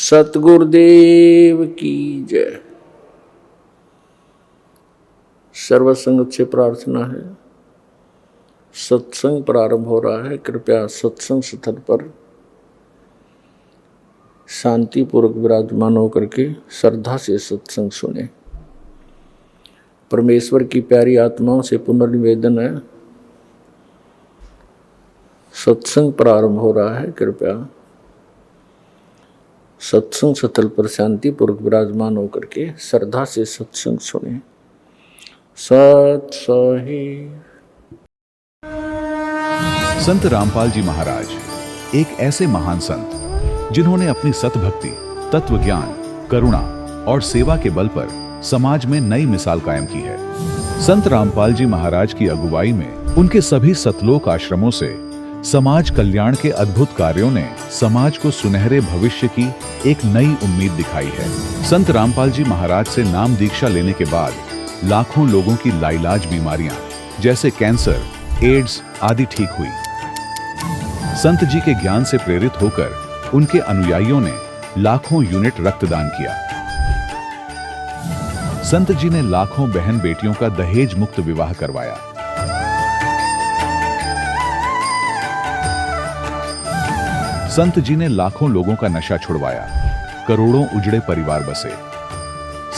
सतगुरुदेव की जय। सर्वसंगत से प्रार्थना है, सत्संग प्रारंभ हो रहा है। कृपया सत्संग स्थल पर शांतिपूर्वक विराजमान होकर के श्रद्धा से सत्संग सुने। परमेश्वर की प्यारी आत्माओं से पुनर्निवेदन है, सत्संग प्रारंभ हो रहा है। कृपया सत्संग स्थल पर शांतिपूर्वक विराजमान होकर के श्रद्धा से सत्संग सुने। सत सही। संत रामपाल जी महाराज एक ऐसे महान संत जिन्होंने अपनी सतभक्ति, तत्व ज्ञान, करुणा और सेवा के बल पर समाज में नई मिसाल कायम की है। संत रामपाल जी महाराज की अगुवाई में उनके सभी सतलोक आश्रमों से समाज कल्याण के अद्भुत कार्यों ने समाज को सुनहरे भविष्य की एक नई उम्मीद दिखाई है। संत रामपाल जी महाराज से नाम दीक्षा लेने के बाद लाखों लोगों की लाइलाज बीमारियां जैसे कैंसर, एड्स आदि ठीक हुई। संत जी के ज्ञान से प्रेरित होकर उनके अनुयायियों ने लाखों यूनिट रक्तदान किया। संत जी ने लाखों बहन बेटियों का दहेज मुक्त विवाह करवाया। संत जी ने लाखों लोगों का नशा छुड़वाया, करोड़ों उजड़े परिवार बसे।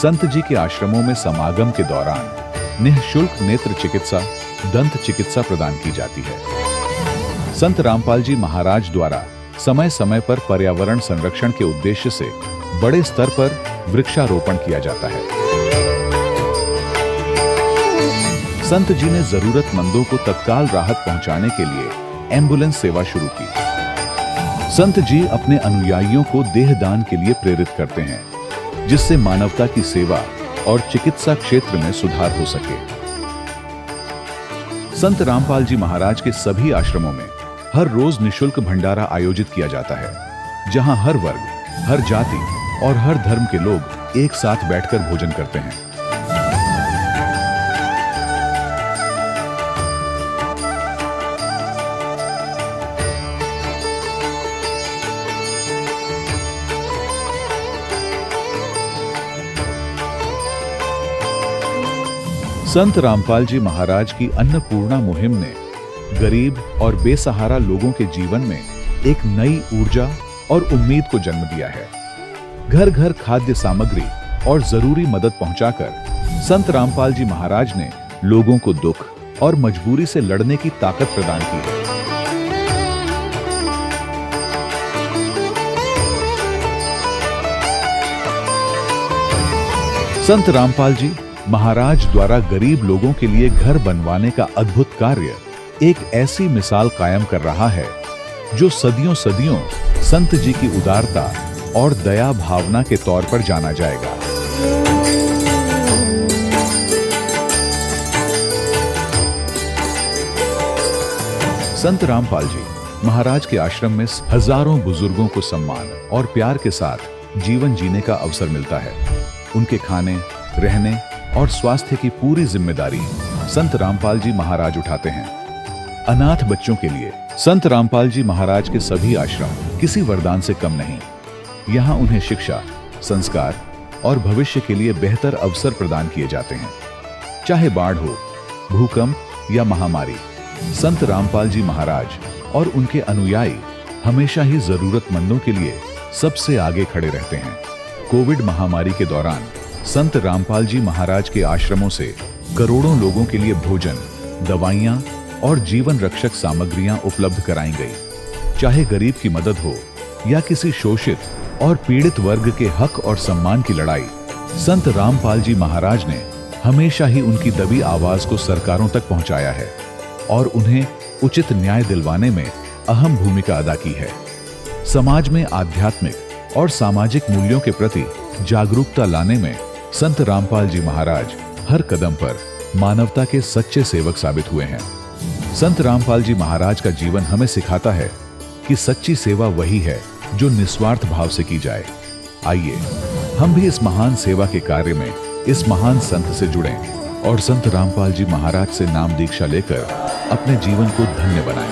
संत जी के आश्रमों में समागम के दौरान निःशुल्क नेत्र चिकित्सा, दंत चिकित्सा प्रदान की जाती है। संत रामपाल जी महाराज द्वारा समय समय पर पर्यावरण संरक्षण के उद्देश्य से बड़े स्तर पर वृक्षारोपण किया जाता है। संत जी ने जरूरतमंदों को तत्काल राहत पहुंचाने के लिए एम्बुलेंस सेवा शुरू की। संत जी अपने अनुयायियों को देहदान के लिए प्रेरित करते हैं, जिससे मानवता की सेवा और चिकित्सा क्षेत्र में सुधार हो सके। संत रामपाल जी महाराज के सभी आश्रमों में हर रोज निःशुल्क भंडारा आयोजित किया जाता है, जहां हर वर्ग, हर जाति और हर धर्म के लोग एक साथ बैठकर भोजन करते हैं। संत रामपाल जी महाराज की अन्नपूर्णा मुहिम ने गरीब और बेसहारा लोगों के जीवन में एक नई ऊर्जा और उम्मीद को जन्म दिया है। घर घर खाद्य सामग्री और जरूरी मदद पहुंचाकर संत रामपाल जी महाराज ने लोगों को दुख और मजबूरी से लड़ने की ताकत प्रदान की है। संत रामपाल जी महाराज द्वारा गरीब लोगों के लिए घर बनवाने का अद्भुत कार्य एक ऐसी मिसाल कायम कर रहा है जो सदियों सदियों संत जी की उदारता और दया भावना के तौर पर जाना जाएगा। संत रामपाल जी महाराज के आश्रम में हजारों बुजुर्गों को सम्मान और प्यार के साथ जीवन जीने का अवसर मिलता है। उनके खाने, रहने और स्वास्थ्य की पूरी जिम्मेदारी संत रामपाल जी महाराज उठाते हैं। अनाथ बच्चों के लिए संत रामपाल जी महाराज के सभी आश्रम किसी वरदान से कम नहीं। यहाँ उन्हें शिक्षा, संस्कार और भविष्य के लिए बेहतर अवसर प्रदान किए जाते हैं। चाहे बाढ़ हो, भूकंप या महामारी, संत रामपाल जी महाराज और उनके अनुयायी हमेशा ही जरूरतमंदों के लिए सबसे आगे खड़े रहते हैं। कोविड महामारी के दौरान संत रामपाल जी महाराज के आश्रमों से करोड़ों लोगों के लिए भोजन, दवाइयां और जीवन रक्षक सामग्रियां उपलब्ध कराई गई। चाहे गरीब की मदद हो या किसी शोषित और पीड़ित वर्ग के हक और सम्मान की लड़ाई, संत रामपाल जी महाराज ने हमेशा ही उनकी दबी आवाज को सरकारों तक पहुंचाया है और उन्हें उचित न्याय दिलवाने में अहम भूमिका अदा की है। समाज में आध्यात्मिक और सामाजिक मूल्यों के प्रति जागरूकता लाने में संत रामपाल जी महाराज हर कदम पर मानवता के सच्चे सेवक साबित हुए हैं। संत रामपाल जी महाराज का जीवन हमें सिखाता है कि सच्ची सेवा वही है जो निस्वार्थ भाव से की जाए। आइए हम भी इस महान सेवा के कार्य में इस महान संत से जुड़ें और संत रामपाल जी महाराज से नाम दीक्षा लेकर अपने जीवन को धन्य बनाएं।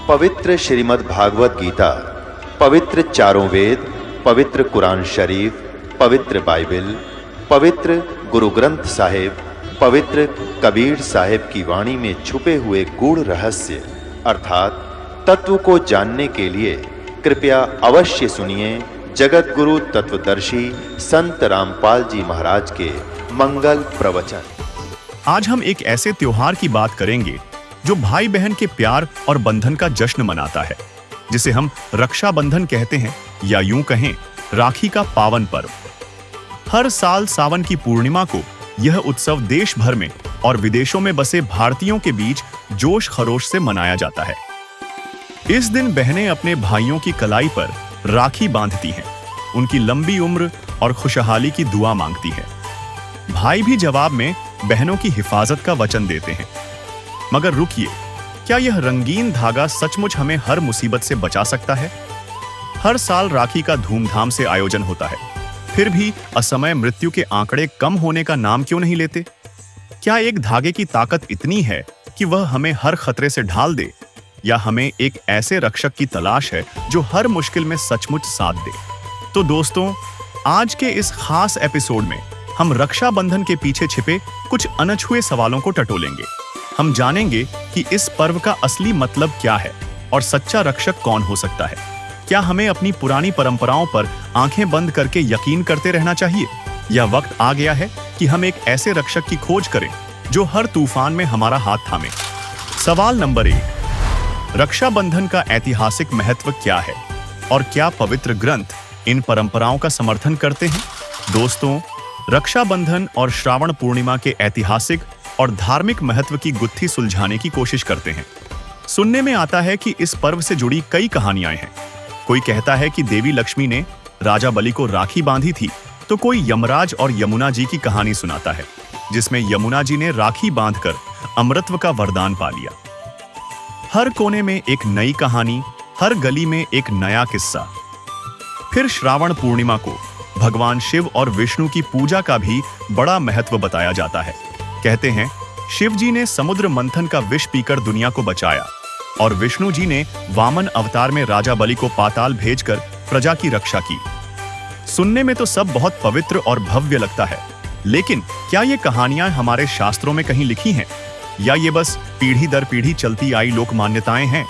पवित्र श्रीमद् भागवत गीता, पवित्र चारों वेद, पवित्र कुरान शरीफ, पवित्र बाइबल, पवित्र गुरु ग्रंथ साहिब, पवित्र कबीर साहिब की वाणी में छुपे हुए गूढ़ रहस्य अर्थात तत्व को जानने के लिए कृपया अवश्य सुनिए जगत गुरु तत्वदर्शी संत रामपाल जी महाराज के मंगल प्रवचन। आज हम एक ऐसे त्योहार की बात करेंगे जो भाई बहन के प्यार और बंधन का जश्न मनाता है, जिसे हम रक्षाबंधन कहते हैं या यूं कहें राखी का पावन पर्व। हर साल सावन की पूर्णिमा को यह उत्सव देश भर में और विदेशों में बसे भारतीयों के बीच जोश खरोश से मनाया जाता है। इस दिन बहनें अपने भाइयों की कलाई पर राखी बांधती हैं, उनकी लंबी उम्र और खुशहाली की दुआ मांगती हैं। भाई भी जवाब में बहनों की हिफाजत का वचन देते हैं। मगर रुकिए, क्या यह रंगीन धागा सचमुच हमें हर मुसीबत से बचा सकता है? हर साल राखी का धूमधाम से आयोजन होता है, फिर भी असमय मृत्यु के आंकड़े कम होने का नाम क्यों नहीं लेते? क्या एक धागे की ताकत इतनी है कि वह हमें हर खतरे से ढाल दे, या हमें एक ऐसे रक्षक की तलाश है जो हर मुश्किल में सचमुच साथ दे? तो दोस्तों, आज के इस खास एपिसोड में हम रक्षाबंधन के पीछे छिपे कुछ अनछुए सवालों को टटोलेंगे। हम जानेंगे कि इस पर्व का असली मतलब क्या है और सच्चा रक्षक कौन हो सकता है। क्या हमें अपनी पुरानी परंपराओं पर आंखें बंद करके यकीन करते रहना चाहिए, या वक्त आ गया है कि हम एक ऐसे रक्षक की खोज करें जो हर तूफान में हमारा हाथ थामे? सवाल नंबर 1, रक्षाबंधन का ऐतिहासिक महत्व क्या है और क्या पवित्र ग्रंथ इन परंपराओं का समर्थन करते हैं? दोस्तों, रक्षाबंधन और श्रावण पूर्णिमा के ऐतिहासिक और धार्मिक महत्व की गुत्थी सुलझाने की कोशिश करते हैं। सुनने में आता है कि इस पर्व से जुड़ी कई कहानियां हैं। कोई कहता है कि देवी लक्ष्मी ने राजा बलि को राखी बांधी थी, तो कोई यमराज और यमुना जी की कहानी सुनाता है, जिसमें यमुना जी ने राखी बांधकर अमृतत्व का वरदान पा लिया। हर कोने में एक नई कहानी, हर गली में एक नया किस्सा। फिर श्रावण पूर्णिमा को भगवान शिव और विष्णु की पूजा का भी बड़ा महत्व बताया जाता है। कहते हैं, शिव जी ने समुद्र मंथन का विष पीकर दुनिया को बचाया और विष्णु जी ने वामन अवतार में राजा बलि को पाताल भेजकर प्रजा की रक्षा की। सुनने में तो सब बहुत पवित्र और भव्य लगता है, लेकिन क्या ये कहानियां हमारे शास्त्रों में कहीं लिखी हैं, या ये बस पीढ़ी दर पीढ़ी चलती आई लोक मान्यताएं हैं?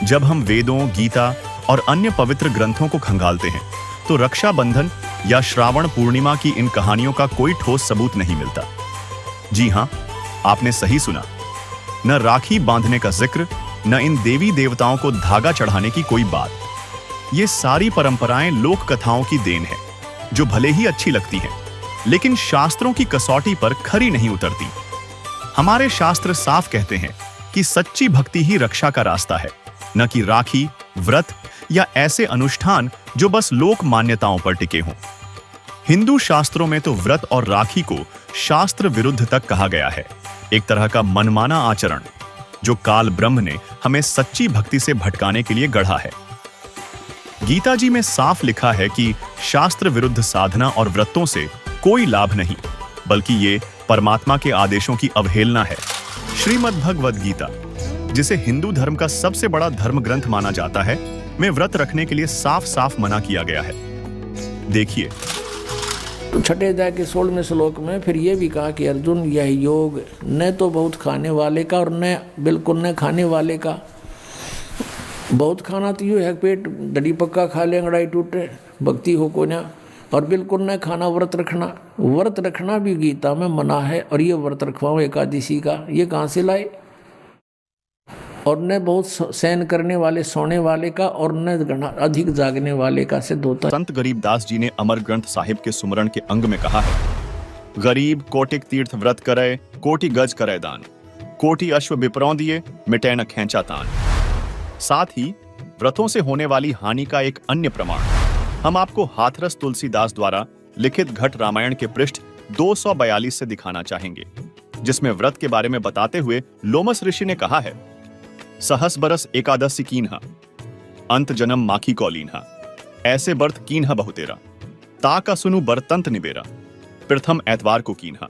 जब हम वेदों, गीता और अन्य पवित्र ग्रंथों को खंगालते हैं, तो रक्षाबंधन या श्रावण पूर्णिमा की इन कहानियों का कोई ठोस सबूत नहीं मिलता। जी हां, आपने सही सुना। न राखी बांधने का जिक्र, न इन देवी देवताओं को धागा चढ़ाने की कोई बात। ये सारी परंपराएं लोक कथाओं की देन है, जो भले ही अच्छी लगती हैं, लेकिन शास्त्रों की कसौटी पर खरी नहीं उतरती। हमारे शास्त्र साफ कहते हैं कि सच्ची भक्ति ही रक्षा का रास्ता है, न कि राखी, व्रत या ऐसे अनुष्ठान जो बस लोक मान्यताओं पर टिके हों। हिंदू शास्त्रों में तो व्रत और राखी को शास्त्र विरुद्ध तक कहा गया है, एक तरह का मनमाना आचरण जो काल ब्रह्म ने हमें सच्ची भक्ति से भटकाने के लिए गढ़ा है। गीता जी में साफ लिखा है कि शास्त्र विरुद्ध साधना और व्रतों से कोई लाभ नहीं, बल्कि ये परमात्मा के आदेशों की अवहेलना है। श्रीमद् भगवद गीता, जिसे हिंदू धर्म का सबसे बड़ा धर्म ग्रंथ माना जाता है, में व्रत रखने के लिए साफ साफ मना किया गया है। देखिए, तो छठे अध्याय के 16वें श्लोक में फिर ये भी कहा कि अर्जुन, यह योग न तो बहुत खाने वाले का और न बिल्कुल न खाने वाले का। बहुत खाना तो यूँ है, पेट डडी पक्का खा ले, अंगड़ाई टूटे, भक्ति हो को ना। और बिल्कुल न खाना, व्रत रखना। व्रत रखना भी गीता में मना है, और ये व्रत रखवाओ एकादशी का, ये कहाँ से लाए? और न बहुत सहन करने वाले, सोने वाले का, और न अधिक जागने वाले का सिद्ध होता है। संत गरीबदास जी ने अमर ग्रंथ साहिब के सुमरण के अंग में कहा है, गरीब कोटिक तीर्थ व्रत करे, कोटि गज करे दान, कोटि अश्व बिपरौं दिए, मिटे न खैंचा तान। साथ ही व्रतों से होने वाली हानि का एक अन्य प्रमाण हम आपको हाथरस तुलसीदास द्वारा लिखित घट रामायण के पृष्ठ 242 से दिखाना चाहेंगे, जिसमें व्रत के बारे में बताते हुए लोमस ऋषि ने कहा है, सहस बरस एकादशी कीन्हा, अंत जन्म माखी कौलीन्हा, ऐसे बर्थ कीन्हा बहुतेरा, ता का सुनु बरतंत निबेरा, प्रथम एतवार को कीन्हा,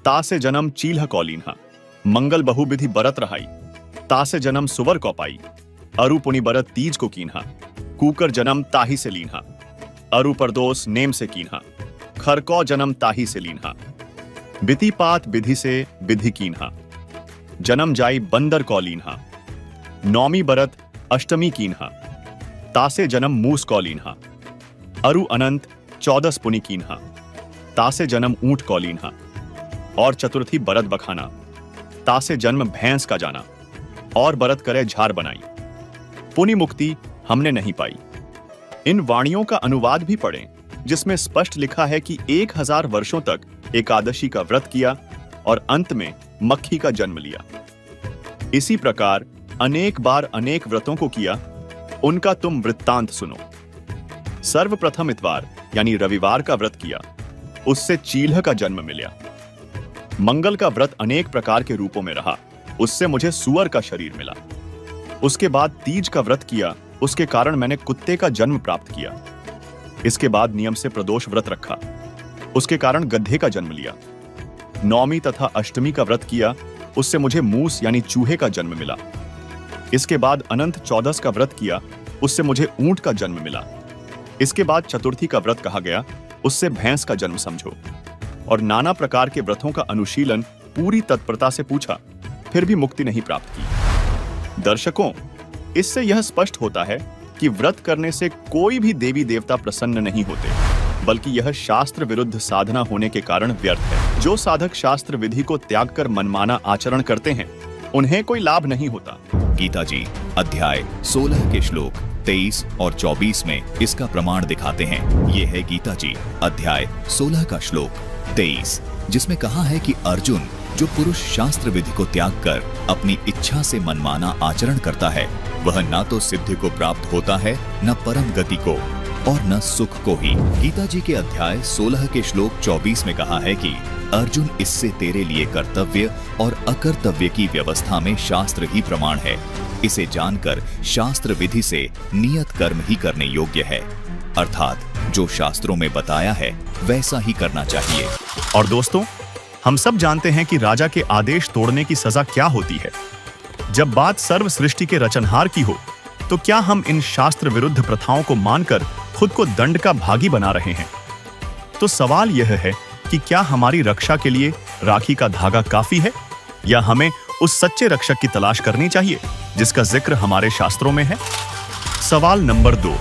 ता से जन्म चील्ह कौलीन्हा, मंगल बहुविधि बरत रहाई, ता से जन्म सुवर कौपाई, अरु पुनि बरत तीज को कीन्हा, कूकर जन्म ताही से लीन्हा, अरु परदोस नेम से कीन्हा, खरकौ जन्म ताही से लीन्हा, बिति पात विधि से विधि कीन्हा, जन्म जाई बंदर कौ लीन्हा, नौमी बरत अष्टमी कीन्हा, तासे जन्म मूस कौ लीन्हा, अरु अनंत 14 पुनि कीन्हा, तासे जन्म ऊंट कौ लीन्हा, और चतुर्थी बरत बखाना, तासे जन्म भैंस का जाना, और बरत करे झार बनाई। पुनि मुक्ति हमने नहीं पाई। इन वाणियों का अनुवाद भी पढ़ें, जिसमें स्पष्ट लिखा है कि 1000 वर्षों तक एकादशी का व्रत किया और अंत में मक्खी का जन्म लिया। इसी प्रकार अनेक बार अनेक व्रतों को किया, उनका तुम वृत्तांत सुनो। सर्वप्रथम इतवार यानी रविवार का व्रत किया, उससे चील्ह का जन्म मिला। मंगल का व्रत अनेक प्रकार के रूपों में रहा, उससे मुझे सुअर का शरीर मिला। उसके बाद तीज का व्रत किया, उसके कारण मैंने कुत्ते का जन्म प्राप्त किया। इसके बाद नियम से प्रदोष व्रत रखा, उसके कारण गधे का जन्म लिया। नौमी तथा अष्टमी का व्रत किया, उससे मुझे मूस यानी चूहे का जन्म मिला। इसके बाद अनंत 14 का व्रत किया, उससे मुझे ऊंट का जन्म मिला। इसके बाद चतुर्थी का व्रत कहा गया, उससे भैंस का जन्म समझो। और नाना प्रकार के व्रतों का अनुशीलन पूरी तत्परता से पूछा, फिर भी मुक्ति नहीं प्राप्त की। दर्शकों, इससे यह स्पष्ट होता है कि व्रत करने से कोई भी देवी देवता प्रसन्न नहीं होते, बल्कि यह शास्त्र विरुद्ध साधना होने के कारण व्यर्थ है। जो साधक शास्त्र विधि को त्याग कर मनमाना आचरण करते हैं, उन्हें कोई लाभ नहीं होता। गीता जी अध्याय 16 के श्लोक 23 और 24 में इसका प्रमाण दिखाते हैं। ये है गीता जी अध्याय 16 का श्लोक 23, जिसमें कहा है कि अर्जुन, जो पुरुष शास्त्र विधि को त्याग कर अपनी इच्छा से मनमाना आचरण करता है, वह न तो सिद्धि को प्राप्त होता है, न परम गति को, और न सुख को ही। गीता जी के अध्याय 16 के श्लोक 24 में कहा है कि अर्जुन, इससे तेरे लिए कर्तव्य और अकर्तव्य की व्यवस्था में शास्त्र ही प्रमाण है। इसे जानकर शास्त्र विधि से नियत कर्म ही करने योग्य है, अर्थात जो शास्त्रों में बताया है वैसा ही करना चाहिए। और दोस्तों, हम सब जानते हैं कि राजा के आदेश तोड़ने की सजा क्या होती है। जब बात सर्व सृष्टि के रचनहार की हो, तो क्या हम इन शास्त्र विरुद्ध प्रथाओं को मानकर खुद को दंड का भागी बना रहे हैं? तो सवाल यह है कि क्या हमारी रक्षा के लिए राखी का धागा काफी है, या हमें उस सच्चे रक्षक की तलाश करनी चाहिए जिसका जिक्र हमारे शास्त्रों में है? सवाल नंबर 2,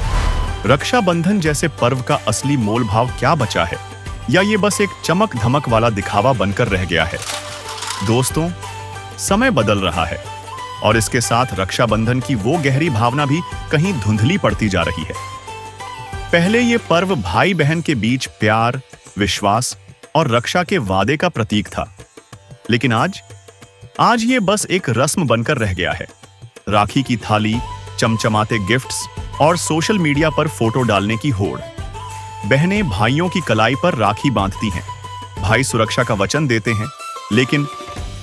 रक्षाबंधन जैसे पर्व का असली मोल भाव क्या बचा है, या ये बस एक चमक धमक वाला दिखावा बनकर रह गया है? दोस्तों, समय बदल रहा है और इसके साथ रक्षाबंधन की वो गहरी भावना भी कहीं धुंधली पड़ती जा रही है। पहले ये पर्व भाई बहन के बीच प्यार, विश्वास और रक्षा के वादे का प्रतीक था, लेकिन आज ये बस एक रस्म बनकर रह गया है। राखी की थाली, चमचमाते गिफ्ट्स और सोशल मीडिया पर फोटो डालने की होड़। बहनें भाइयों की कलाई पर राखी बांधती हैं, भाई सुरक्षा का वचन देते हैं, लेकिन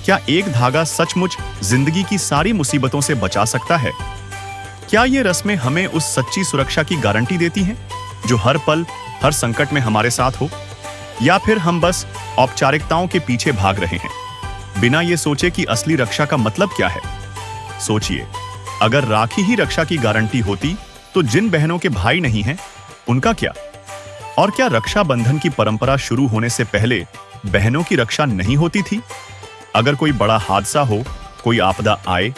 क्या एक धागा सचमुच जिंदगी की सारी मुसीबतों से बचा सकता है? क्या ये रस्में हमें उस सच्ची सुरक्षा की गारंटी देती हैं जो हर पल, हर संकट में हमारे साथ हो? या फिर हम बस औपचारिकताओं के पीछे भाग रहे हैं, बिना ये सोचे कि असली रक्षा का मतलब क्या है? सोचिए, अगर राखी ही रक्षा की गारंटी होती, तो जिन बहनों के भाई नहीं हैं, उनका क्या? और क्या रक्षाबंधन की परंपरा शुरू होने से पहले बहनों की रक्षा नहीं होती थी? अगर कोई बड़ा हादसा हो, कोई आपदा आए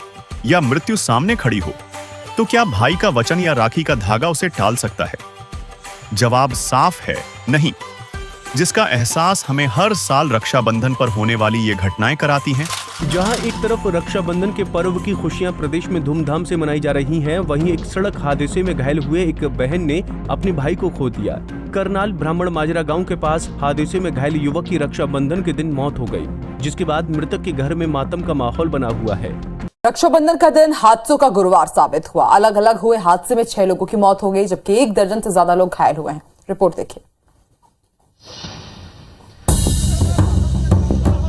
या मृत्यु सामने खड़ी हो, तो क्या भाई का वचन या राखी का धागा उसे टाल सकता है? जवाब साफ है, नहीं। जिसका एहसास हमें हर साल रक्षाबंधन पर होने वाली ये घटनाएं कराती हैं। जहां एक तरफ रक्षाबंधन के पर्व की खुशियां प्रदेश में धूमधाम से मनाई जा रही हैं, वहीं एक सड़क हादसे में घायल हुए एक बहन ने अपने भाई को खो दिया। करनाल ब्राह्मण माजरा गांव के पास हादसे में घायल युवक की रक्षाबंधन के दिन मौत हो गई, जिसके बाद मृतक के घर में मातम का माहौल बना हुआ है। रक्षाबंधन का दिन हादसों का गुरुवार साबित हुआ। अलग अलग हुए हादसे में 6 लोगों की मौत हो गई, जबकि 1 दर्जन से ज्यादा लोग घायल हुए हैं। रिपोर्ट देखिए।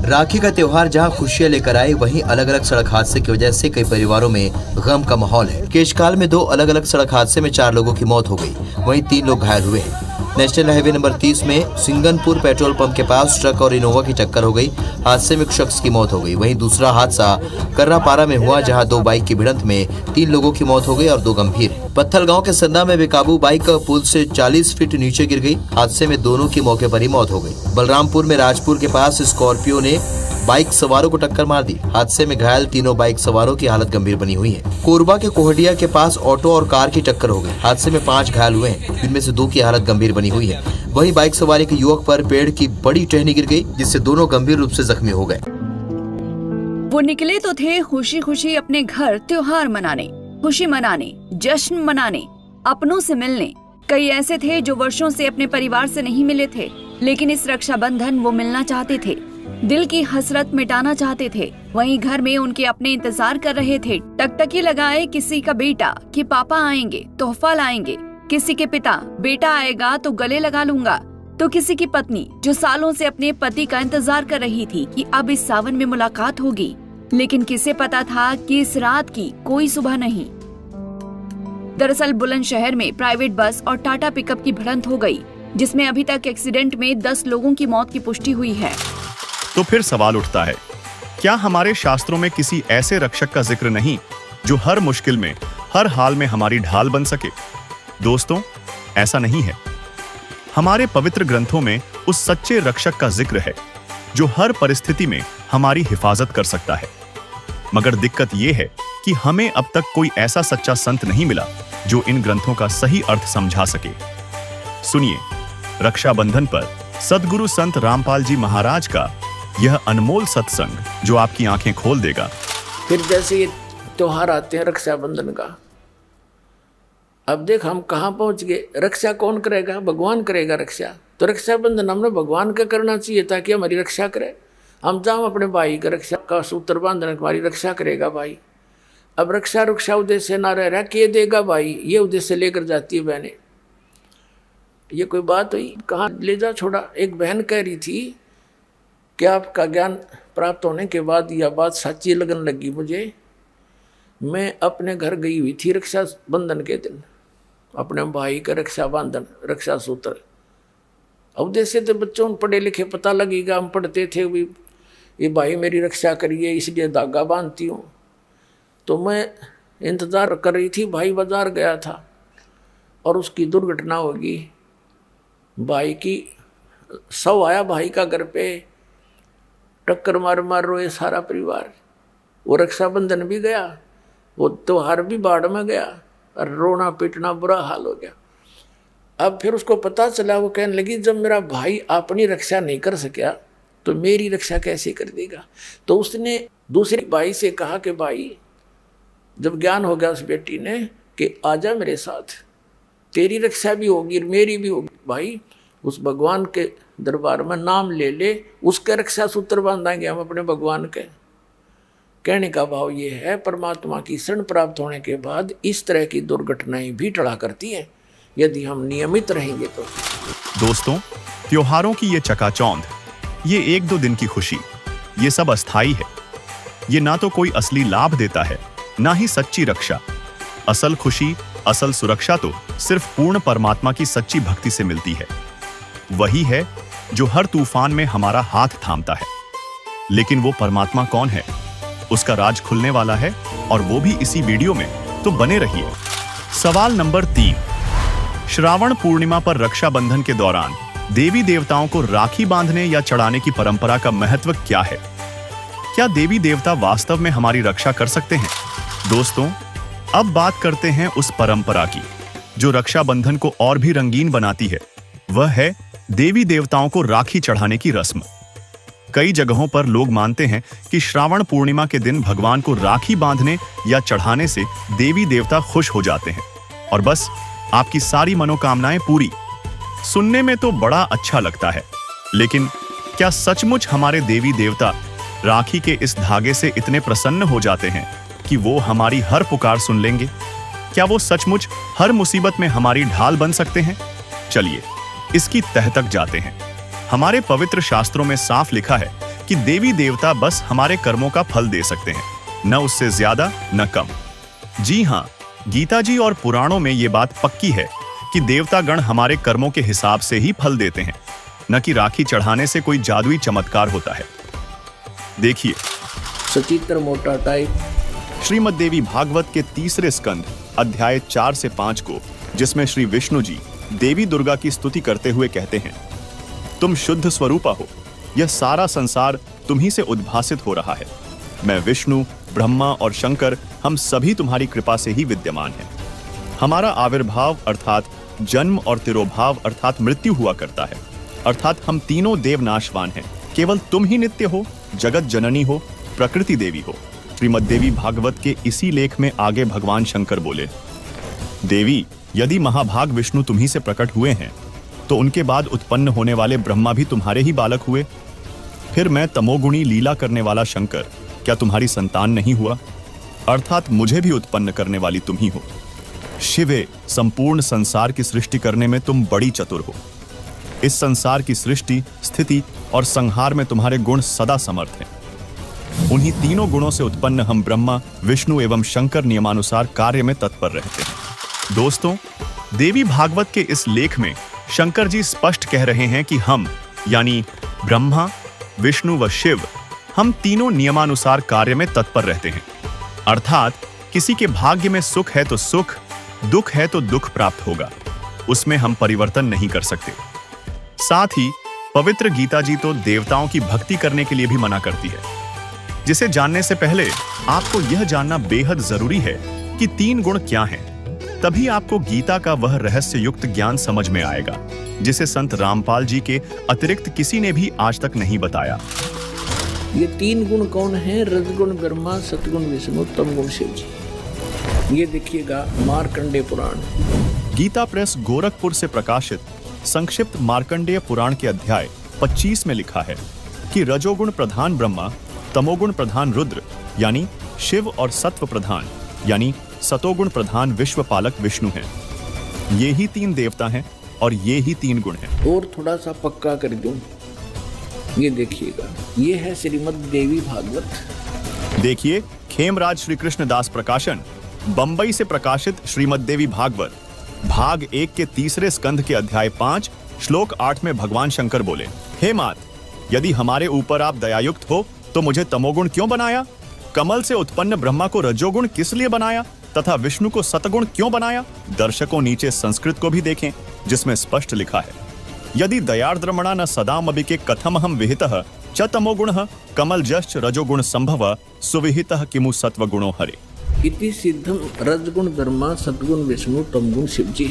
राखी का त्योहार जहां खुशियां लेकर आए, वहीं अलग अलग सड़क हादसे की वजह से कई परिवारों में गम का माहौल है। केशकाल में 2 अलग अलग सड़क हादसे में 4 लोगों की मौत हो गई, वहीं 3 लोग घायल हुए हैं। नेशनल हाईवे नंबर 30 में सिंगनपुर पेट्रोल पंप के पास ट्रक और इनोवा की टक्कर हो गई। हादसे में एक शख्स की मौत हो गई। वहीं दूसरा हादसा कर्रापारा में हुआ, जहां 2 बाइक की भिड़ंत में 3 लोगों की मौत हो गई और 2 गंभीर। पत्थलगांव के सन्ना में बेकाबू बाइक पुल से 40 फीट नीचे गिर गई। हादसे में दोनों की मौके पर ही मौत हो गई। बलरामपुर में राजपुर के पास स्कॉर्पियो ने बाइक सवारों को टक्कर मार दी। हादसे में घायल तीनों बाइक सवारों की हालत गंभीर बनी हुई है। कोरबा के कोहडिया के पास ऑटो और कार की टक्कर हो गई। हादसे में 5 घायल हुए हैं, जिनमें से 2 की हालत गंभीर बनी हुई है। वहीं बाइक सवार एक युवक पर पेड़ की बड़ी टहनी गिर गई, जिससे दोनों गंभीर रूप से जख्मी हो गए। वो निकले तो थे खुशी खुशी अपने घर त्योहार मनाने, खुशी मनाने, जश्न मनाने, अपनों से मिलने। कई ऐसे थे जो वर्षों से अपने परिवार से नहीं मिले थे, लेकिन इस रक्षाबंधन वो मिलना चाहते थे, दिल की हसरत मिटाना चाहते थे। वहीं घर में उनके अपने इंतजार कर रहे थे, टकटकी लगाए किसी का बेटा कि पापा आएंगे, तोहफा लाएंगे। किसी के पिता, बेटा आएगा तो गले लगा लूंगा। तो किसी की पत्नी जो सालों से अपने पति का इंतजार कर रही थी कि अब इस सावन में मुलाकात होगी, लेकिन किसे पता था कि इस रात की कोई सुबह नहीं। दरअसल बुलंदशहर में प्राइवेट बस और टाटा पिकअप की भिड़ंत हो गई, जिसमें अभी तक एक्सीडेंट में 10 लोगों की मौत की पुष्टि हुई है। तो फिर सवाल उठता है, क्या हमारे शास्त्रों में किसी ऐसे रक्षक का जिक्र नहीं जो हर मुश्किल में, हर हाल में हमारी ढाल बन सके? दोस्तों, ऐसा नहीं है। हमारे पवित्र ग्रंथों में उस सच्चे रक्षक का जिक्र है जो हर परिस्थिति में हमारी हिफाजत कर सकता है। मगर दिक्कत यह है कि हमें अब तक कोई ऐसा सच्चा संत नहीं मिला जो इन ग्रंथों का सही अर्थ समझा सके। सुनिए रक्षाबंधन पर सद्गुरु संत रामपाल जी महाराज का यह अनमोल सत्संग जो आपकी आंखें खोल देगा। फिर जैसे ये त्योहार आते हैं रक्षाबंधन का, अब देख हम कहाँ पहुंच गए। रक्षा कौन करेगा? भगवान करेगा रक्षा। तो रक्षाबंधन हमने भगवान का करना चाहिए ताकि हमारी रक्षा करे। हम जाओ अपने भाई का रक्षा का सूत्र बांधने, हमारी रक्षा करेगा भाई। अब रक्षा उद्देश्य ना रह रहा कि ये देगा भाई, ये उद्देश्य लेकर जाती है बहनें। ये कोई बात हुई? कहाँ ले जा छोड़ा। एक बहन कह रही थी कि आपका ज्ञान प्राप्त होने के बाद यह बात सच्ची लगने लगी मुझे। मैं अपने घर गई हुई थी रक्षाबंधन के दिन, अपने भाई का रक्षा बंधन, रक्षा सूत्र। उद्देश्य तो बच्चों पढ़े लिखे पता लगेगा, हम पढ़ते थे भी ये भाई मेरी रक्षा करिए इसलिए धागा बांधती हूँ। तो मैं इंतज़ार कर रही थी, भाई बाजार गया था और उसकी दुर्घटना होगी। भाई की शव आया भाई का घर पे, टक्कर मार रोए सारा परिवार। वो रक्षाबंधन भी गया, वो त्योहार भी बाढ़ में गया और रोना पीटना बुरा हाल हो गया। अब फिर उसको पता चला, वो कहने लगी जब मेरा भाई अपनी रक्षा नहीं कर सका तो मेरी रक्षा कैसे कर देगा। तो उसने दूसरे भाई से कहा कि भाई, जब ज्ञान हो गया उस बेटी ने कि आजा मेरे साथ, तेरी रक्षा भी होगी मेरी भी होगी। भाई उस भगवान के दरबार में नाम ले ले, उसके रक्षा सूत्र बांधाएंगे हम अपने भगवान के। कहने का भाव ये है, परमात्मा की शरण प्राप्त होने के बाद इस तरह की दुर्घटनाएं भी टला करती हैं यदि हम नियमित रहेंगे तो। दोस्तों, त्योहारों की ये चकाचौंध, ये 1-2 दिन की खुशी, ये सब अस्थाई है। ये ना तो कोई असली लाभ देता है, ना ही सच्ची रक्षा। असल खुशी, असल सुरक्षा तो सिर्फ पूर्ण परमात्मा की सच्ची भक्ति से मिलती है। वही है जो हर तूफान में हमारा हाथ थामता है। लेकिन वो परमात्मा कौन है? उसका राज खुलने वाला है और वो भी इसी वीडियो में, तो बने रहिए। सवाल नंबर 3, श्रावण पूर्णिमा पर रक्षाबंधन के दौरान देवी देवताओं को राखी बांधने या चढ़ाने की परंपरा का महत्व क्या है? क्या देवी देवता वास्तव में हमारी रक्षा कर सकते हैं? दोस्तों, अब बात करते हैं उस परंपरा की जो रक्षाबंधन को और भी रंगीन बनाती है। वह है देवी देवताओं को राखी चढ़ाने की रस्म। कई जगहों पर लोग मानते हैं कि श्रावण पूर्णिमा के दिन भगवान को राखी बांधने या चढ़ाने से देवी देवता खुश हो जाते हैं और बस आपकी सारी मनोकामनाएं पूरी। सुनने में तो बड़ा अच्छा लगता है, लेकिन क्या सचमुच हमारे देवी देवता राखी के इस धागे से इतने प्रसन्न हो जाते हैं कि वो हमारी हर पुकार सुन लेंगे? क्या वो सचमुच हर मुसीबत में हमारी ढाल बन सकते हैं? चलिए इसकी तह तक जाते हैं। हमारे पवित्र शास्त्रों में साफ लिखा है कि देवी देवता बस हमारे कर्मों का फल दे सकते हैं, न उससे ज्यादा न कम। जी हाँ, गीता जी और पुराणों में ये बात पक्की है कि देवतागण हमारे कर्मों के हिसाब से ही फल देते हैं, न कि राखी चढ़ाने से कोई जादुई चमत्कार होता है। देखिए सचित्र मोटा टाइप। श्रीमद् देवी भागवत के 3 स्कंद अध्याय 4 से 5 को, जिसमें श्री विष्णु जी देवी दुर्गा की स्तुति करते हुए कहते हैं, तुम शुद्ध स्वरूपा हो, यह सारा संसार तुम्ही से उद्भासित हो रहा है। मैं विष्णु, ब्रह्मा और शंकर हम सभी तुम्हारी कृपा से ही विद्यमान हैं। हमारा आविर्भाव अर्थात जन्म और तिरोभाव अर्थात मृत्यु हुआ करता है, अर्थात हम तीनों देव नाशवान हैं। केवल तुम ही नित्य हो, जगत जननी हो, प्रकृति देवी हो। श्रीमद् देवी भागवत के इसी लेख में आगे भगवान शंकर बोले, देवी, यदि महाभाग विष्णु तुम्ही से प्रकट हुए हैं तो उनके बाद उत्पन्न होने वाले ब्रह्मा भी तुम्हारे ही बालक हुए। फिर मैं तमोगुणी लीला करने वाला शंकर क्या तुम्हारी संतान नहीं हुआ? अर्थात मुझे भी उत्पन्न करने वाली तुम ही हो। शिवे, संपूर्ण संसार की सृष्टि करने में तुम बड़ी चतुर हो। इस संसार की सृष्टि, स्थिति और संहार में तुम्हारे गुण सदा समर्थ हैं। उन्हीं तीनों गुणों से उत्पन्न हम ब्रह्मा, विष्णु एवं शंकर नियमानुसार कार्य में तत्पर रहते हैं। दोस्तों, देवी भागवत के इस लेख में शंकर जी स्पष्ट कह रहे हैं कि हम यानी ब्रह्मा, विष्णु व शिव, हम तीनों नियमानुसार कार्य में तत्पर रहते हैं। अर्थात किसी के भाग्य में सुख है तो सुख, दुख है तो दुख प्राप्त होगा, उसमें हम परिवर्तन नहीं कर सकते। साथ ही पवित्र गीता जी तो देवताओं की भक्ति करने के लिए भी मना करती है, जिसे जानने से पहले आपको यह जानना बेहद जरूरी है कि 3 गुण क्या हैं। तभी आपको गीता का वह रहस्य युक्त ज्ञान समझ में आएगा, जिसे संत रामपाल जी के अतिरिक्त किसी ने भी आज तक नहीं बताया। ये 3 गुण कौन है? रजगुण ब्रह्मा, सतगुण विष्णु, तमगुण शिव जी। ये देखिएगा मार्कंडेय पुराण। गीता प्रेस गोरखपुर से प्रकाशित संक्षिप्त मार्कंडेय पुराण के अध्याय 25 में लिखा है कि रजोगुण प्रधान ब्रह्मा, तमोगुण प्रधान रुद्र यानी शिव और सत्व प्रधान यानी सतोगुण प्रधान विश्वपालक विष्णु हैं। ये ही 3 देवता हैं और ये ही 3 गुण हैं। और थोड़ा सा पक्का कर दूं, ये देखिएगा, ये है श्रीमद् देवी भागवत। देखिए, खेमराज श्री कृष्ण दास प्रकाशन, बंबई से प्रकाशित श्रीमद् देवी भागवत भाग 1 के 3 स्कंध के अध्याय 5 श्लोक 8 में भगवान शंकर बोले, हे मात, यदि हमारे ऊपर आप दयायुक्त हो तो मुझे तमोगुण क्यों बनाया? कमल से उत्पन्न ब्रह्मा को रजोगुण किस लिए बनाया तथा विष्णु को सतगुण क्यों बनाया? दर्शकों, नीचे संस्कृत को भी देखें, जिसमें स्पष्ट लिखा है, यदि दयार्द्रमणा न सदामपि के कथमहं विहितः च तमोगुणः कमलजश्च रजोगुण संभव सुविहितः किमु सत्वगुणो हरे। इति सिद्धम रजगुण ब्रह्मा, सतगुण विष्णु, तमगुण शिव जी।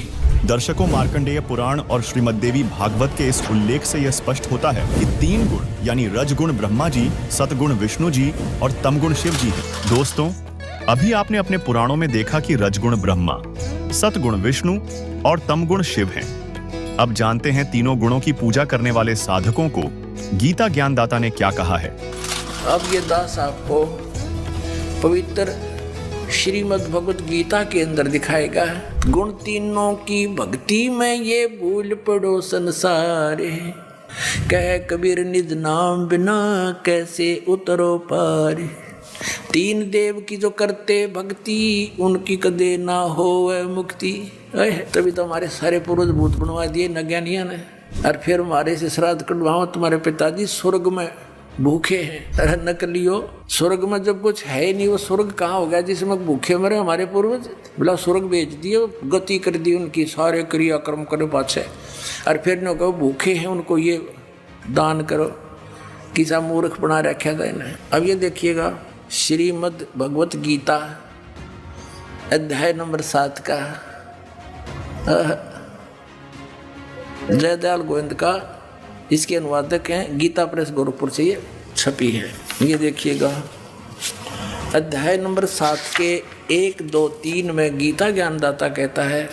दर्शकों, मार्कंडेय पुराण और श्रीमद् देवी भागवत के इस उल्लेख से यह स्पष्ट होता है कि 3 गुण यानी रजगुण ब्रह्मा जी, सतगुण विष्णु जी और तमगुण शिव जी हैं। दोस्तों, अभी आपने अपने पुराणों में देखा कि रजगुण ब्रह्मा, सतगुण विष्णु और तमगुण शिव हैं। अब जानते हैं तीनों गुणों की पूजा करने वाले साधकों को गीता ज्ञानदाता ने क्या कहा है। अब ये दास आपको पवित्र श्रीमद् भगवत गीता के अंदर दिखाएगा। गुण तीनों की भक्ति में ये भूल पड़ो संसारे, कह कबीर निज नाम बिना कैसे उतरो पार। 3 देव की जो करते भक्ति, उनकी कदे ना होवे मुक्ति। तभी तो हमारे सारे पूर्वज भूत बनवा दिए नज्ञानिया ने, और फिर हमारे से श्राद्ध कटवाओ, तुम्हारे पिताजी स्वर्ग में भूखे हैं। अरे नकलियो, स्वर्ग में जब कुछ है नहीं, वो स्वर्ग कहाँ हो गया जिसमें भूखे मरे हमारे पूर्वज? बोला स्वर्ग बेच दिए, गति कर दी उनकी, सारे क्रियाक्रम करे पाछे, और फिर न कहो भूखे हैं उनको ये दान करो। किसा मूर्ख बना रखा था इन्हें। अब ये देखिएगा, श्रीमद् भगवत गीता अध्याय नंबर 7 का जयदयाल गोविंद का इसके अनुवादक हैं, गीता प्रेस गोरखपुर से ये छपी है। ये देखिएगा, अध्याय नंबर 7 के 1, 2, 3 में गीता ज्ञानदाता कहता है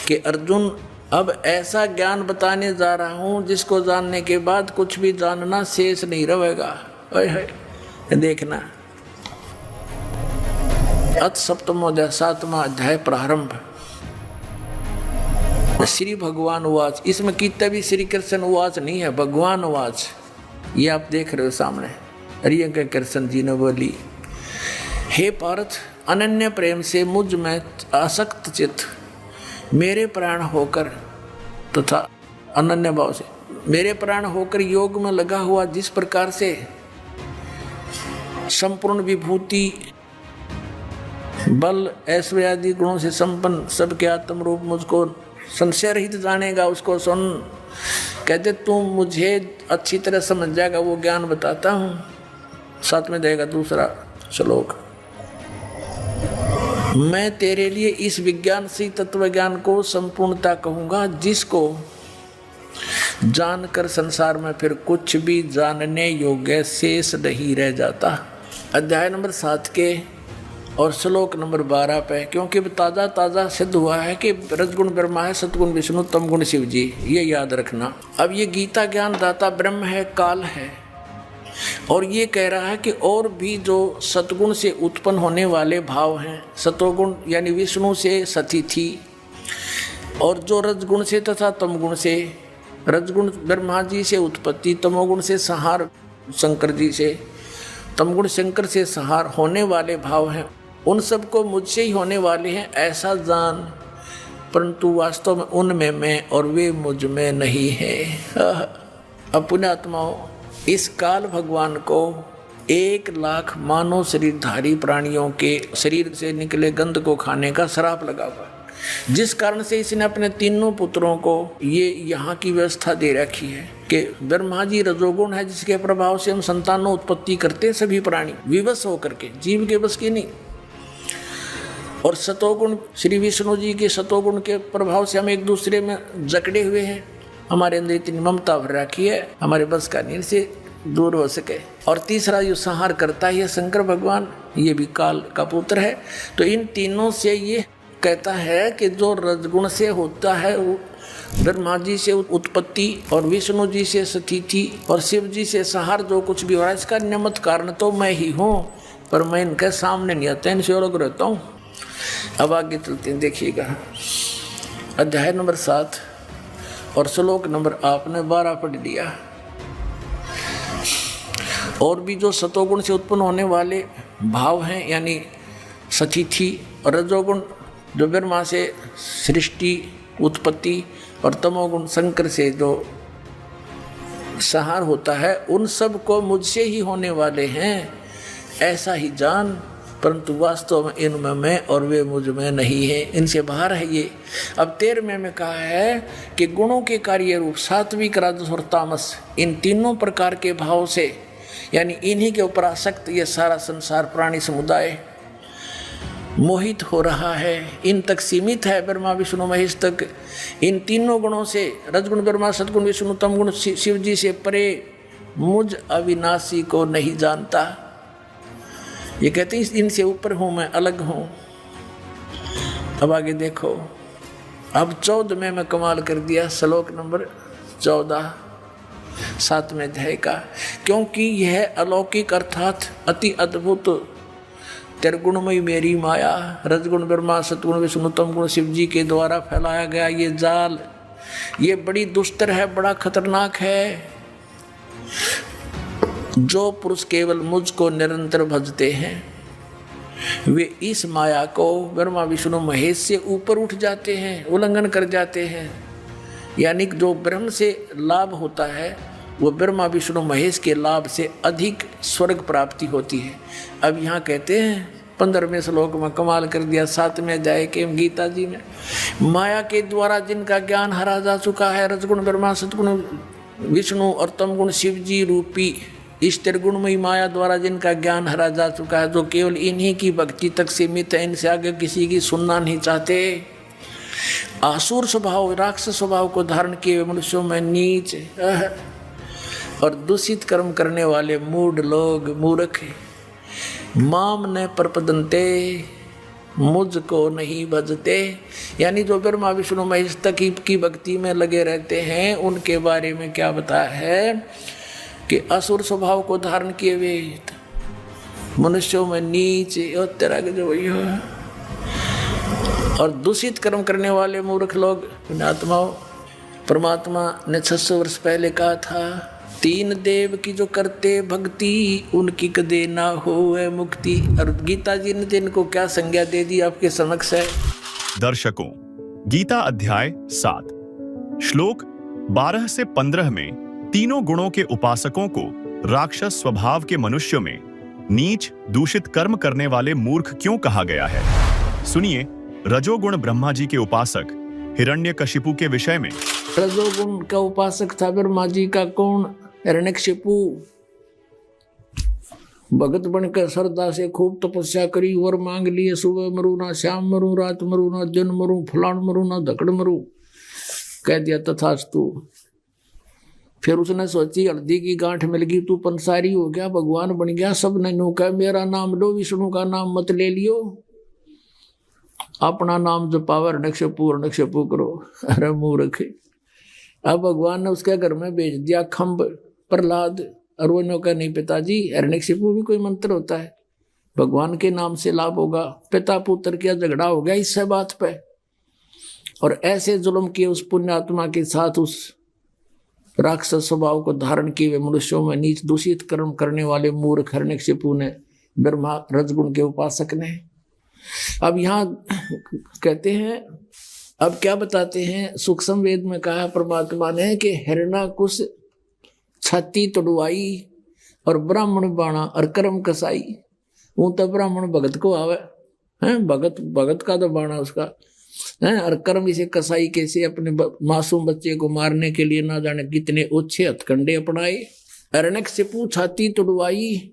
कि अर्जुन, अब ऐसा ज्ञान बताने जा रहा हूँ जिसको जानने के बाद कुछ भी जानना शेष नहीं रहेगा। देखना, अथ सप्तमोध्याय 7वां अध्याय प्रारंभ। श्री भगवान उवाच, इसमें कितने भी श्री कृष्ण उवाच नहीं है, भगवान उवाच। ये आप देख रहे हो सामने। अरिय के कृष्ण जी ने बोली, हे पार्थ, अनन्य प्रेम से मुझ में आसक्त चित्त मेरे प्राण होकर तथा अनन्य भाव से मेरे प्राण होकर योग में लगा हुआ जिस प्रकार से संपूर्ण विभूति बल ऐश्वर्य आदि गुणों से संपन्न सबके आत्म रूप मुझको संशय रहित जानेगा, उसको सुन कहते तू मुझे अच्छी तरह समझ जाएगा, वो ज्ञान बताता हूँ। साथ में देगा दूसरा श्लोक, मैं तेरे लिए इस विज्ञान से तत्व ज्ञान को संपूर्णता कहूँगा, जिसको जानकर संसार में फिर कुछ भी जानने योग्य शेष नहीं रह जाता। अध्याय नंबर 7 के और श्लोक नंबर 12 पे, क्योंकि ताज़ा ताज़ा सिद्ध हुआ है कि रजगुण ब्रह्मा है, सतगुण विष्णु, तमगुण शिव जी, ये याद रखना। अब ये गीता ज्ञान दाता ब्रह्म है, काल है, और ये कह रहा है कि और भी जो सतगुण से उत्पन्न होने वाले भाव हैं, सतोगुण यानी विष्णु से सतिथि, और जो रजगुण से तथा तमगुण से, रजगुण ब्रह्मा जी से उत्पत्ति, तमोगुण से संहार शंकर जी से, तमगुण शंकर से संहार होने वाले भाव हैं, उन सब को मुझसे ही होने वाले हैं ऐसा जान, परंतु वास्तव में उनमें मैं और वे मुझ में नहीं है। अब पुण्यात्माओं, इस काल भगवान को 1 लाख मानव शरीरधारी प्राणियों के शरीर से निकले गंध को खाने का श्राप लगा हुआ है, जिस कारण से इसने अपने तीनों पुत्रों को ये यहाँ की व्यवस्था दे रखी है कि ब्रह्मा जी रजोगुण है, जिसके प्रभाव से हम संतानों उत्पत्ति करते हैं सभी प्राणी विवश होकर के, जीव के बस की नहीं। और सतोगुण श्री विष्णु जी के सतोगुण के प्रभाव से हम एक दूसरे में जकड़े हुए हैं, हमारे अंदर इतनी ममता भर रखी है, हमारे बस का नहीं से दूर हो सके। और तीसरा जो संहार करता है शंकर भगवान, ये भी काल का पुत्र है। तो इन तीनों से ये कहता है कि जो रजगुण से होता है वो ब्रह्मा जी से उत्पत्ति और विष्णु जी से स्थिति और शिव जी से संहार जो कुछ भी हो रहा है, इसका निमित्त कारण तो मैं ही हूँ, पर मैं इनके सामने नहीं आता, इनसे अलग रहता हूँ। अब आगे चलते हैं, देखिएगा अध्याय नंबर 7 और श्लोक नंबर आपने 12 पढ़ लिया। और भी जो सतोगुण से उत्पन्न होने वाले भाव हैं, यानी सतिथि, और रजोगुण जो ब्रह्मा से सृष्टि उत्पत्ति और तमोगुण शंकर से जो संहार होता है, उन सब को मुझसे ही होने वाले हैं ऐसा ही जान, परंतु वास्तव में इनमें मैं और वे मुझ में नहीं है, इनसे बाहर है ये। अब 13वें में कहा है कि गुणों के कार्य रूप सात्विक, राजस और तामस, इन तीनों प्रकार के भाव से, यानी इन्हीं के ऊपर आसक्त ये सारा संसार प्राणी समुदाय मोहित हो रहा है, इन तक सीमित है, ब्रह्मा विष्णु महेश तक। इन तीनों गुणों से, रजगुण ब्रह्मा, सतगुण विष्णु, तमगुण शिव जी से परे मुझ अविनाशी को नहीं जानता। ये कहते हैं इनसे ऊपर हूँ मैं, अलग हूँ। अब आगे देखो, अब 14वें में कमाल कर दिया, श्लोक नंबर 14 7वें अध्याय का, क्योंकि यह अलौकिक अर्थात अति अद्भुत त्रिगुणमयी मेरी माया, रजगुण ब्रह्मा, सतगुण विष्णु, तमगुण शिव जी के द्वारा फैलाया गया ये जाल, ये बड़ी दुस्तर है, बड़ा खतरनाक है। जो पुरुष केवल मुझको निरंतर भजते हैं, वे इस माया को ब्रह्मा विष्णु महेश से ऊपर उठ जाते हैं, उल्लंघन कर जाते हैं। यानी जो ब्रह्म से लाभ होता है वो ब्रह्मा विष्णु महेश के लाभ से अधिक स्वर्ग प्राप्ति होती है। अब यहाँ कहते हैं 15वें श्लोक में कमाल कर दिया, 7वें अध्याय के गीता जी में, माया के द्वारा जिनका ज्ञान हरा जा चुका है, रजगुण ब्रह्मा, सतगुण विष्णु और तमगुण शिव जी रूपी इस त्रिगुणमयी माया द्वारा जिनका ज्ञान हरा जा चुका है, जो केवल इन्हीं की भक्ति तक सीमित है, इनसे आगे किसी की सुनना नहीं चाहते। आसुर स्वभाव, राक्षस स्वभाव को धारण किए मनुष्यों में नीच और दूषित कर्म करने वाले मूढ़ लोग, मूर्ख, माम न प्रपदन्ते, मुझको नहीं भजते, यानी जो ब्रह्मा विष्णु महेश तक की भक्ति में लगे रहते हैं, उनके बारे में क्या बताया है कि असुर स्वभाव को धारण किए हुए मनुष्यों में नीच और तरह के जो वही हो, और दूषित कर्म करने वाले मूर्ख लोग, पुण्यात्माओं, परमात्मा ने 600 वर्ष पहले कहा था, 3 देव की जो करते भक्ति उनकी कदे ना होवे मुक्ति। और गीता जी ने इनको क्या संज्ञा दे दी आपके समक्ष है। दर्शकों, गीता अध्याय 7 श्लोक 12 से 15 में तीनों गुणों के उपासकों को राक्षस स्वभाव के मनुष्यों में नीच दूषित कर्म करने वाले मूर्ख क्यों कहा गया है। सुनिए रजोगुण ब्रह्मा जी के उपासक हिरण्यकशिपु के विषय में। रजोगुण का उपासक था ब्रह्मा जी का कौन? हिरण्यकशिपु। भगत बनकर श्रद्धा से खूब तपस्या करी, वर मांग लिए, सुबह मरू ना, शाम मरू, रात मरू ना, दिन मरू, फलान मरू ना, धकड़ मरू। कह दिया तथास्तु। फिर उसने सोची हल्दी की गांठ मिल गई, तू पंसारी हो गया, भगवान बन गया। सब ने नो कहा मेरा नाम लो, विष्णु का नाम मत ले लियो, अपना नाम जपावर हिरण्यकशिपु करो। अरे मूर्ख। अब भगवान ने उसके घर में भेज दिया खम्ब प्रहलाद, और वो नो कहा नहीं पिताजी, हिरण्यकशिपु भी कोई मंत्र होता है, भगवान के नाम से लाभ होगा। पिता पुत्र का झगड़ा हो गया इससे बात पे, और ऐसे जुल्म किए उस पुण्यात्मा के साथ, उस राक्षस स्वभाव को धारण किए हुए मनुष्यों में नीच दूषित कर्म करने वाले मूर्ख हिरण्यकशिपु ने, ब्रह्मा रजगुण के उपासक ने। अब यहाँ कहते हैं, अब क्या बताते हैं, सूक्ष्म वेद में कहा परमात्मा ने कि हिरण्यकुश छाती तोड़वाई और ब्राह्मण बाणा और कर्म कसाई। वो तो ब्राह्मण भगत को आवे हैं, भगत का तो बाणा उसका है, और कर्म इसे कसाई कैसे अपने मासूम बच्चे को मारने के लिए ना जाने कितने ओछे हथकंडे अपनाए। हिरण्यकशिपु छाती तोड़वाई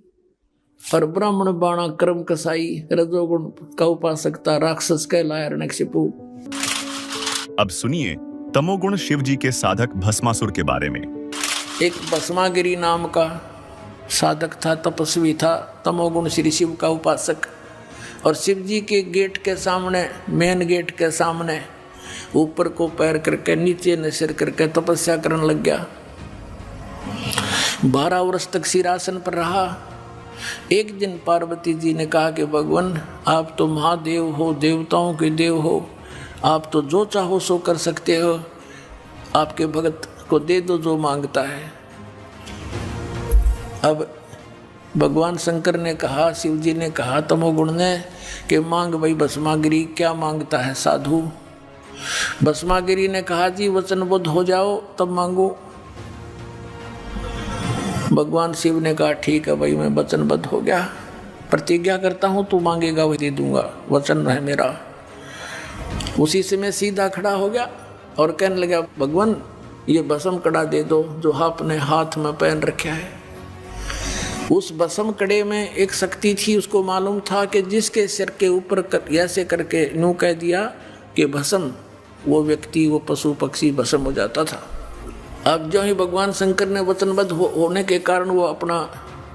और ब्राह्मण बाणा कर्म कसाई, रजोगुण का उपासक था, राक्षस कहलाया हिरण्यकशिपु। अब सुनिए तमोगुण शिव जी के साधक भस्मासुर के बारे में। एक भस्मागिरी नाम का साधक था, तपस्वी था, तमोगुण श्री शिव का उपासक। और शिव जी के गेट के सामने, मेन गेट के सामने ऊपर को पैर करके नीचे न सिर करके तपस्या करने लग गया। 12 वर्ष तक सिरासन पर रहा। एक दिन पार्वती जी ने कहा कि भगवान आप तो महादेव हो, देवताओं के देव हो, आप तो जो चाहो सो कर सकते हो, आपके भगत को दे दो जो मांगता है। अब भगवान शंकर ने कहा, शिव जी ने कहा तमोगुण ने कि मांग भाई भस्मागिरी, क्या मांगता है साधु। भस्मागिरी ने कहा जी वचनबद्ध हो जाओ तब मांगो। भगवान शिव ने कहा ठीक है भाई मैं वचनबद्ध हो गया, प्रतिज्ञा करता हूँ तू मांगेगा वही दे दूंगा, वचन है मेरा। उसी से मैं सीधा खड़ा हो गया और कहने लगा भगवान ये भस्म कड़ा दे दो जो आपने हाथ में पहन रखा है। उस भस्म कड़े में एक शक्ति थी, उसको मालूम था कि जिसके सिर के ऊपर ऐसे करके यूं कह दिया कि भस्म, वो व्यक्ति, वो पशु पक्षी भस्म हो जाता था। अब जो ही भगवान शंकर ने वचनबद्ध होने के कारण वो अपना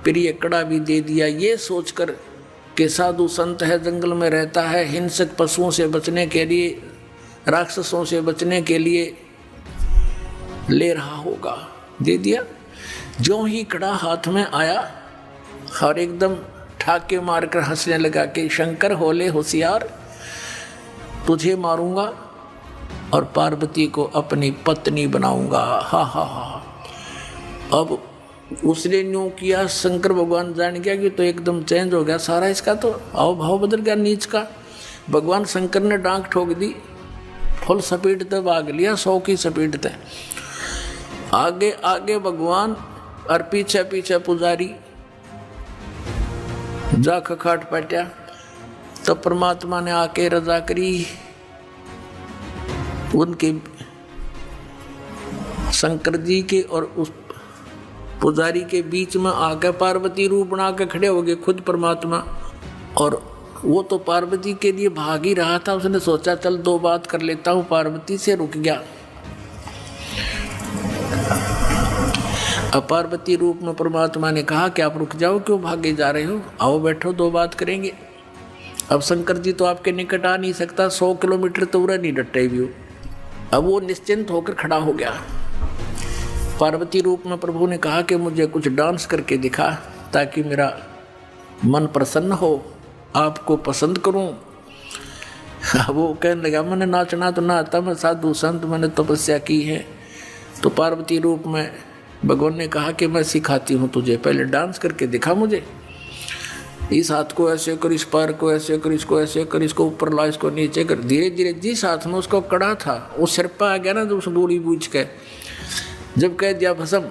प्रिय कड़ा भी दे दिया, ये सोचकर कि साधु संत है, जंगल में रहता है, हिंसक पशुओं से बचने के लिए, राक्षसों से बचने के लिए ले रहा होगा, दे दिया। जो ही कड़ा हाथ में आया और एकदम ठाके मारकर हंसने लगा कि शंकर होले होशियार, तुझे मारूंगा और पार्वती को अपनी पत्नी बनाऊंगा। हा हा हा। अब उसने यूं किया, शंकर भगवान जान गया कि तो एकदम चेंज हो गया सारा, इसका तो आओ भाव बदल गया नीच का। भगवान शंकर ने डांक ठोक दी, फुल स्पीड तक भाग लिया, 100 की स्पीड तक। आगे आगे भगवान और पीछे पीछे पुजारी जा खखाट पटा। तो परमात्मा ने आके रजा करी, उनके शंकर जी के और उस पुजारी के बीच में आकर पार्वती रूप बना के खड़े हो गए खुद परमात्मा। और वो तो पार्वती के लिए भाग ही रहा था, उसने सोचा चल 2 बात कर लेता हूँ, पार्वती से रुक गया। अब पार्वती रूप में परमात्मा ने कहा कि आप रुक जाओ, क्यों भागे जा रहे हो, आओ बैठो 2 बात करेंगे। अब शंकर जी तो आपके निकट आ नहीं सकता, 100 किलोमीटर तो उड़ा नहीं डटे भी हो। अब वो निश्चिंत होकर खड़ा हो गया। पार्वती रूप में प्रभु ने कहा कि मुझे कुछ डांस करके दिखा ताकि मेरा मन प्रसन्न हो, आपको पसंद करूं। वो कहने लगा मैंने नाचना तो ना आता, मैं साधु संत, मैंने तपस्या की है। तो पार्वती रूप में भगवान ने कहा कि मैं सिखाती हूँ तुझे, पहले डांस करके दिखा मुझे। इस हाथ को ऐसे कर, इस पैर को ऐसे कर, इसको ऐसे कर, इसको ऊपर ला, इसको नीचे कर। धीरे धीरे जिस हाथ में उसको कड़ा था वो सिर पर आ गया ना, तो उस बूढ़ी बूझ के जब कह दिया भस्म,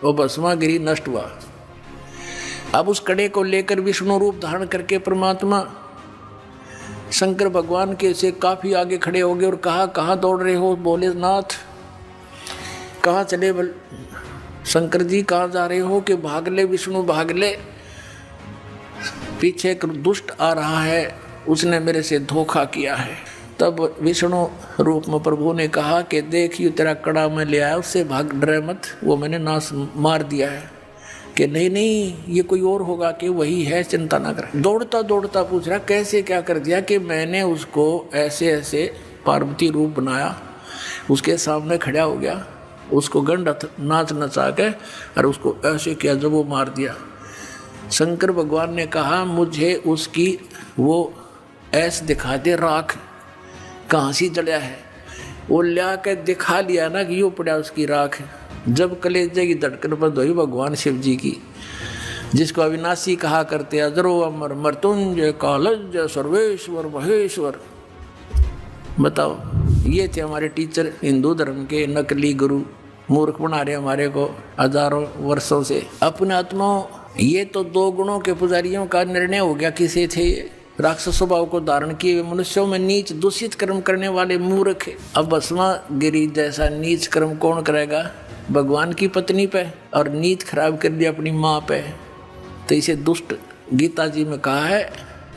वो भस्मागिरी नष्ट हुआ। अब उस कड़े को लेकर विष्णु रूप धारण करके परमात्मा शंकर भगवान के से काफी आगे खड़े हो गए और कहा, कहाँ दौड़ रहे हो? बोले, नाथ कहाँ चले? शंकर जी कहाँ जा रहे हो? कि भाग ले विष्णु, भाग ले, पीछे एक दुष्ट आ रहा है, उसने मेरे से धोखा किया है। तब विष्णु रूप में प्रभु ने कहा कि देख, ये तेरा कड़ा मैं ले आया, उससे भाग, डरे मत, वो मैंने नाश मार दिया है। कि नहीं नहीं, ये कोई और होगा, कि वही है, चिंता ना कर। दौड़ता दौड़ता पूछ रहा, कैसे क्या कर दिया? कि मैंने उसको ऐसे ऐसे पार्वती रूप बनाया, उसके सामने खड़ा हो गया, उसको गंड नाच नचा के और उसको ऐसे किया, जब वो मार दिया। शंकर भगवान ने कहा, मुझे उसकी वो ऐसे दिखा दे, राख कहाँ से जड़ा है। वो ला के दिखा लिया ना कि यो पड़ा उसकी राख। जब कलेजे की धड़कन बंद हुई भगवान शिव जी की, जिसको अविनाशी कहा करते, अजरो अमर मृत्युंजय कालज सर्वेश्वर महेश्वर। बताओ, ये थे हमारे टीचर हिंदू धर्म के, नकली गुरु, मूर्ख बना रहे हमारे को हजारों वर्षों से। अपने आत्माओं, ये तो 2 गुणों के पुजारियों का निर्णय हो गया। किसे थे? राक्षस स्वभाव को धारण किए मनुष्यों में नीच दूषित कर्म करने वाले मूर्ख। अब भस्मागिरी जैसा नीच कर्म कौन करेगा? भगवान की पत्नी पे, और नीत खराब कर दिया अपनी माँ पे। तो इसे दुष्ट गीता जी में कहा है,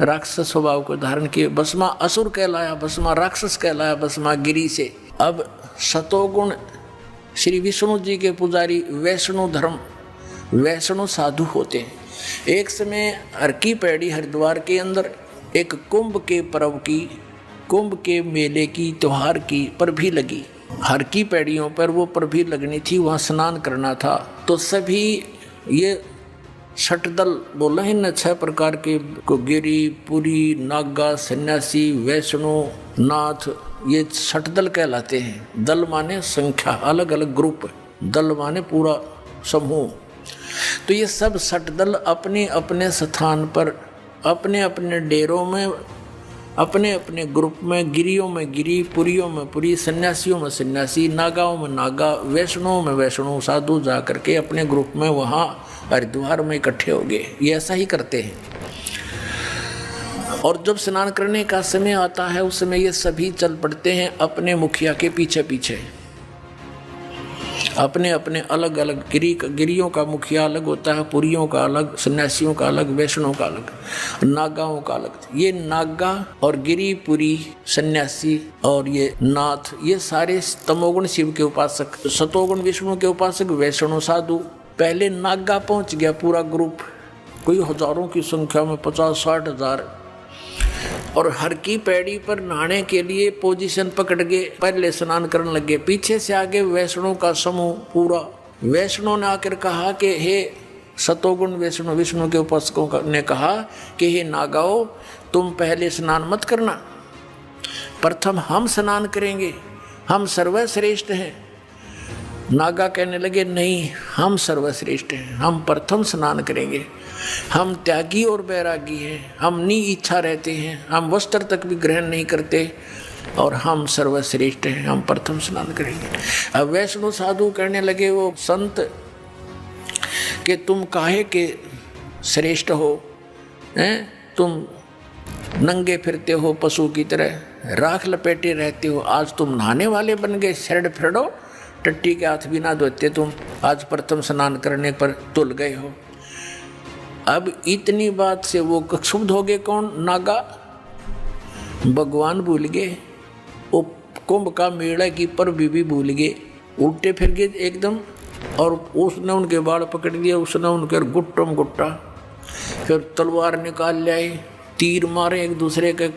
राक्षस स्वभाव को धारण किए। भस्मा असुर कहलाया, भस्मा राक्षस कहलाया भस्मागिरी से। अब सतोगुण श्री विष्णु जी के पुजारी वैष्णो धर्म, वैष्णो साधु होते हैं। एक समय हर की पैड़ी हरिद्वार के अंदर एक कुंभ के पर्व की, कुंभ के मेले की, त्योहार की पर भी लगी। हर की पैड़ियों पर वो पर भी लगनी थी, वहाँ स्नान करना था। तो सभी ये षटदल बोला है न, 6 प्रकार के, गिरी, पुरी, नागा, सन्यासी, वैष्णो, नाथ, ये षटदल कहलाते हैं। दल माने संख्या, अलग अलग ग्रुप, दल माने पूरा समूह। तो ये सब षटदल अपने अपने स्थान पर, अपने अपने डेरों में, अपने अपने ग्रुप में, गिरियों में गिरी, पुरियों में पुरी, सन्यासियों में सन्यासी, नागाओं में नागा, वैष्णों में वैष्णो साधु जा करके अपने ग्रुप में वहाँ हरिद्वार में इकट्ठे हो गए। ये ऐसा ही करते हैं। और जब स्नान करने का समय आता है, उस समय ये सभी चल पड़ते हैं अपने मुखिया के पीछे पीछे। अपने अपने अलग अलग गिरियों का मुखिया अलग होता है, पुरियों का अलग, सन्यासियों का अलग, वैष्णों का अलग, नागाओं का अलग। ये नागा और गिरी, पुरी, सन्यासी और ये नाथ, ये सारे तमोगुण शिव के उपासक, सतोगुण विष्णु के उपासक, वैष्णो साधु। पहले नागा पहुंच गया पूरा ग्रुप, कोई हजारों की संख्या में, 50-60 हजार। और हर की पैड़ी पर नहाने के लिए पोजीशन पकड़ के पहले स्नान करने लगे। पीछे से आगे वैष्णो का समूह पूरा। वैष्णो ने आकर कहा कि हे सतोगुण वैष्णो, विष्णु के उपासकों ने कहा कि हे नागाओ, तुम पहले स्नान मत करना, प्रथम हम स्नान करेंगे, हम सर्वश्रेष्ठ हैं। नागा कहने लगे, नहीं, हम सर्वश्रेष्ठ हैं, हम प्रथम स्नान करेंगे, हम त्यागी और बैरागी हैं, हम नी इच्छा रहते हैं, हम वस्त्र तक भी ग्रहण नहीं करते, और हम सर्वश्रेष्ठ हैं, हम प्रथम स्नान करेंगे। अब वैष्णो साधु कहने लगे, वो संत, कि तुम काहे के श्रेष्ठ हो, हैं? तुम नंगे फिरते हो पशु की तरह, राख लपेटे रहते हो, आज तुम नहाने वाले बन गए, शरड फिरडो, टट्टी के हाथ भी ना धोते तुम, आज प्रथम स्नान करने पर तुल गए हो। अब इतनी बात से वो क्षुब्ध हो गए। कौन? नागा। भगवान भूल गए, वो कुंभ का मेला की पर्व भी भूल गए, उल्टे फिर गए एकदम। और उसने उनके बाल पकड़ लिया, उसने उनके गुट्टम गुट्टा, फिर तलवार निकाल लाए, तीर मारे एक दूसरे के,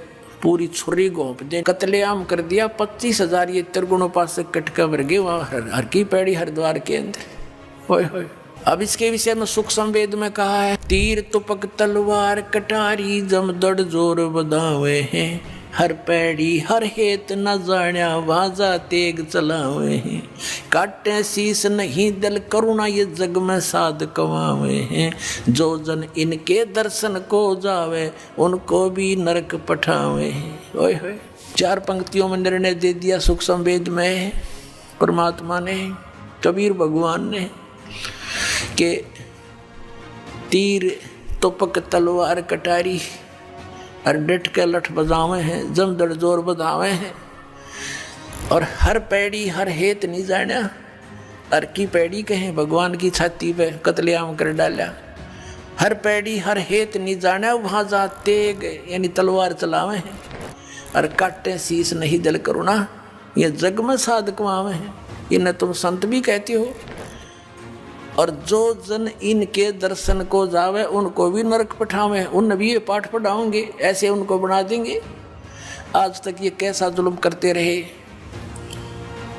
पूरी छुरी घोंप दे, कत्लेआम कर दिया। 25,000 ये त्रिगुणोपासक कटका मर गए वहाँ हर की पैड़ी हरिद्वार के अंदर। ओए होए। अब इसके विषय में सुख संवेद में कहा है, तीर तुपक तलवार कटारी जमदड़ जोर बधावे हैं, हर पैड़ी हर हेत न जाण्या वाजा तेग चलावे हैं। काटे शीस नहीं दिल करुणा ये जग में साध कमावे हैं। जो जन इनके दर्शन को जावे उनको भी नरक पठावे हैं। ओए होए, 4 पंक्तियों में निर्णय दे दिया सुख संवेद में परमात्मा ने, कबीर भगवान ने, कि तीर तुपक तलवार कटारी और डट के लठ बजावे हैं, जमदड़ जोर बजावे हैं। और हर पैड़ी हर हेत नहीं जाना, हर की पैड़ी कहें भगवान की छाती पे कत्लेआम कर डाला। हर पैड़ी हर हेत नहीं जाना, वहाँ जा तेग यानी तलवार चलावे हैं। और काटे शीस नहीं दिल करुणा ये जग में साध कमावे हैं। इन्हें तुम संत भी कहते हो। और जो जन इनके दर्शन को जावे उनको भी नरक पठावे। उन भी ये पाठ पढ़ाओगे, ऐसे उनको बना देंगे। आज तक ये कैसा जुल्म करते रहे,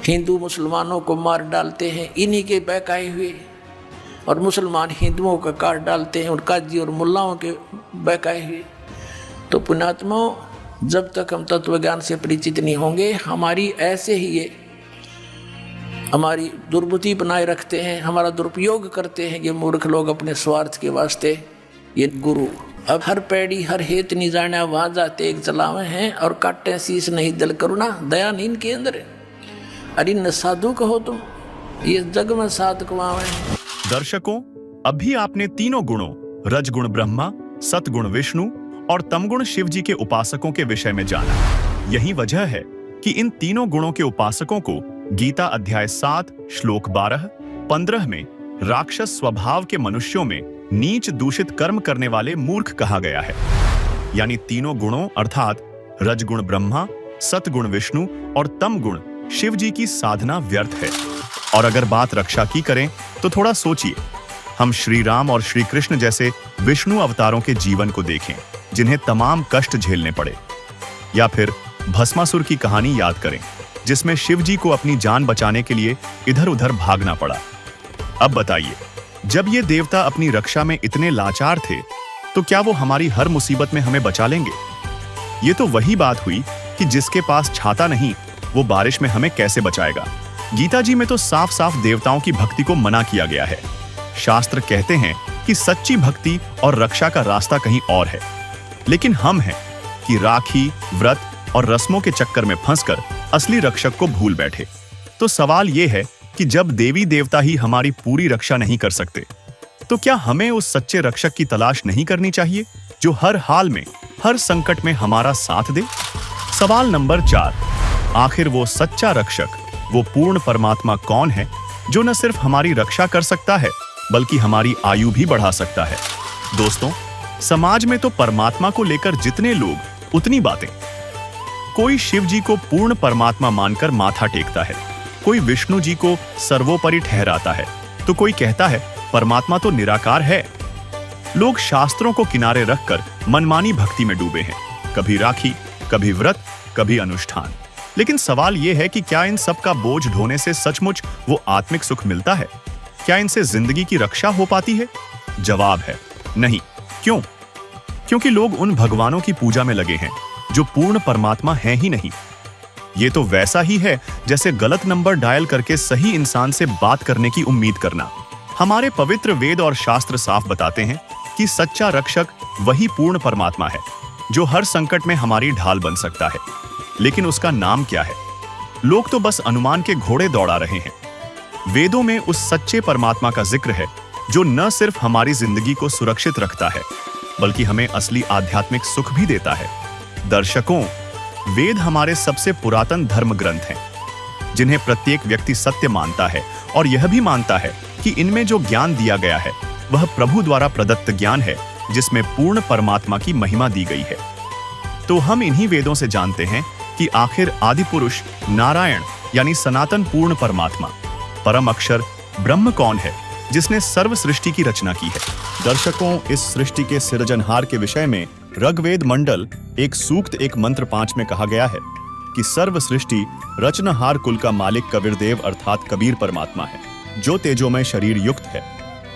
हिंदू मुसलमानों को मार डालते हैं इन्हीं के बहकाए हुए, और मुसलमान हिंदुओं का काट डालते हैं, और काजी और मुल्लाओं के बहकाए हुए। तो पुण्यात्माओं, जब तक हम तत्व ज्ञान से परिचित नहीं होंगे, हमारी ऐसे ही ये हमारी दुर्बुद्धि बनाए रखते हैं, हमारा दुरुपयोग करते हैं ये मूर्ख लोग अपने स्वार्थ के वास्ते, ये गुरु। अब हर पैड़ी हर हेत नहीं जाना वाजा तेग चलावे हैं, और काटे शीस नहीं दिल करुणा, दया नहीं इनके अंदर। अरे न साधु कहो तुम, ये जग में साध कमावे हैं। दर्शकों, अभी आपने तीनों गुणों रजगुण ब्रह्मा, सतगुण विष्णु और तमगुण शिव जी के उपासकों के विषय में जाना। यही वजह है कि इन तीनों गुणों के उपासकों को गीता अध्याय 7 श्लोक 12-15 में राक्षस स्वभाव के मनुष्यों में नीच दूषित कर्म करने वाले मूर्ख कहा गया है। यानी तीनों गुणों अर्थात रजगुण ब्रह्मा, सतगुण विष्णु और तमगुण शिव जी की साधना व्यर्थ है। और अगर बात रक्षा की करें तो थोड़ा सोचिए, हम श्री राम और श्री कृष्ण जैसे विष्णु अवतारों के जीवन को देखें जिन्हें तमाम कष्ट झेलने पड़े, या फिर भस्मासुर की कहानी याद करें जिसमें शिव जी को अपनी जान बचाने के लिए इधर उधर भागना पड़ा। अब बताइए, जब ये देवता अपनी रक्षा में इतने लाचार थे तो क्या वो हमारी हर मुसीबत में हमें बचा लेंगे? ये तो वही बात हुई कि जिसके पास छाता नहीं वो बारिश में हमें कैसे बचाएगा। गीता जी में तो साफ साफ देवताओं की भक्ति को मना किया गया है। शास्त्र कहते हैं कि सच्ची भक्ति और रक्षा का रास्ता कहीं और है, लेकिन हम हैं कि राखी, व्रत और रस्मों के चक्कर में फंसकर असली रक्षक को भूल बैठे। तो सवाल यह है कि जब देवी देवता ही हमारी पूरी रक्षा नहीं कर सकते, तो क्या हमें उस सच्चे रक्षक की तलाश नहीं करनी चाहिए जो हर हाल में, हर संकट में हमारा साथ दे? सवाल नंबर 4, आखिर वो सच्चा रक्षक, वो पूर्ण परमात्मा कौन है जो न सिर्फ हमारी रक्षा कर सकता है बल्कि हमारी आयु भी बढ़ा सकता है? दोस्तों, समाज में तो परमात्मा को लेकर जितने लोग उतनी बातें। कोई शिव जी को पूर्ण परमात्मा मानकर माथा टेकता है, कोई विष्णु जी को सर्वोपरि ठहराता है, तो कोई कहता है परमात्मा तो निराकार है। लोग शास्त्रों को किनारे रखकर मनमानी भक्ति में डूबे हैं, कभी राखी, कभी व्रत, कभी अनुष्ठान। लेकिन सवाल यह है कि क्या इन सब का बोझ ढोने से सचमुच वो आत्मिक सुख मिलता है? क्या इनसे जिंदगी की रक्षा हो पाती है? जवाब है नहीं। क्यों? क्योंकि लोग उन भगवानों की पूजा में लगे हैं जो पूर्ण परमात्मा है ही नहीं। ये तो वैसा ही है जैसे गलत नंबर डायल करके सही इंसान से बात करने की उम्मीद करना। हमारे पवित्र वेद और शास्त्र साफ बताते हैं कि सच्चा रक्षक वही पूर्ण परमात्मा है जो हर संकट में हमारी ढाल बन सकता है। लेकिन उसका नाम क्या है? लोग तो बस अनुमान के घोड़े दौड़ा रहे हैं। वेदों में उस सच्चे परमात्मा का जिक्र है जो न सिर्फ हमारी जिंदगी को सुरक्षित रखता है बल्कि हमें असली आध्यात्मिक सुख भी देता है। दर्शकों, वेद हमारे सबसे पुरातन धर्म ग्रंथ हैं, जिन्हें प्रत्येक व्यक्ति सत्य मानता है और यह भी मानता है कि इनमें जो ज्ञान दिया गया है वह प्रभु द्वारा प्रदत्त ज्ञान है जिसमें पूर्ण परमात्मा की महिमा दी गई है। तो हम इन्हीं वेदों से जानते हैं कि आखिर आदि पुरुष नारायण यानी सनातन पूर्ण परमात्मा, परम अक्षर ब्रह्म कौन है जिसने सर्व सृष्टि की रचना की है। दर्शकों, इस सृष्टि के सृजनहार के विषय में ऋग्वेद मंडल 1 सूक्त 1 मंत्र 5 में कहा गया है कि सर्व सृष्टि रचनहार कुल का मालिक कबीरदेव अर्थात कबीर परमात्मा है, जो तेजोमय शरीर युक्त है,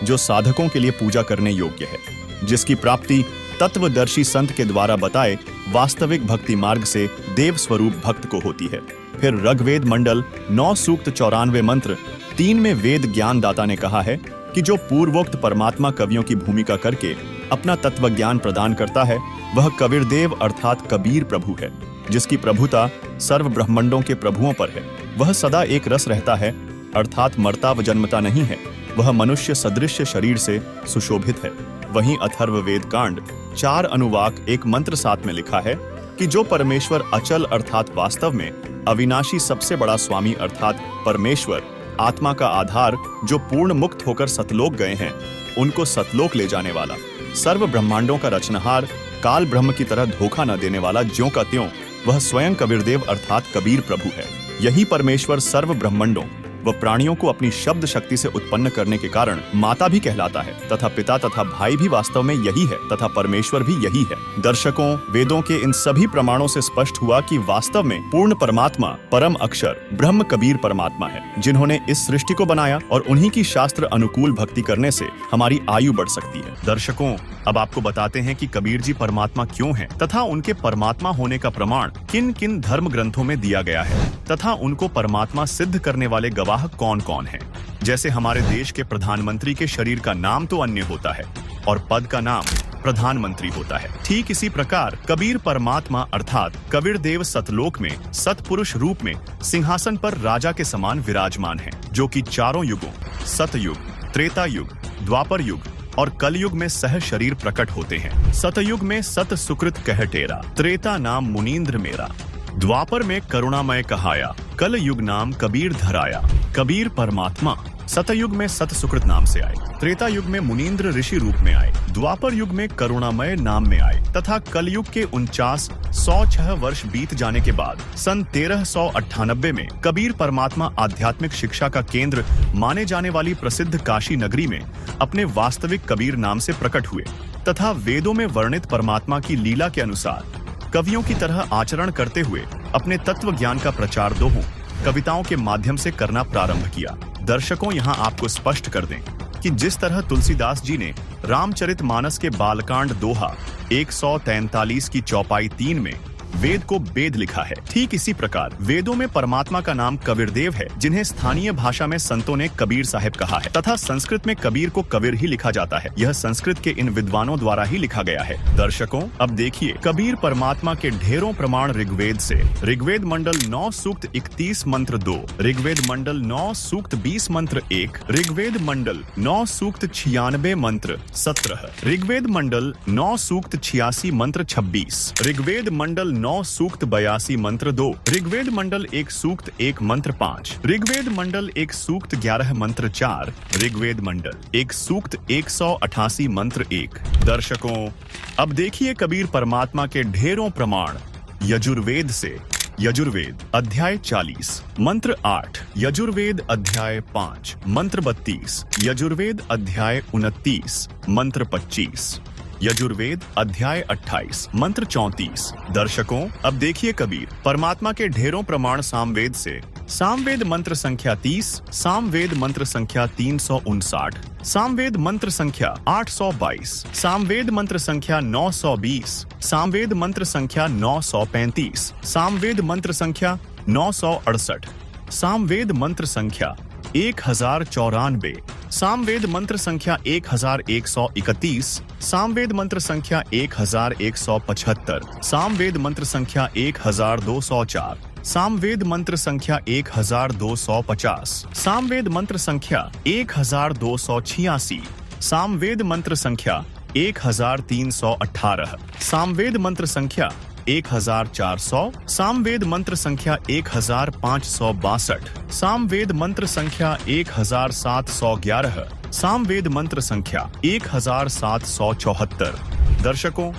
जो साधकों के लिए पूजा करने योग्य है, जिसकी प्राप्ति तत्वदर्शी संत के द्वारा बताए वास्तविक भक्ति मार्ग से देव स्वरूप भक्त को होती है। फिर ऋग्वेद मंडल 9 सूक्त 94 मंत्र 3 में वेद ज्ञान दाता ने कहा है कि जो पूर्वोक्त परमात्मा कवियों की भूमिका करके अपना तत्व ज्ञान प्रदान करता है वह कबीर देव अर्थात कबीर प्रभु है, जिसकी प्रभुता सर्व ब्रह्मांडों के प्रभुओं पर है। वह सदा एक रस रहता है अर्थात मरता व जन्मता नहीं है। वह मनुष्य सदृश शरीर से सुशोभित है। वहीं अथर्व वेद कांड 4 अनुवाक 1 मंत्र 7 में लिखा है कि जो परमेश्वर अचल अर्थात वास्तव में अविनाशी सबसे बड़ा स्वामी अर्थात परमेश्वर आत्मा का आधार जो पूर्ण मुक्त होकर सतलोक गए हैं, उनको सतलोक ले जाने वाला, सर्व ब्रह्मांडों का रचनहार, काल ब्रह्म की तरह धोखा न देने वाला ज्यों का त्यों, वह स्वयं कबीरदेव अर्थात कबीर प्रभु है। यही परमेश्वर सर्व ब्रह्मांडों व प्राणियों को अपनी शब्द शक्ति से उत्पन्न करने के कारण माता भी कहलाता है तथा पिता तथा भाई भी वास्तव में यही है तथा परमेश्वर भी यही है। दर्शकों, वेदों के इन सभी प्रमाणों से स्पष्ट हुआ कि वास्तव में पूर्ण परमात्मा परम अक्षर ब्रह्म कबीर परमात्मा है, जिन्होंने इस सृष्टि को बनाया और उन्हीं की शास्त्र अनुकूल भक्ति करने से हमारी आयु बढ़ सकती है। दर्शकों, अब आपको बताते हैं कि कबीर जी परमात्मा क्यों हैं तथा उनके परमात्मा होने का प्रमाण किन किन धर्म ग्रंथों में दिया गया है तथा उनको परमात्मा सिद्ध करने वाले गवाह कौन कौन हैं। जैसे हमारे देश के प्रधानमंत्री के शरीर का नाम तो अन्य होता है और पद का नाम प्रधानमंत्री होता है, ठीक इसी प्रकार कबीर परमात्मा अर्थात कबीर देव सतलोक में सतपुरुष रूप में सिंहासन पर राजा के समान विराजमान हैं, जो कि चारों युगों सतयुग, त्रेता युग, द्वापर युग और कलयुग में सह शरीर प्रकट होते हैं। सतयुग में सत सुकृत कह टेरा, त्रेता नाम मुनीन्द्र मेरा, द्वापर में करुणामय कहाया, कल युग नाम कबीर धराया। कबीर परमात्मा सतयुग में सत सुकृत नाम से आए, त्रेता युग में मुनीन्द्र ऋषि रूप में आए, द्वापर युग में करुणामय नाम में आए तथा कलयुग के 49,106 वर्ष बीत जाने के बाद सन 1398 में कबीर परमात्मा आध्यात्मिक शिक्षा का केंद्र माने जाने वाली प्रसिद्ध काशी नगरी में अपने वास्तविक कबीर नाम से प्रकट हुए तथा वेदों में वर्णित परमात्मा की लीला के अनुसार कवियों की तरह आचरण करते हुए अपने तत्व ज्ञान का प्रचार दोहों कविताओं के माध्यम से करना प्रारंभ किया। दर्शकों, यहाँ आपको स्पष्ट कर दें कि जिस तरह तुलसीदास जी ने रामचरितमानस के बालकांड दोहा 143 की चौपाई 3 में वेद को वेद लिखा है, ठीक इसी प्रकार वेदों में परमात्मा का नाम कबीरदेव है, जिन्हें स्थानीय भाषा में संतों ने कबीर साहिब कहा है तथा संस्कृत में कबीर को कबीर ही लिखा जाता है। यह संस्कृत के इन विद्वानों द्वारा ही लिखा गया है। दर्शकों, अब देखिए कबीर परमात्मा के ढेरों प्रमाण ऋग्वेद से। ऋग्वेद मंडल 9 सूक्त 31 मंत्र 2, ऋग्वेद मंडल 9 सूक्त 20 मंत्र 1, ऋग्वेद मंडल 9 सूक्त 96 मंत्र 17, ऋग्वेद मंडल 9 सूक्त 86 मंत्र 26, ऋग्वेद मंडल 9 सूक्त 82 मंत्र 2, ऋग्वेद मंडल 1 सूक्त 1 मंत्र 5, ऋग्वेद मंडल 1 सूक्त 11 मंत्र 4, ऋग्वेद मंडल 1 सूक्त 188 मंत्र 1। दर्शकों, अब देखिए कबीर परमात्मा के ढेरों प्रमाण यजुर्वेद से। यजुर्वेद अध्याय 40 मंत्र 8, यजुर्वेद अध्याय 5 मंत्र 32, यजुर्वेद अध्याय 29 मंत्र 25, यजुर्वेद अध्याय 28 मंत्र 34। दर्शकों, अब देखिए कबीर परमात्मा के ढेरों प्रमाण सामवेद से। सामवेद मंत्र संख्या 30, सामवेद मंत्र संख्या 359, सामवेद मंत्र संख्या 822, सामवेद मंत्र संख्या 920, सामवेद मंत्र संख्या 935, सामवेद मंत्र संख्या 968, सामवेद मंत्र संख्या 1094, सामवेद मंत्र संख्या 1131, सामवेद मंत्र संख्या 1175, सामवेद मंत्र संख्या 1204, सामवेद मंत्र संख्या 1250, सामवेद मंत्र संख्या 1286, सामवेद मंत्र संख्या 1318, सामवेद मंत्र संख्या 1400, सामवेद मंत्र संख्या 1562, सामवेद मंत्र संख्या 1711, सामवेद मंत्र संख्या 1774। दर्शकों,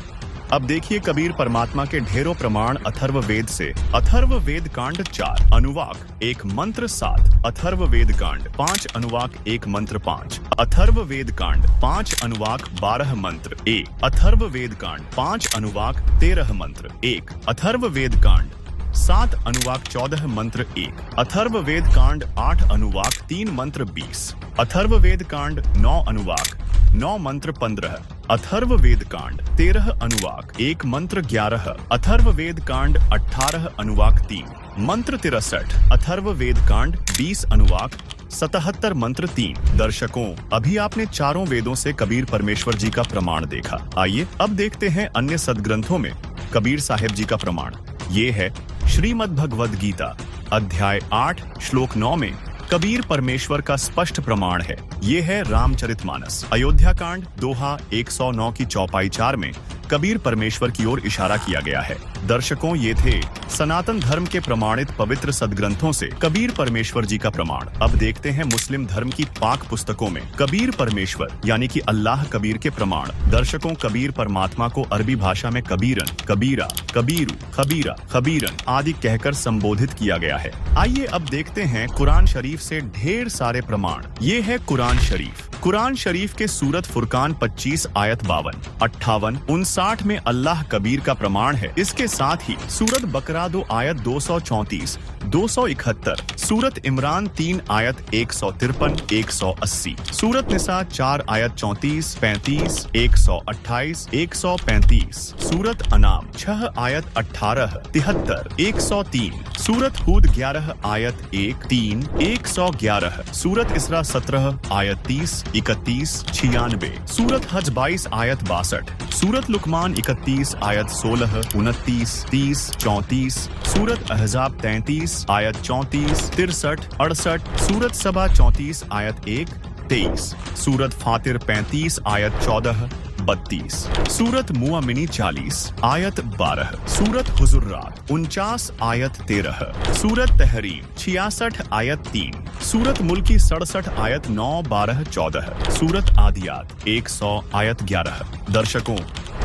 अब देखिए कबीर परमात्मा के ढेरों प्रमाण अथर्व वेद से। अथर्व वेद कांड 4 अनुवाक 1 मंत्र 7, अथर्व वेद कांड 5 अनुवाक 1 मंत्र 5, अथर्व वेद कांड 5 अनुवाक 12 मंत्र 1, अथर्व वेद कांड 5 अनुवाक 13 मंत्र 1, अथर्व वेद कांड 7 अनुवाक 14 मंत्र 1, अथर्ववेद कांड 8 अनुवाक 3 मंत्र 20, अथर्ववेद कांड 9 अनुवाक 9 मंत्र 15, अथर्ववेद कांड 13 अनुवाक 1 मंत्र 11, अथर्ववेद कांड 18 अनुवाक 3 मंत्र 63, अथर्ववेद कांड 20 अनुवाक 77 मंत्र 3। दर्शकों, अभी आपने चारों वेदों से कबीर परमेश्वर जी का प्रमाण देखा। आइए अब देखते हैं अन्य सदग्रंथों में कबीर साहिब जी का प्रमाण। ये है श्रीमद् भगवद गीता अध्याय 8 श्लोक 9 में कबीर परमेश्वर का स्पष्ट प्रमाण है। ये है रामचरितमानस अयोध्या कांड दोहा 109 की चौपाई 4 में कबीर परमेश्वर की ओर इशारा किया गया है। दर्शकों, ये थे सनातन धर्म के प्रमाणित पवित्र सदग्रंथों से कबीर परमेश्वर जी का प्रमाण। अब देखते हैं मुस्लिम धर्म की पाक पुस्तकों में कबीर परमेश्वर यानी कि अल्लाह कबीर के प्रमाण। दर्शकों, कबीर परमात्मा को अरबी भाषा में कबीरन, कबीरा, कबीरू, खबीरा, खबीरन आदि कहकर संबोधित किया गया है। आइए अब देखते हैं कुरान शरीफ से ढेर सारे प्रमाण। ये है कुरान शरीफ। कुरान शरीफ के सूरत फुरकान 25 आयत 52, 58, 59 में अल्लाह कबीर का प्रमाण है। इसके साथ ही सूरत बकरा 2 आयत 234, 271, सूरत इमरान 3 आयत 153, 180, सूरत निसा 4 आयत 34, 35, 128, 135, सूरत अनाम 6 आयत 18, 73, 103, सूरत हूद 11 आयत 1, 3, 111, सूरत इसरा 17 आयत 30, 31, 96, सूरत हज 22 आयत 62, सूरत लुकमान 31 आयत 16, 29, 30, 34, सूरत अहजाब 33 आयत 34, 63, 68, सूरत सबा 34 आयत 1, 23, सूरत फातिर 35 आयत 14, 32, सूरत मुआमिनी 40 आयत 12, सूरत हुजुर्रात 49 आयत 13, सूरत तहरीम 66 आयत 3, सूरत मुल्की 67 आयत 9, 12, 14, सूरत आदियात 100 आयत 11। दर्शकों,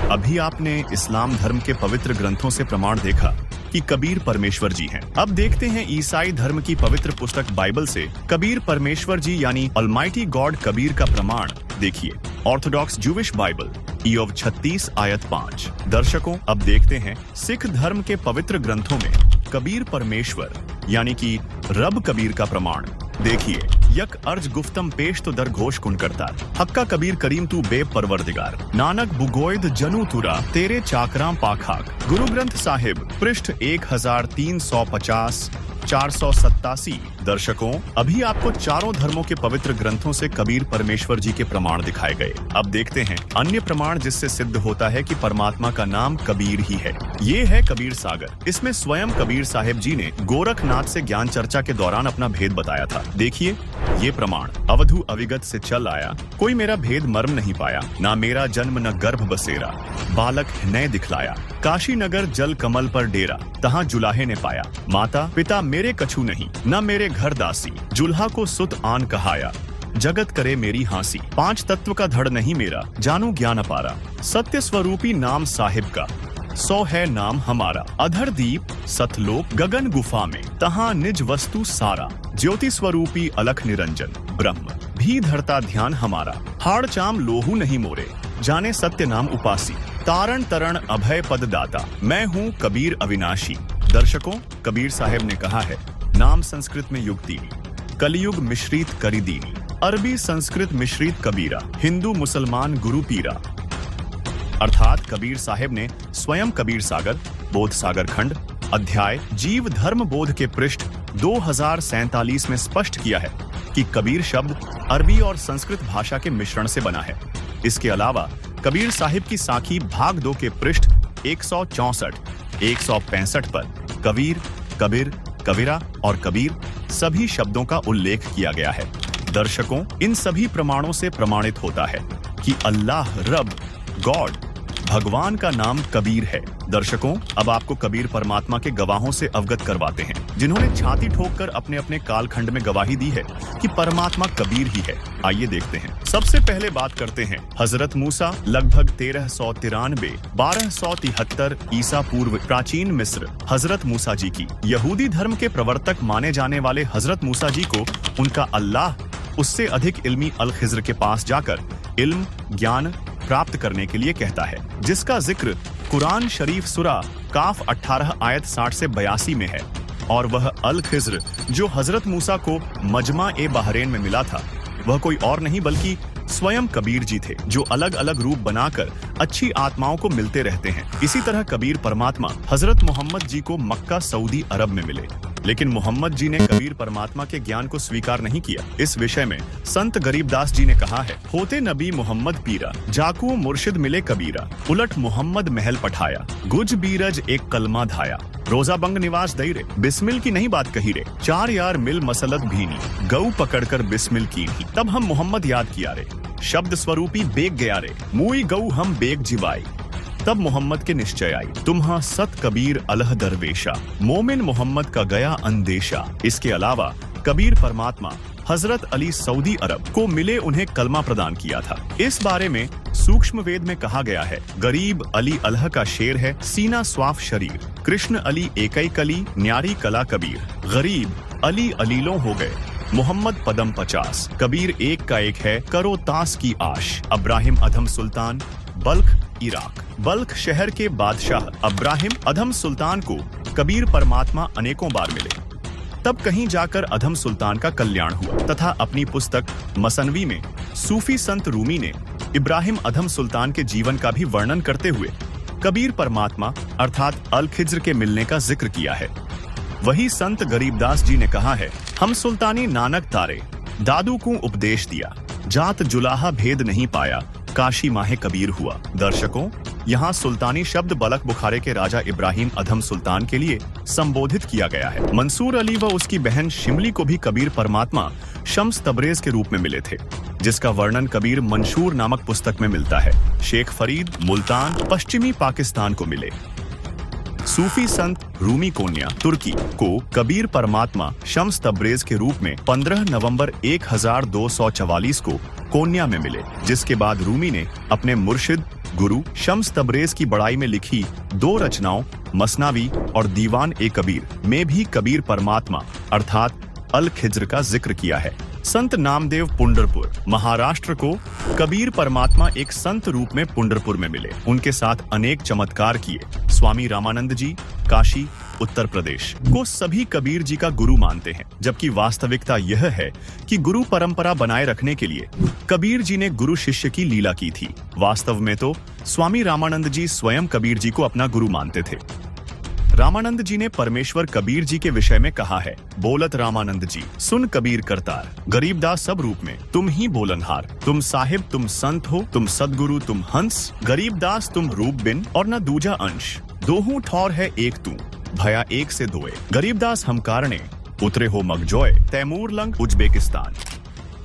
अभी आपने इस्लाम धर्म के पवित्र ग्रंथों से प्रमाण देखा कि कबीर परमेश्वर जी हैं। अब देखते हैं ईसाई धर्म की पवित्र पुस्तक बाइबल से कबीर परमेश्वर जी यानी ऑलमाइटी गॉड कबीर का प्रमाण देखिए। ऑर्थोडॉक्स जूविश बाइबल ईयोब 36 आयत 5। दर्शकों, अब देखते हैं सिख धर्म के पवित्र ग्रंथों में कबीर परमेश्वर यानी कि रब कबीर का प्रमाण देखिए। यक अर्ज गुफ्तम पेश तो दर घोष कुन करता, हक्का कबीर करीम तू बेब परवरदिगार, नानक बुगोयद जनू तुरा तेरे चाकराम पाखाक। गुरु ग्रंथ साहिब पृष्ठ 1350, 487। दर्शकों, अभी आपको चारों धर्मों के पवित्र ग्रंथों से कबीर परमेश्वर जी के प्रमाण दिखाए गए। अब देखते हैं अन्य प्रमाण जिससे सिद्ध होता है कि परमात्मा का नाम कबीर ही है। ये है कबीर सागर। इसमें स्वयं कबीर साहिब जी ने गोरखनाथ से ज्ञान चर्चा के दौरान अपना भेद बताया था। देखिए ये प्रमाण। अवधु अविगत से चल आया, कोई मेरा भेद मर्म नहीं पाया, ना मेरा जन्म न गर्भ बसेरा, बालक नए दिखलाया, काशी नगर जल कमल पर डेरा, तहाँ जुलाहे ने पाया, माता पिता मेरे कछु नहीं, न मेरे घर दासी, जुल्हा को सुत आन कहाया, जगत करे मेरी हांसी, 5 तत्व का धड़ नहीं मेरा, जानू ज्ञान अपारा, सत्य स्वरूपी नाम साहिब का, 100 है नाम हमारा, अधर दीप सतलोक गगन गुफा में, तहाँ निज वस्तु सारा, ज्योति स्वरूपी अलख निरंजन, ब्रह्म भी धरता ध्यान हमारा, हाड़ चाम लोहू नहीं मोरे, जाने सत्य नाम उपासी, तारण तरण अभय पद दाता, मैं हूँ कबीर अविनाशी। दर्शकों, कबीर साहब ने कहा है, नाम संस्कृत में युक्तिनी, कलियुग मिश्रित करी दीनी, अरबी संस्कृत मिश्रित कबीरा, हिंदू मुसलमान गुरु पीरा। अर्थात कबीर साहब ने स्वयं कबीर सागर बोध सागर खंड अध्याय जीव धर्म बोध के पृष्ठ 2047 में स्पष्ट किया है कि कबीर शब्द अरबी और संस्कृत भाषा के मिश्रण से बना है। इसके अलावा कबीर साहिब की साखी भाग 2 के पृष्ठ 164, 165 पर कबीर, कबीर, कबीरा और कबीर सभी शब्दों का उल्लेख किया गया है। दर्शकों, इन सभी प्रमाणों से प्रमाणित होता है कि अल्लाह रब गॉड भगवान का नाम कबीर है। दर्शकों, अब आपको कबीर परमात्मा के गवाहों से अवगत करवाते हैं जिन्होंने छाती ठोककर अपने अपने कालखंड में गवाही दी है कि परमात्मा कबीर ही है। आइए देखते हैं। सबसे पहले बात करते हैं हजरत मूसा लगभग 1393 1273 ईसा पूर्व प्राचीन मिस्र हजरत मूसा जी की। यहूदी धर्म के प्रवर्तक माने जाने वाले हजरत मूसा जी को उनका अल्लाह उससे अधिक इल्मी अल खिज्र के पास जाकर इल्म ज्ञान प्राप्त करने के लिए कहता है, जिसका जिक्र कुरान शरीफ सुरा काफ 18 आयत 60 से 82 में है और वह अल खिज्र जो हजरत मूसा को मजमा ए बहरेन में मिला था वह कोई और नहीं बल्कि स्वयं कबीर जी थे जो अलग अलग रूप बनाकर अच्छी आत्माओं को मिलते रहते हैं। इसी तरह कबीर परमात्मा हजरत मोहम्मद जी को मक्का सऊदी अरब में मिले, लेकिन मोहम्मद जी ने कबीर परमात्मा के ज्ञान को स्वीकार नहीं किया। इस विषय में संत गरीबदास जी ने कहा है, होते नबी मोहम्मद पीरा जाकू मुर्शिद मिले कबीरा, उलट मोहम्मद महल पठाया, गुज बीरज एक कलमा धाया, रोजा बंग निवास दई रे, बिस्मिल की नहीं बात कही रे, चार यार मिल मसलत भीनी, गऊ पकड़कर बिस्मिल की ही, तब हम मोहम्मद याद किया रे, शब्द स्वरूपी बेग गया रे, मुई गऊ हम बेग जिवाई, तब मोहम्मद के निश्चय आई, तुम्हा सत कबीर अलह दरवेशा, मोमिन मोहम्मद का गया अंदेशा। इसके अलावा कबीर परमात्मा हजरत अली सऊदी अरब को मिले, उन्हें कलमा प्रदान किया था। इस बारे में सूक्ष्म वेद में कहा गया है, गरीब अली अलह का शेर है, सीना स्वाफ शरीर, कृष्ण अली एकई कली, न्यारी कला कबीर, गरीब अली अलीलों हो गए, मोहम्मद पदम 50, कबीर एक का एक है, करो तास की आश। अब्राहिम अधम सुल्तान, बल्ख इराक। बल्ख शहर के बादशाह अब्राहिम अधम सुल्तान को कबीर परमात्मा अनेकों बार मिले, तब कहीं जाकर अधम सुल्तान का कल्याण हुआ तथा अपनी पुस्तक मसनवी में सूफी संत रूमी ने इब्राहिम अधम सुल्तान के जीवन का भी वर्णन करते हुए कबीर परमात्मा अर्थात अल खिज्र के मिलने का जिक्र किया है। वही संत गरीबदास जी ने कहा है, हम सुल्तानी नानक तारे, दादू को उपदेश दिया, जात जुलाहा भेद नहीं पाया, काशी माहे कबीर हुआ। दर्शकों, यहाँ सुल्तानी शब्द बलख बुखारे के राजा इब्राहिम अधम सुल्तान के लिए संबोधित किया गया है। मंसूर अली व उसकी बहन शिमली को भी कबीर परमात्मा शम्स तबरेज के रूप में मिले थे, जिसका वर्णन कबीर मंशूर नामक पुस्तक में मिलता है। शेख फरीद मुल्तान पश्चिमी पाकिस्तान को मिले। सूफी संत रूमी कोन्या तुर्की को कबीर परमात्मा शम्स तबरेज के रूप में 15 नवंबर 1244 को कोन्या में मिले, जिसके बाद रूमी ने अपने मुर्शिद गुरु शम्स तबरेज की बड़ाई में लिखी 2 रचनाओं मसनावी और दीवान ए कबीर में भी कबीर परमात्मा अर्थात अल खिज्र का जिक्र किया है। संत नामदेव पुंडरपुर महाराष्ट्र को कबीर परमात्मा एक संत रूप में पुंडरपुर में मिले, उनके साथ अनेक चमत्कार किए। स्वामी रामानंद जी काशी उत्तर प्रदेश को सभी कबीर जी का गुरु मानते हैं, जबकि वास्तविकता यह है कि गुरु परंपरा बनाए रखने के लिए कबीर जी ने गुरु शिष्य की लीला की थी। वास्तव में तो स्वामी रामानंद जी स्वयं कबीर जी को अपना गुरु मानते थे। रामानंद जी ने परमेश्वर कबीर जी के विषय में कहा है, बोलत रामानंद जी सुन कबीर करतार, गरीबदास सब रूप में तुम ही बोलनहार, तुम साहिब तुम संत हो, तुम सदगुरु तुम हंस, गरीबदास तुम रूप बिन और न दूजा अंश, दोहू ठौर है एक तू, भया एक से दोए, गरीबदास हम कारणे उतरे हो मगजोय, तैमूर लंग उज्बेकिस्तान,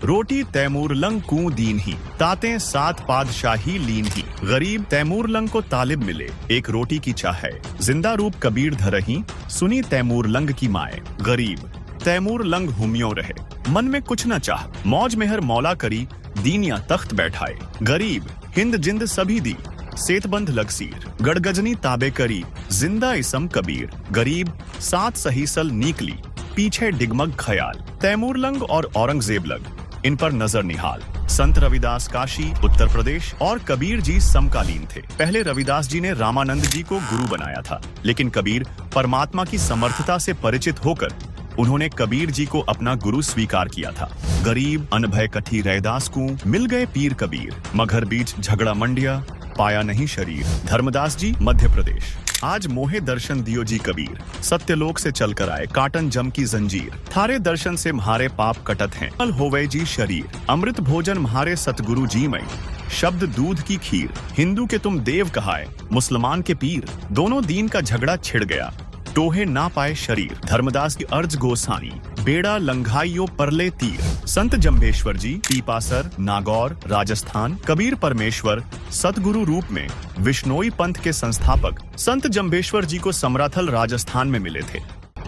रोटी तैमूर लंग कू दीन ही, ताते 7 पादशाही लीन ही, गरीब तैमूर लंग को तालिब मिले, एक रोटी की चाह है, जिंदा रूप कबीर धरही, सुनी तैमूर लंग की माए, गरीब तैमूर लंग हुमियों रहे, मन में कुछ न चाह, मौज मेहर मौला करी, दीनिया तख्त बैठाए, गरीब हिंद जिंद सभी दी, सेतबंद लगसीर, गड़गजनी ताबे करी, जिंदा इसम कबीर, गरीब 7 सहीसल नीकली, पीछे डिगमग खयाल, तैमूर लंग और औरंगजेब लंग, इन पर नजर निहाल। संत रविदास काशी उत्तर प्रदेश और कबीर जी समकालीन थे। पहले रविदास जी ने रामानंद जी को गुरु बनाया था, लेकिन कबीर परमात्मा की समर्थता से परिचित होकर उन्होंने कबीर जी को अपना गुरु स्वीकार किया था। गरीब अनभय कठी रैदास को मिल गए पीर कबीर, मगर बीच झगड़ा मंडिया पाया नहीं शरीर। धर्मदास जी मध्य प्रदेश। आज मोहे दर्शन दियो जी कबीर, सत्यलोक से चलकर आए काटन जम की जंजीर, थारे दर्शन से म्हारे पाप कटत हैं, कल होवे जी शरीर, अमृत भोजन म्हारे सतगुरु जी मई, शब्द दूध की खीर, हिंदू के तुम देव कहाए, मुसलमान के पीर, दोनों दीन का झगड़ा छिड़ गया, टोहे ना पाए शरीर। धर्मदास की अर्ज गोसाई, बेड़ा लंघाइयो परले तीर। संत जम्भेश्वर जी पीपासर नागौर राजस्थान, कबीर परमेश्वर सतगुरु रूप में विश्नोई पंथ के संस्थापक संत जम्भेश्वर जी को समराथल राजस्थान में मिले थे।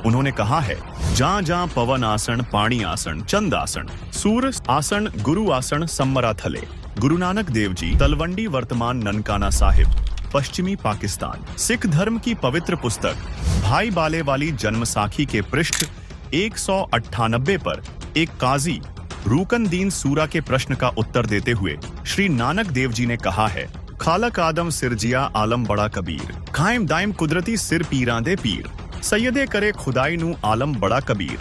उन्होंने कहा है, जहाँ जहाँ पवन आसन पाणी आसन चंद आसन सूर आसन गुरु आसन समराथले। गुरु नानक देव जी तलवंडी वर्तमान ननकाना साहिब पश्चिमी पाकिस्तान। सिख धर्म की पवित्र पुस्तक भाई बाले वाली जन्मसाखी के पृष्ठ 198 पर एक काजी रूकनदीन सूरा के प्रश्न का उत्तर देते हुए श्री नानक देव जी ने कहा है, खालक आदम सिरजिया आलम बड़ा कबीर, कायम दायम कुदरती सिर पीरां दे पीर, सैयदे करे खुदाई नू आलम बड़ा कबीर।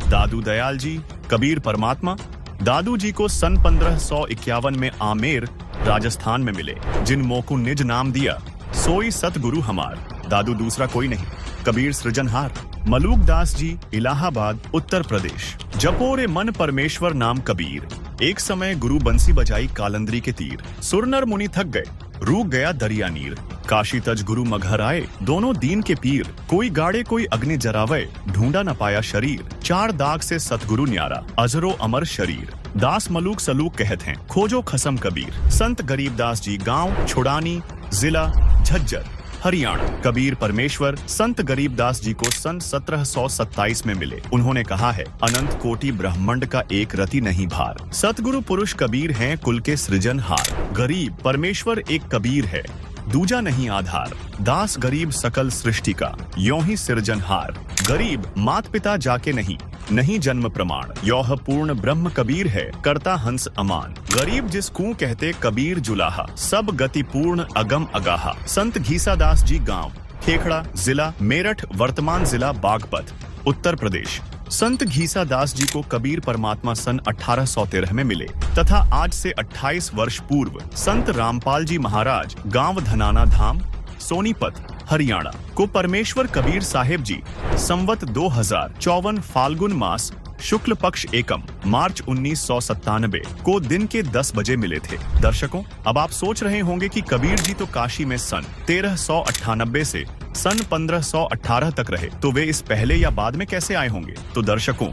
दादू दयाल जी कबीर परमात्मा। दादू जी को सन 1551 में आमेर राजस्थान में मिले, जिन मोकू निज नाम दिया सोई सतगुरु हमार। दादू दूसरा कोई नहीं, कबीर सृजनहार। मलूक दास जी इलाहाबाद उत्तर प्रदेश। जपोरे मन परमेश्वर नाम कबीर, एक समय गुरु बंसी बजाई कालंदरी के तीर। सुरनर मुनि थक गए, रूक गया दरिया नीर। काशी तज गुरु मगहर आए, दोनों दीन के पीर। कोई गाड़े कोई अग्नि जरावे, ढूंढा न पाया शरीर। चार दाग से सतगुरु न्यारा, अजरो अमर शरीर। दास मलूक सलूक कहत हैं, खोजो खसम कबीर। संत गरीब दास जी गांव छुड़ानी, जिला झज्जर, हरियाणा। कबीर परमेश्वर संत गरीब दास जी को सन 1727 में मिले। उन्होंने कहा है, अनंत कोटि ब्रह्मांड का एक रति नहीं भार। सतगुरु पुरुष कबीर हैं कुल के सृजनहार। गरीब परमेश्वर एक कबीर है, दूजा नहीं आधार। दास गरीब सकल सृष्टि का, यों ही सृजनहार। गरीब मात पिता जाके नहीं, नहीं जन्म प्रमाण। यौह पूर्ण ब्रह्म कबीर है, करता हंस अमान। गरीब जिसको कहते कबीर जुलाहा, सब गति पूर्ण अगम अगाहा। संत घीसा दास जी गांव खेखड़ा, जिला मेरठ, वर्तमान जिला बागपत, उत्तर प्रदेश। संत घीसा दास जी को कबीर परमात्मा सन 1813 में मिले तथा आज से 28 वर्ष पूर्व संत रामपाल जी महाराज गांव धनाना धाम, सोनीपत, हरियाणा को परमेश्वर कबीर साहेब जी संवत 2054 फाल्गुन मास शुक्ल पक्ष एकम मार्च 1997 को दिन के 10 बजे मिले थे। दर्शकों, अब आप सोच रहे होंगे कि कबीर जी तो काशी में सन 1398 से सन 1518 तक रहे, तो वे इस पहले या बाद में कैसे आए होंगे? तो दर्शकों,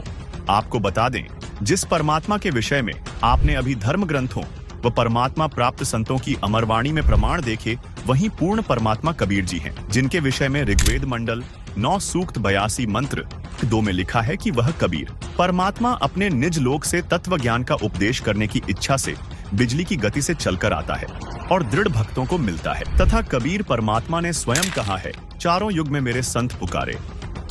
आपको बता दें, जिस परमात्मा के विषय में आपने अभी धर्म ग्रंथों व परमात्मा प्राप्त संतों की अमरवाणी में प्रमाण देखे, वही पूर्ण परमात्मा कबीर जी हैं, जिनके विषय में ऋग्वेद मंडल 9 सूक्त 82 मंत्र 2 में लिखा है कि वह कबीर परमात्मा अपने निज लोक से तत्व ज्ञान का उपदेश करने की इच्छा से बिजली की गति से चलकर आता है और दृढ़ भक्तों को मिलता है। तथा कबीर परमात्मा ने स्वयं कहा है, चारों युग में मेरे संत पुकारे,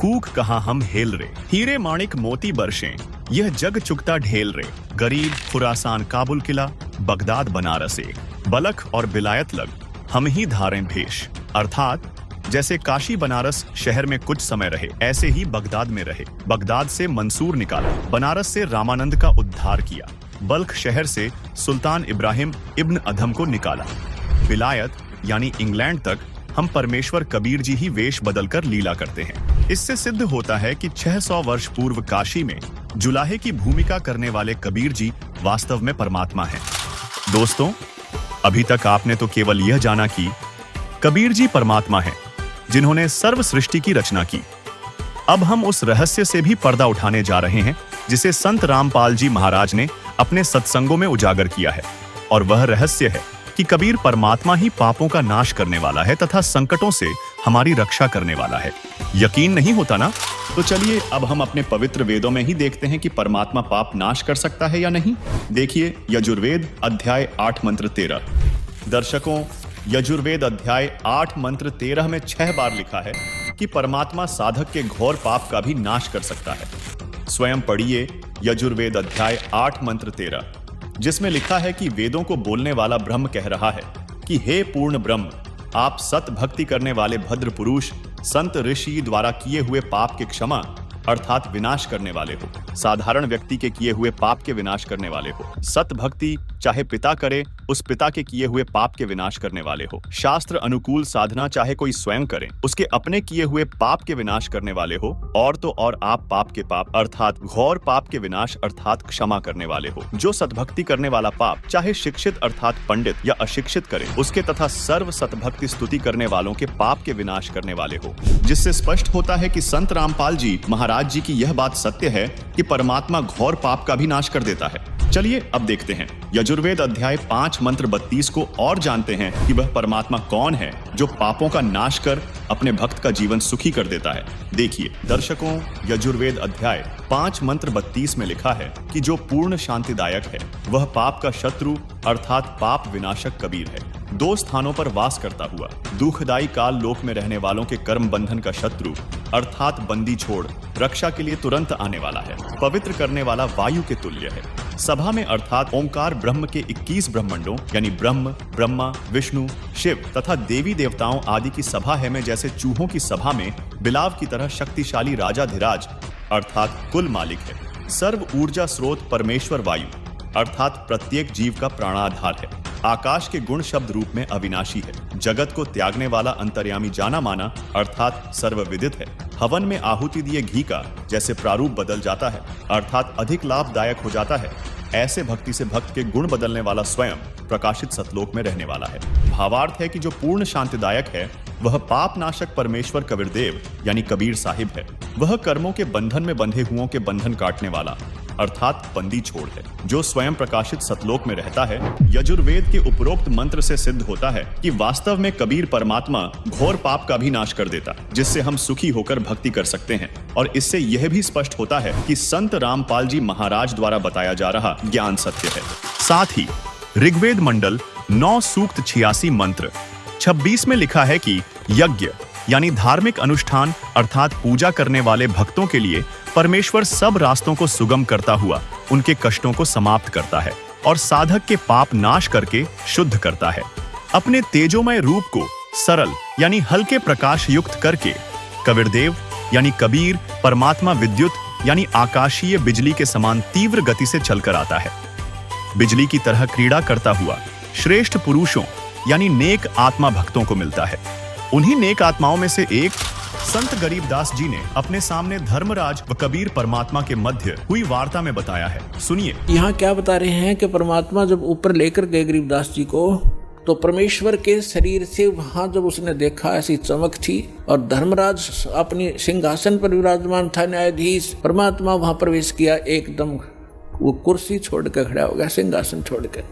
कूक कहा हम हेल रे। हीरे माणिक मोती बरसें, यह जग चुकता ढेल रे। गरीब खुरासान काबुल किला, बगदाद बनारस एक, बलख और बिलायत लग, हम ही धारें भेष। अर्थात जैसे काशी बनारस शहर में कुछ समय रहे, ऐसे ही बगदाद में रहे। बगदाद से मंसूर निकाला, बनारस से रामानंद का उद्धार किया, बल्ख शहर से सुल्तान इब्राहिम इब्न अधम को निकाला, बिलायत यानी इंग्लैंड तक हम परमेश्वर कबीर जी ही वेश बदलकर लीला करते हैं। इससे सिद्ध होता है कि 600 वर्ष पूर्व काशी में जुलाहे की भूमिका करने वाले कबीर जी वास्तव में परमात्मा हैं। दोस्तों, अभी तक आपने तो केवल यह जाना कि कबीर जी परमात्मा हैं, जिन्होंने सर्व सृष्टि की रचना की। अब हम उस रहस्य से भी पर्दा उठाने जा रहे हैं जिसे संत रामपाल जी महाराज ने अपने सत्संगों में उजागर किया है, और वह रहस्य है कि कबीर परमात्मा ही पापों का नाश करने वाला है तथा संकटों से हमारी रक्षा करने वाला है। यकीन नहीं होता ना? तो चलिए अब हम अपने पवित्र वेदों में ही देखते हैं कि परमात्मा पाप नाश कर सकता है या नहीं। देखिए यजुर्वेद अध्याय 8 मंत्र 13। दर्शकों, यजुर्वेद अध्याय 8 मंत्र 13 में 6 बार लिखा है कि परमात्मा साधक के घोर पाप का भी नाश कर सकता है। स्वयं पढ़िए यजुर्वेद अध्याय 8 मंत्र 13, जिसमें लिखा है कि वेदों को बोलने वाला ब्रह्म कह रहा है कि हे पूर्ण ब्रह्म, आप सत भक्ति करने वाले भद्र पुरुष संत ऋषि द्वारा किए हुए पाप के क्षमा अर्थात विनाश करने वाले हो। साधारण व्यक्ति के किए हुए पाप के विनाश करने वाले हो। सत भक्ति चाहे पिता करे, उस पिता के किए हुए पाप के विनाश करने वाले हो। शास्त्र अनुकूल साधना चाहे कोई स्वयं करे, उसके अपने किए हुए पाप के विनाश करने वाले हो। और तो और आप पाप के पाप अर्थात घोर पाप के विनाश अर्थात क्षमा करने वाले हो। जो सतभक्ति करने वाला पाप चाहे शिक्षित अर्थात पंडित या अशिक्षित करे, उसके तथा सर्व सतभक्ति स्तुति करने वालों के पाप के विनाश करने वाले हो। जिससे स्पष्ट होता है कि संत रामपाल जी महाराज जी की यह बात सत्य है कि परमात्मा घोर पाप का भी नाश कर देता है। चलिए अब देखते हैं यजुर्वेद अध्याय 5 मंत्र 32 को और जानते हैं कि वह परमात्मा कौन है जो पापों का नाश कर अपने भक्त का जीवन सुखी कर देता है। देखिए दर्शकों, यजुर्वेद अध्याय 5 मंत्र 32 में लिखा है कि जो पूर्ण शांतिदायक है वह पाप का शत्रु अर्थात पाप विनाशक कबीर है। 2 स्थानों पर वास करता हुआ दुखदायी काल लोक में रहने वालों के कर्म बंधन का शत्रु अर्थात बंदी छोड़ रक्षा के लिए तुरंत आने वाला है, पवित्र करने वाला वायु के तुल्य है। सभा में अर्थात ओंकार ब्रह्म के 21 ब्रह्मांडों यानी ब्रह्म, ब्रह्मा, विष्णु, शिव तथा देवी देवताओं आदि की सभा है में जैसे चूहों की सभा में बिलाव की तरह शक्तिशाली राजाधिराज अर्थात कुल मालिक है। सर्व ऊर्जा स्रोत परमेश्वर वायु अर्थात प्रत्येक जीव का प्राणाधार है। आकाश के गुण शब्द रूप में अविनाशी है। जगत को त्यागने वाला अंतर्यामी जाना माना अर्थात सर्वविदित है। हवन में आहुति दिए घी का जैसे प्रारूप बदल जाता है अर्थात अधिक लाभदायक हो जाता है, ऐसे भक्ति से भक्त के गुण बदलने वाला स्वयं प्रकाशित सतलोक में रहने वाला है। भावार्थ है कि जो पूर्ण शांतिदायक है वह पाप नाशक परमेश्वर कबीरदेव यानी कबीर साहिब है। वह कर्मों के बंधन में बंधे हुओं के बंधन काटने वाला अर्थात बंदी छोड़ है, जो स्वयं प्रकाशित सतलोक में रहता है। यजुर्वेद के उपरोक्त मंत्र से सिद्ध होता है कि वास्तव में कबीर परमात्मा घोर पाप का भी नाश कर देता, जिससे हम सुखी होकर भक्ति कर सकते हैं। और इससे यह भी स्पष्ट होता है कि संत रामपाल जी महाराज द्वारा बताया जा रहा ज्ञान सत्य है। साथ ही ऋग्वेद मंडल 9 सूक्त 86 मंत्र 26 में लिखा है कि यज्ञ यानी धार्मिक अनुष्ठान अर्थात पूजा करने वाले भक्तों के लिए परमेश्वर सब रास्तों को सुगम करता हुआ उनके कष्टों को समाप्त करता है और साधक के पाप नाश करके शुद्ध करता है। अपने तेजोमय रूप को सरल यानी हल्के प्रकाश युक्त करके कबीरदेव यानी कबीर परमात्मा विद्युत यानी आकाशीय बिजली के समान तीव्र गति से चलकर आता है। बिजली की तरह क्रीड़ा करता हुआ श्रेष्ठ पुरुषों यानी नेक आत्मा भक्तों को मिलता है। उन्हीं नेक आत्माओं में से एक संत गरीबदास जी ने अपने सामने धर्मराज व कबीर परमात्मा के मध्य हुई वार्ता में बताया है। सुनिए। यहाँ क्या बता रहे हैं कि परमात्मा जब ऊपर लेकर गए गरीबदास जी को, तो परमेश्वर के शरीर से वहां जब उसने देखा ऐसी चमक थी और धर्मराज अपनी सिंहासन पर विराजमान था, न्यायाधीश परमात्मा वहां प्रवेश किया, एकदम वो कुर्सी छोड़ कर खड़ा हो गया, सिंहासन छोड़ कर,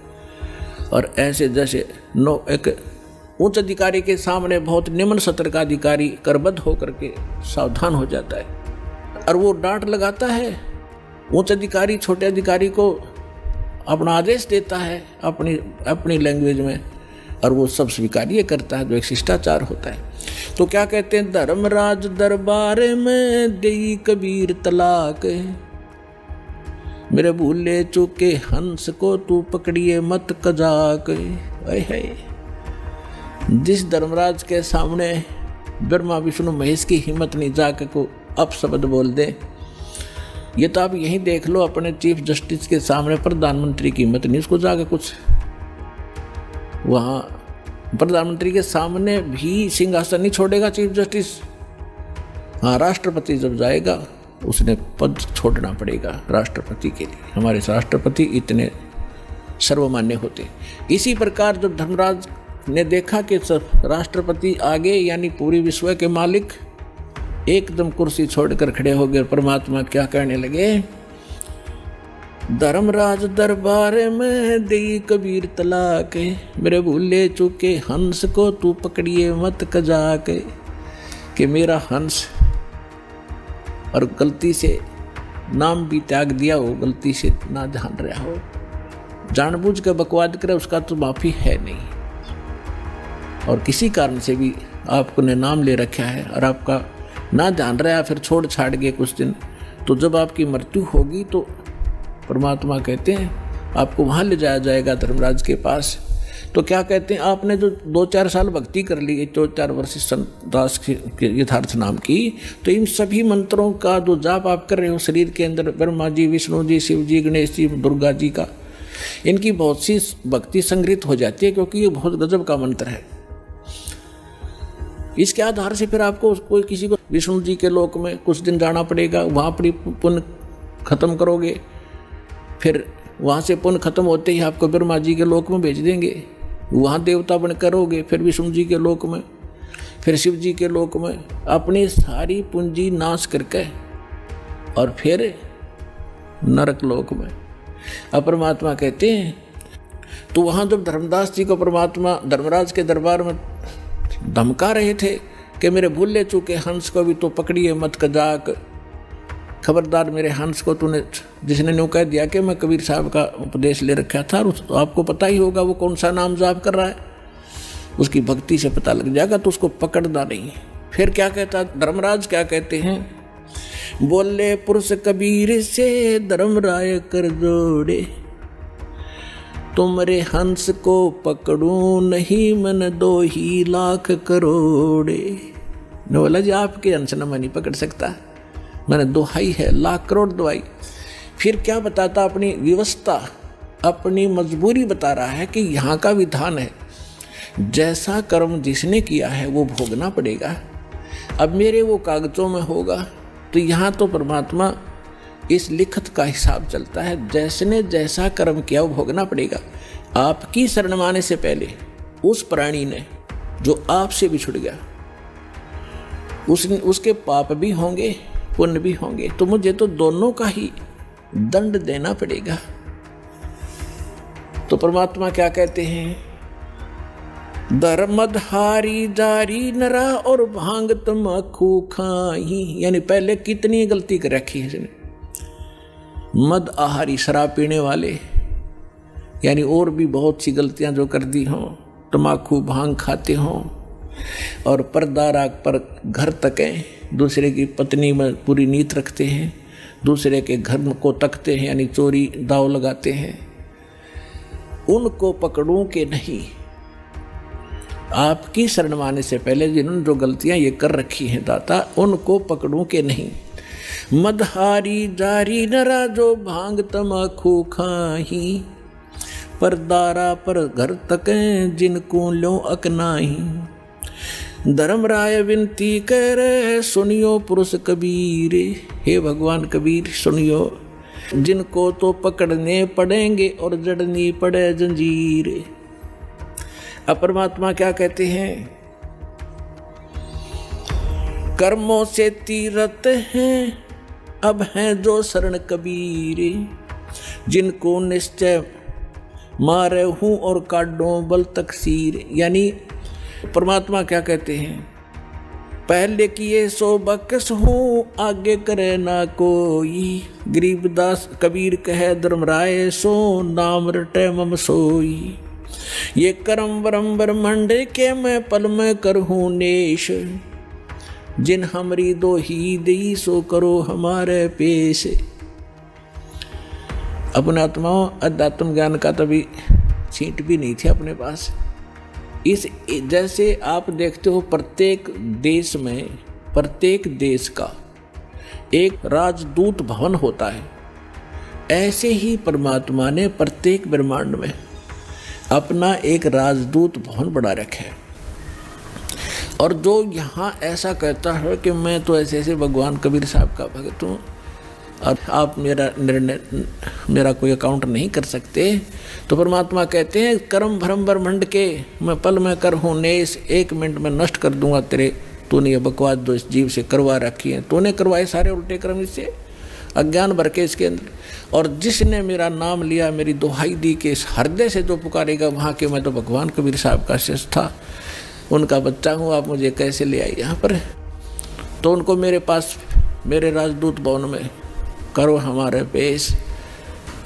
और ऐसे जैसे एक उच्च अधिकारी के सामने बहुत निम्न सत्र का अधिकारी करबद्ध होकर के सावधान हो जाता है और वो डांट लगाता है। उच्च अधिकारी छोटे अधिकारी को अपना आदेश देता है अपनी लैंग्वेज में और वो सब स्वीकार्य करता है, जो एक शिष्टाचार होता है। तो क्या कहते हैं, धर्मराज दरबार में देई कबीर तलाक, मेरे भूले चूके हंस को तू पकड़िए मत कजाक। है जिस धर्मराज के सामने ब्रह्मा विष्णु महेश की हिम्मत नहीं जाके को अपशब्द बोल दे, ये तो आप यहीं देख लो अपने चीफ जस्टिस के सामने प्रधानमंत्री की हिम्मत नहीं उसको जाके कुछ, वहाँ प्रधानमंत्री के सामने भी सिंहासन नहीं छोड़ेगा चीफ जस्टिस। हाँ, राष्ट्रपति जब जाएगा उसने पद छोड़ना पड़ेगा राष्ट्रपति के लिए। हमारे राष्ट्रपति इतने सर्वमान्य होते। इसी प्रकार जब धर्मराज ने देखा कि राष्ट्रपति आगे यानी पूरी विश्व के मालिक एकदम कुर्सी छोड़कर खड़े हो गए, परमात्मा क्या कहने लगे, धर्मराज दरबार में देई कबीर तलाक, मेरे भूले चूके हंस को तू पकड़िए मत कजाक। कि मेरा हंस और गलती से नाम भी त्याग दिया हो, गलती से ना जान रहा हो, जानबूझ कर बकवाद करे, उसका तो माफी है नहीं। और किसी कारण से भी आपको ने नाम ले रखा है और आपका ना जान रहा है, फिर छोड़ छाड़ गए कुछ दिन, तो जब आपकी मृत्यु होगी तो परमात्मा कहते हैं आपको वहाँ ले जाया जाएगा धर्मराज के पास। तो क्या कहते हैं, आपने जो 2-4 साल भक्ति कर ली, 2-4 वर्ष संत दास के यथार्थ नाम की, तो इन सभी मंत्रों का जो जाप आप कर रहे हो शरीर के अंदर, ब्रह्मा जी, विष्णु जी, शिव जी, गणेश जी, दुर्गा जी का, इनकी बहुत सी भक्ति संग्रहित हो जाती है, क्योंकि ये बहुत गजब का मंत्र है। इसके आधार से फिर आपको कोई किसी को विष्णु जी के लोक में कुछ दिन जाना पड़ेगा, वहाँ पर पुण्य खत्म करोगे, फिर वहाँ से पुण्य खत्म होते ही आपको ब्रह्मा जी के लोक में भेज देंगे, वहाँ देवता बन करोगे, फिर विष्णु जी के लोक में, फिर शिव जी के लोक में, अपनी सारी पूंजी नाश करके और फिर नरक लोक में। अब परमात्मा कहते हैं, तो वहाँ जब धर्मदास जी को परमात्मा धर्मराज के दरबार में धमका रहे थे कि मेरे भूले चूके हंस को भी तो पकड़िए मत कजाक, खबरदार मेरे हंस को तूने, जिसने न्यू कह दिया कि मैं कबीर साहब का उपदेश ले रखा था, तो आपको पता ही होगा वो कौन सा नाम जाप कर रहा है, उसकी भक्ति से पता लग जाएगा, तो उसको पकड़ना नहीं। फिर क्या कहता धर्मराज, क्या कहते हैं, बोले पुरुष कबीर से धर्मराय कर जोड़े, तुमरे हंस को पकड़ूं नहीं मन 2 लाख करोड़े। ने बोला जी आपके हंस न मैं नहीं पकड़ सकता, मैंने दोहाई है, लाख करोड़ दवाई। फिर क्या बताता, अपनी व्यवस्था, अपनी मजबूरी बता रहा है कि यहाँ का विधान है, जैसा कर्म जिसने किया है वो भोगना पड़ेगा। अब मेरे वो कागजों में होगा, तो यहाँ तो परमात्मा इस लिखत का हिसाब चलता है, जैसने जैसा कर्म किया वो भोगना पड़ेगा। आपकी शरण माने से पहले उस प्राणी ने जो आपसे बिछुड़ गया, उसके पाप भी होंगे पुण्य भी होंगे, तो मुझे तो दोनों का ही दंड देना पड़ेगा। तो परमात्मा क्या कहते हैं, धर्मधारी जारी नरा और भांग तमाकू खाई। यानी पहले कितनी गलती कर रखी है इसने, मद आहारी शराब पीने वाले, यानी और भी बहुत सी गलतियां जो कर दी हों, तमाकू भांग खाते हों, और पर्दा राग पर घर तकें, दूसरे की पत्नी में पूरी नीयत रखते हैं, दूसरे के घर को तकते हैं, यानी चोरी दाव लगाते हैं, उनको पकड़ूं के नहीं। आपकी शरण माने से पहले जिन्होंने जो गलतियां ये कर रखी हैं दाता, उनको पकड़ूं के नहीं। मदहारी जारी नरा जो भांग तमाकू खाही, पर दारा पर घर तकें जिनको लो अकनाही। धर्मराय विनती करे सुनियो पुरुष कबीर, हे भगवान कबीर सुनियो, जिनको तो पकड़ने पड़ेंगे और जड़नी पड़े जंजीर। अब परमात्मा क्या कहते हैं, कर्मों से तीरथ हैं अब हैं जो शरण कबीर, जिनको निश्चय मारे हूं और काटो बल तकसीर। यानी परमात्मा क्या कहते हैं, पहले किए सो बकस हूँ आगे करे ना कोई, गरीबदास कबीर कहे धर्मराय सो नाम रटे मम सोई। ये करम वरम ब्रह्मंड के मैं पल में करहूँ नेश, जिन हमरी दो ही दी सो करो हमारे पेश। अपने आत्माओं अध्यात्म ज्ञान का तभी छींट भी नहीं थी अपने पास। इस जैसे आप देखते हो प्रत्येक देश में, प्रत्येक देश का एक राजदूत भवन होता है, ऐसे ही परमात्मा ने प्रत्येक ब्रह्मांड में अपना एक राजदूत भवन बना रखा है। और जो यहाँ ऐसा कहता है कि मैं तो ऐसे ऐसे भगवान कबीर साहब का भक्त हूँ और आप मेरा निर्णय, मेरा कोई अकाउंट नहीं कर सकते, तो परमात्मा कहते हैं कर्म भ्रम ब्रह्मंड के मैं पल में कर हूँ नेस, 1 मिनट में नष्ट कर दूंगा तेरे, तूने ये बकवास जो इस जीव से करवा रखी है, तूने करवाए सारे उल्टे कर्म इससे, अज्ञान भर के इसके अंदर। और जिसने मेरा नाम लिया, मेरी दुहाई दी के इस हृदय से जो पुकारेगा वहाँ के, मैं तो भगवान कबीर साहब का शिष्य था, उनका बच्चा हूँ, आप मुझे कैसे ले आए यहाँ पर। तो उनको मेरे पास मेरे राजदूत भवन में करो हमारे पेश,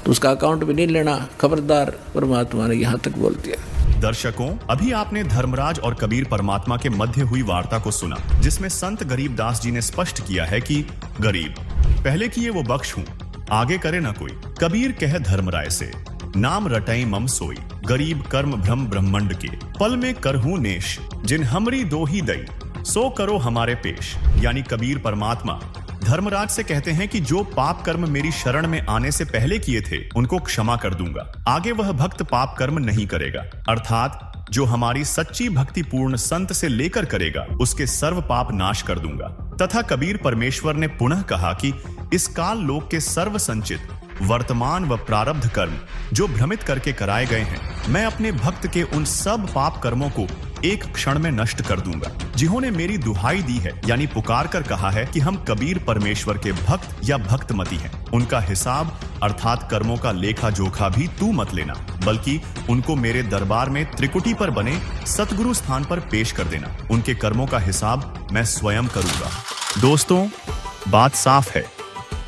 तो उसका अकाउंट भी नहीं लेना, खबरदार, परमात्मा ने यहाँ तक बोल दिया। दर्शकों, अभी आपने धर्मराज और कबीर परमात्मा के मध्य हुई वार्ता को सुना, जिसमें संत गरीबदास जी ने स्पष्ट किया है कि गरीब पहले किए वो बख्श हूं, आगे करे ना कोई। कबीर कहे धर्मराय से नाम रटई मम सोई, गरीब कर्म भ्रम ब्रह्मंड के पल में करहूं नेश, जिन हमरी दो ही दई सो करो हमारे पेश। यानी कबीर परमात्मा धर्मराज से कहते हैं कि जो पाप कर्म मेरी शरण में आने से पहले किए थे उनको क्षमा कर दूंगा, आगे वह भक्त पाप कर्म नहीं करेगा। अर्थात जो हमारी सच्ची भक्ति पूर्ण संत से लेकर करेगा उसके सर्व पाप नाश कर दूंगा। तथा कबीर परमेश्वर ने पुनः कहा कि इस काल लोक के सर्व संचित वर्तमान व प्रारब्ध कर्म जो भ्रमित करके कराए गए हैं, मैं अपने भक्त के उन सब पाप कर्मों को एक क्षण में नष्ट कर दूंगा। जिन्होंने मेरी दुहाई दी है, यानी पुकार कर कहा है कि हम कबीर परमेश्वर के भक्त या भक्तमती हैं, उनका हिसाब अर्थात कर्मों का लेखा जोखा भी तू मत लेना, बल्कि उनको मेरे दरबार में त्रिकुटी पर बने सतगुरु स्थान पर पेश कर देना। उनके कर्मों का हिसाब मैं स्वयं करूंगा। दोस्तों, बात साफ है,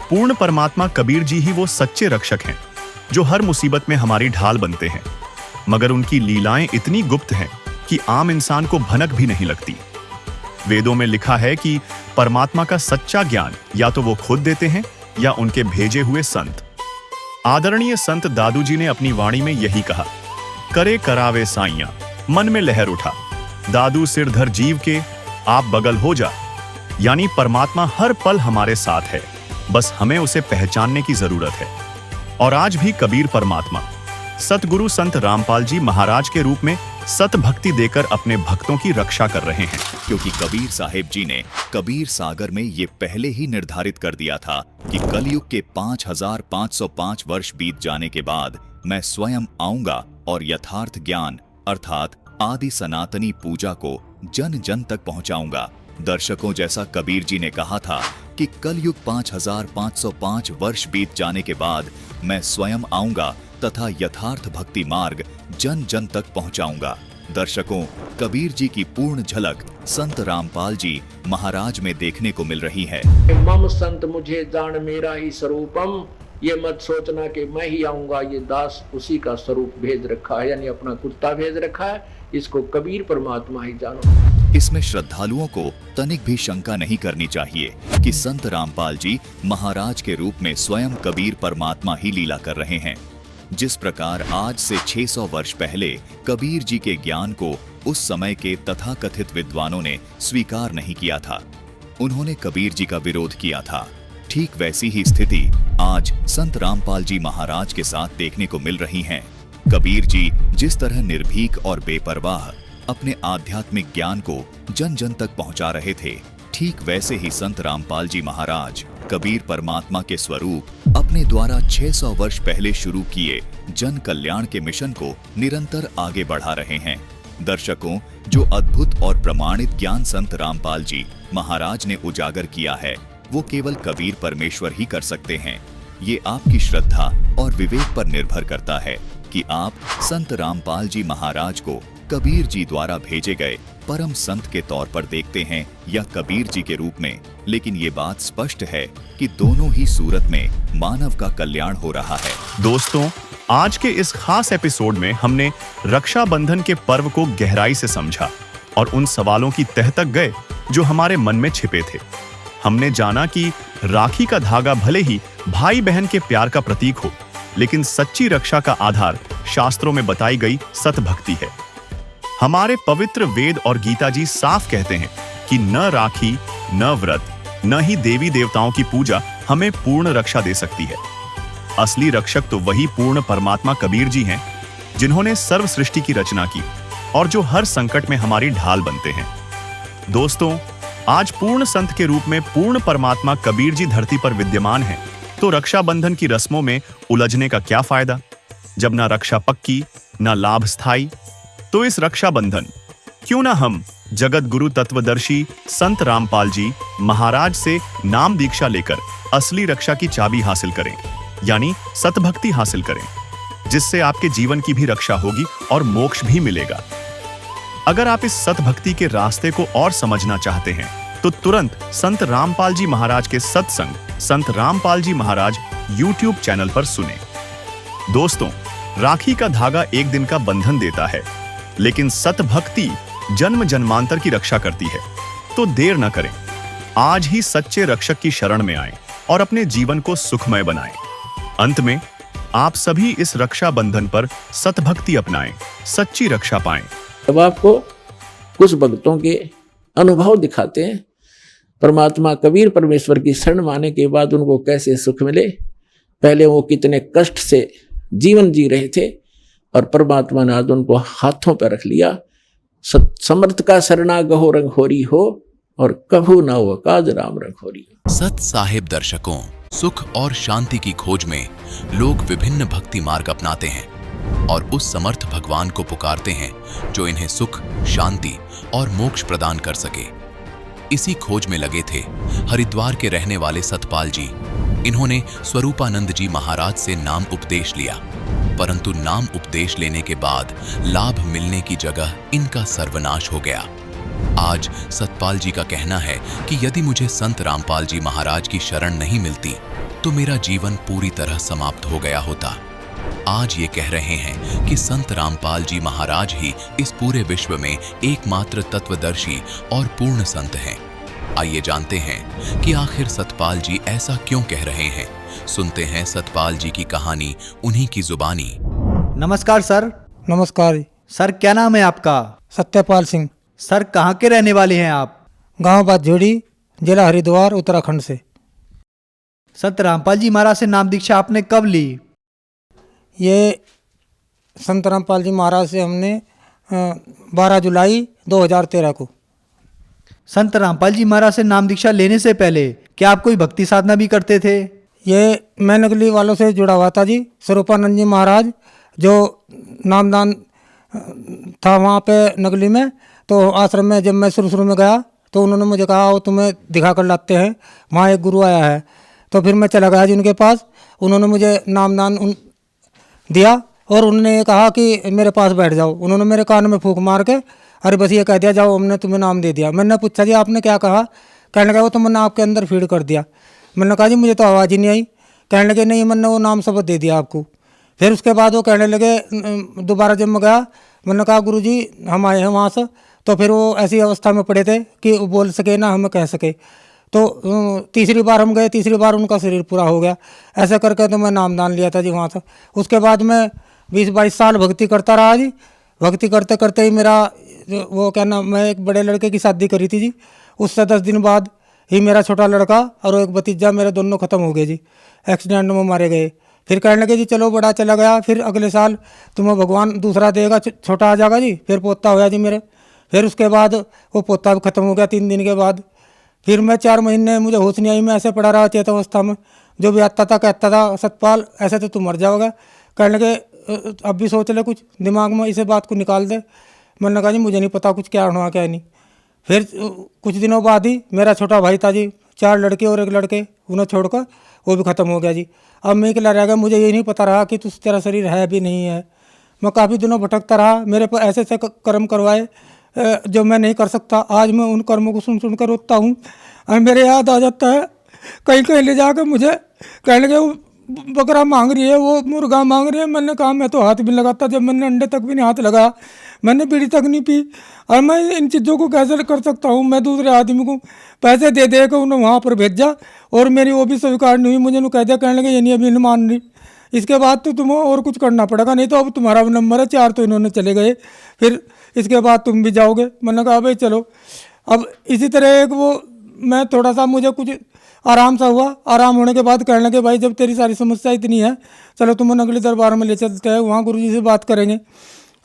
पूर्ण परमात्मा कबीर जी ही वो सच्चे रक्षक हैं जो हर मुसीबत में हमारी ढाल बनते हैं, मगर उनकी लीलाएं इतनी गुप्त हैं कि आम इंसान को भनक भी नहीं लगती। वेदों में लिखा है कि परमात्मा का सच्चा ज्ञान या तो वो खुद देते हैं या उनके भेजे हुए संत। आदरणीय संत दादू जी ने अपनी वाणी में यही कहा, करे करावे साइया, मन में लहर उठा, दादू सिरधर जीव के, आप बगल हो जा। यानी परमात्मा हर पल हमारे साथ है, बस हमें उसे पहचानने की जरूरत है। और आज भी कबीर परमात्मा सतगुरु संत रामपाल जी महाराज के रूप में सत भक्ति देकर अपने भक्तों की रक्षा कर रहे हैं। क्योंकि कबीर साहिब जी ने कबीर सागर में ये पहले ही निर्धारित कर दिया था कि कलयुग के 5505 वर्ष बीत जाने के बाद मैं स्वयं आऊंगा और यथार्थ ज्ञान अर्थात आदि सनातनी पूजा को जन जन तक पहुंचाऊंगा। दर्शकों, जैसा कबीर जी ने कहा था कि कलयुग 5505 वर्ष बीत जाने के बाद मैं स्वयं आऊंगा तथा यथार्थ भक्ति मार्ग जन जन तक पहुंचाऊंगा। दर्शकों, कबीर जी की पूर्ण झलक संत रामपाल जी महाराज में देखने को मिल रही है। मम संत मुझे जान मेरा ही स्वरूपम, ये मत सोचना कि मैं ही आऊंगा, ये दास उसी का स्वरूप भेज रखा है, यानी अपना कुत्ता भेज रखा है, इसको कबीर परमात्मा ही जानो। इसमें श्रद्धालुओं को तनिक भी शंका नहीं करनी चाहिए कि संत रामपाल जी महाराज के रूप में स्वयं कबीर परमात्मा ही लीला कर रहे हैं। जिस प्रकार आज से 600 वर्ष पहले कबीर जी के ज्ञान को उस समय के तथाकथित विद्वानों ने स्वीकार नहीं किया था, उन्होंने कबीर जी का विरोध किया था, ठीक वैसी ही स्थिति आज संत रामपाल जी महाराज के साथ देखने को मिल रही है। कबीर जी जिस तरह निर्भीक और बेपरवाह अपने आध्यात्मिक ज्ञान को जन जन तक पहुंचा रहे थे, ठीक वैसे ही संत रामपाल जी महाराज कबीर परमात्मा के स्वरूप अपने द्वारा 600 वर्ष पहले शुरू किए जन कल्याण के मिशन को निरंतर आगे बढ़ा रहे हैं। दर्शकों, जो अद्भुत और प्रमाणित ज्ञान संत रामपाल जी महाराज ने उजागर किया है, वो केवल कबीर परमेश्वर ही कर सकते हैं। ये आपकी श्रद्धा और विवेक पर निर्भर करता है कि आप संत रामपाल जी महाराज को कबीर जी द्वारा भेजे गए परम संत के तौर पर देखते हैं या कबीर जी के रूप में। लेकिन ये बात स्पष्ट है कि दोनों ही सूरत में मानव का कल्याण हो रहा है। दोस्तों, आज के इस खास एपिसोड में हमने रक्षाबंधन के पर्व को गहराई से समझा और उन सवालों की तह तक गए जो हमारे मन में छिपे थे। हमने जाना कि राखी का धागा भले ही भाई बहन के प्यार का प्रतीक हो, लेकिन सच्ची रक्षा का आधार शास्त्रों में बताई गई सत भक्ति है। हमारे पवित्र वेद और गीता जी साफ कहते हैं कि न राखी, न व्रत, न ही देवी देवताओं की पूजा हमें पूर्ण रक्षा दे सकती है। असली रक्षक तो वही पूर्ण परमात्मा कबीर जी हैं, जिन्होंने सर्व सृष्टि की रचना की और जो हर संकट में हमारी ढाल बनते हैं। दोस्तों, आज पूर्ण संत के रूप में पूर्ण परमात्मा कबीर जी धरती पर विद्यमान हैं, तो रक्षाबंधन की रस्मों में उलझने का क्या फायदा, जब ना रक्षा पक्की ना लाभ स्थायी। तो इस रक्षाबंधन क्यों ना हम जगत गुरु तत्वदर्शी संत रामपाल जी महाराज से नाम दीक्षा लेकर असली रक्षा की चाबी हासिल करें, यानी सतभक्ति हासिल करें, जिससे आपके जीवन की भी रक्षा होगी और मोक्ष भी मिलेगा। अगर आप इस सतभक्ति के रास्ते को और समझना चाहते हैं तो तुरंत संत रामपाल जी महाराज के सत्संग संत रामपाल जी महाराज YouTube चैनल पर सुने। दोस्तों, राखी का धागा एक दिन का बंधन देता है, लेकिन सतभक्ति जन्म जन्मांतर की रक्षा करती है। तो देर न करें, आज ही सच्चे रक्षक की शरण में आएं और अपने जीवन को सुखमय बनाएं। अंत में आप सभी इस रक्षा बंधन पर सतभक्ति अपनाएं, सच्ची रक्षा पाएं। अब आपको कुछ भक्तों के अनुभव दिखाते हैं, परमात्मा कबीर परमेश्वर की शरण माने के बाद उनको कैसे सुख मिले। पहले वो कितने कष्ट से जीवन जी रहे थे और परमात्मा ने आज उनको हाथों पर रख लिया। समर्थ का शरणा गहो रंग होरी हो और कभू ना हो काज राम रंग होरी हो। सत साहिब दर्शकों, सुख और शांति की खोज में लोग विभिन्न भक्ति मार्ग अपनाते हैं और उस समर्थ भगवान को पुकारते हैं जो इन्हें सुख, शांति और मोक्ष प्रदान कर सके। इसी खोज में लगे थे हरिद्वार के रहने वाले सतपाल जी। इन्होंने स्वरूपानंद जी महाराज से नाम उपदेश लिया, परंतु नाम उपदेश लेने के बाद लाभ मिलने की जगह इनका सर्वनाश हो गया। आज सतपाल जी का कहना है कि यदि मुझे संत रामपाल जी महाराज की शरण नहीं मिलती तो मेरा जीवन पूरी तरह समाप्त हो गया होता। आज ये कह रहे हैं कि संत रामपाल जी महाराज ही इस पूरे विश्व में एकमात्र तत्वदर्शी और पूर्ण संत हैं। आइए जानते हैं कि आखिर सतपाल जी ऐसा क्यों कह रहे हैं। सुनते हैं सतपाल जी की कहानी उन्हीं की जुबानी। नमस्कार सर। नमस्कार। सर क्या नाम है आपका? सत्यपाल सिंह। सर कहाँ के रहने वाले हैं आप? गांव बादझोड़ी, जिला हरिद्वार, उत्तराखंड से। संत रामपाल जी महाराज से नाम दीक्षा आपने कब ली? ये संत रामपाल जी महाराज से हमने 12 जुलाई 2013 को। संत रामपाल जी महाराज से नाम दीक्षा लेने से पहले क्या आप कोई भक्ति साधना भी करते थे? ये मैं नगली वालों से जुड़ा हुआ था जी। स्वरूपानंद जी महाराज जो नामदान था वहाँ पे नगली में, तो आश्रम में जब मैं शुरू में गया तो उन्होंने मुझे कहा वो तुम्हें दिखा कर लाते हैं, वहाँ एक गुरु आया है। तो फिर मैं चला गया जी उनके पास। उन्होंने मुझे नामदान दिया और उन्होंने कहा कि मेरे पास बैठ जाओ। उन्होंने मेरे कान में फूंक मार के अरे बस ये कह दिया जाओ हमने तुम्हें नाम दे दिया। मैंने पूछा जी आपने क्या कहा? कहने लगा वो तो मैंने आपके अंदर फीड कर दिया। मैंने कहा जी मुझे तो आवाज़ ही नहीं आई। कहने लगे नहीं मैंने वो नाम शब्द दे दिया आपको। फिर उसके बाद वो कहने लगे दोबारा जब मैं गया, मैंने कहा गुरु जी हम आए हैं वहाँ से। तो फिर वो ऐसी अवस्था में पड़े थे कि वो बोल सके ना हमें कह सके। तो तीसरी बार हम गए, तीसरी बार उनका शरीर पूरा हो गया। ऐसा करके तो मैं नामदान लिया था जी वहाँ से। उसके बाद मैं 20-22 साल भक्ति करता रहा जी। भक्ति करते करते ही मेरा वो क्या नाम, मैं एक बड़े लड़के की शादी करी थी जी। उससे 10 दिन बाद ही मेरा छोटा लड़का और एक भतीजा मेरे दोनों ख़त्म हो गए जी, एक्सीडेंट में मारे गए। फिर कहने लगे जी चलो बड़ा चला गया, फिर अगले साल तुम्हें भगवान दूसरा देगा, छोटा आ जाएगा जी। फिर पोता होया जी मेरे। फिर उसके बाद वो पोता भी ख़त्म हो गया 3 दिन के बाद। फिर मैं 4 महीने मुझे होश नहीं आई, मैं ऐसे पड़ा रहा चेत अवस्था में। जो भी आता था कहता था सतपाल ऐसे तो तू मर जाओगा। कहने लगे अब भी सोच ले कुछ दिमाग में, इसे बात को निकाल दे। मैंने कहा जी मुझे नहीं पता कुछ क्या हुआ क्या नहीं। फिर कुछ दिनों बाद ही मेरा छोटा भाई था जी, 4 लड़के और 1 लड़के, उन्हें छोड़कर वो भी ख़त्म हो गया जी। अब मैं अकेला रह गया। मुझे ये नहीं पता रहा कि तेरा शरीर है भी नहीं है। मैं काफ़ी दिनों भटकता रहा। मेरे पर ऐसे ऐसे कर्म करवाए जो मैं नहीं कर सकता। आज मैं उन कर्मों को सुन कर रोता हूँ और मेरे याद आ जाता है। कहीं कहीं ले जाकर मुझे कहने लगे वो बकरा मांग रही है, वो मुर्गा मांग रही है। मैंने कहा मैं तो हाथ भी लगाता, जब मैंने अंडे तक भी नहीं हाथ लगाया, मैंने बीड़ी तक नहीं पी। और मैं इन चीज़ों को कैसे कर सकता हूँ? मैं दूसरे आदमी को पैसे दे दे कर उन्हें वहाँ पर भेजा और मेरी वो भी स्वीकार नहीं हुई। मुझे कह दिया, कहने लगे ये नहीं अभी नहीं मान रही, इसके बाद तो तुम्हें और कुछ करना पड़ेगा, नहीं तो अब तुम्हारा नंबर है 4। तो इन्होंने चले गए, फिर इसके बाद तुम भी जाओगे। मैंने कहा भाई चलो। अब इसी तरह एक वो मैं थोड़ा सा मुझे कुछ आराम सा हुआ। आराम होने के बाद कहने लगे भाई जब तेरी सारी समस्या इतनी है चलो तुम्हें नगली दरबार में ले चलते हैं, वहाँ गुरुजी से बात करेंगे।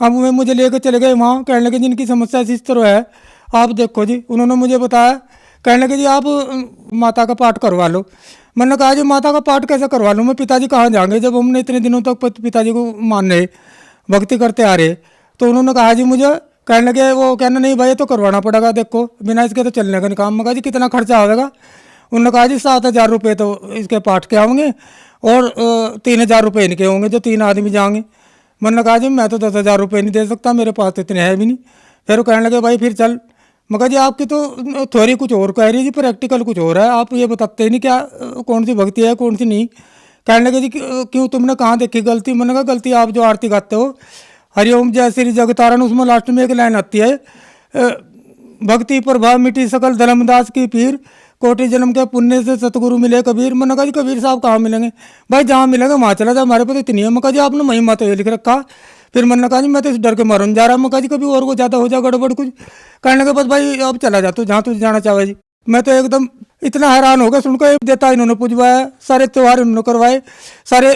अब वे मुझे लेकर चले गए वहाँ। कहने लगे जिनकी समस्या इस तरह है आप देखो जी। उन्होंने मुझे बताया, कहने लगे जी आप माता का पाठ करवा लो। मैंने कहा जी माता का पाठ कैसे करवा लूँ मैं? पिताजी कहाँ जाएंगे जब हमने इतने दिनों तक पिताजी को मान रहे, भक्ति करते आ रहे। तो उन्होंने कहा जी मुझे, कहने लगे वो कहना नहीं भाई ये तो करवाना पड़ेगा, देखो बिना इसके तो चलने का नहीं काम। मैं कहा जी कितना खर्चा आएगा? उन्होंने कहा जी 7,000 रुपये तो इसके पाठ के होंगे और 3,000 रुपये इनके होंगे जो 3 आदमी जाएंगे। मैंने कहा जी मैं तो 10,000 रुपये नहीं दे सकता, मेरे पास तो इतने है भी नहीं। फिर वो कहने लगे भाई फिर चल। मैं कहा जी आपकी तो थ्योरी कुछ और कह रही है जी, प्रैक्टिकल कुछ और है, आप ये बताते ही नहीं क्या कौन सी भक्ति है कौन सी नहीं। कहने लगे जी क्यों तुमने कहाँ देखी गलती? मैंने कहा गलती आप जो आरती गाते हो हरिओम जय श्री जगतारण, उसमें लास्ट में एक लाइन आती है भक्ति प्रभाव मिटी सकल धर्मदास की पीर, कोटि जन्म के पुण्य से सतगुरु मिले कबीर। मैंने कहा जी कबीर साहब कहाँ मिलेंगे? भाई जहाँ मिलेंगे वहाँ चला जाए, हमारे पास इतनी है। मैं कहा जी आपने महिमा तो ये लिख रखा। फिर मैंने कहा जी मैं तो इस डर के मारून जा रहा। मैं कहा जी कभी और को ज़्यादा हो जाए गड़बड़ कुछ। कहने के बस भाई अब चला जा तू जहाँ तुझे जाना चाहे जी। मैं तो एकदम इतना हैरान हो गया सुनकर। देता इन्होंने पूजवाया, सारे त्यौहार इन्होंने करवाए, सारे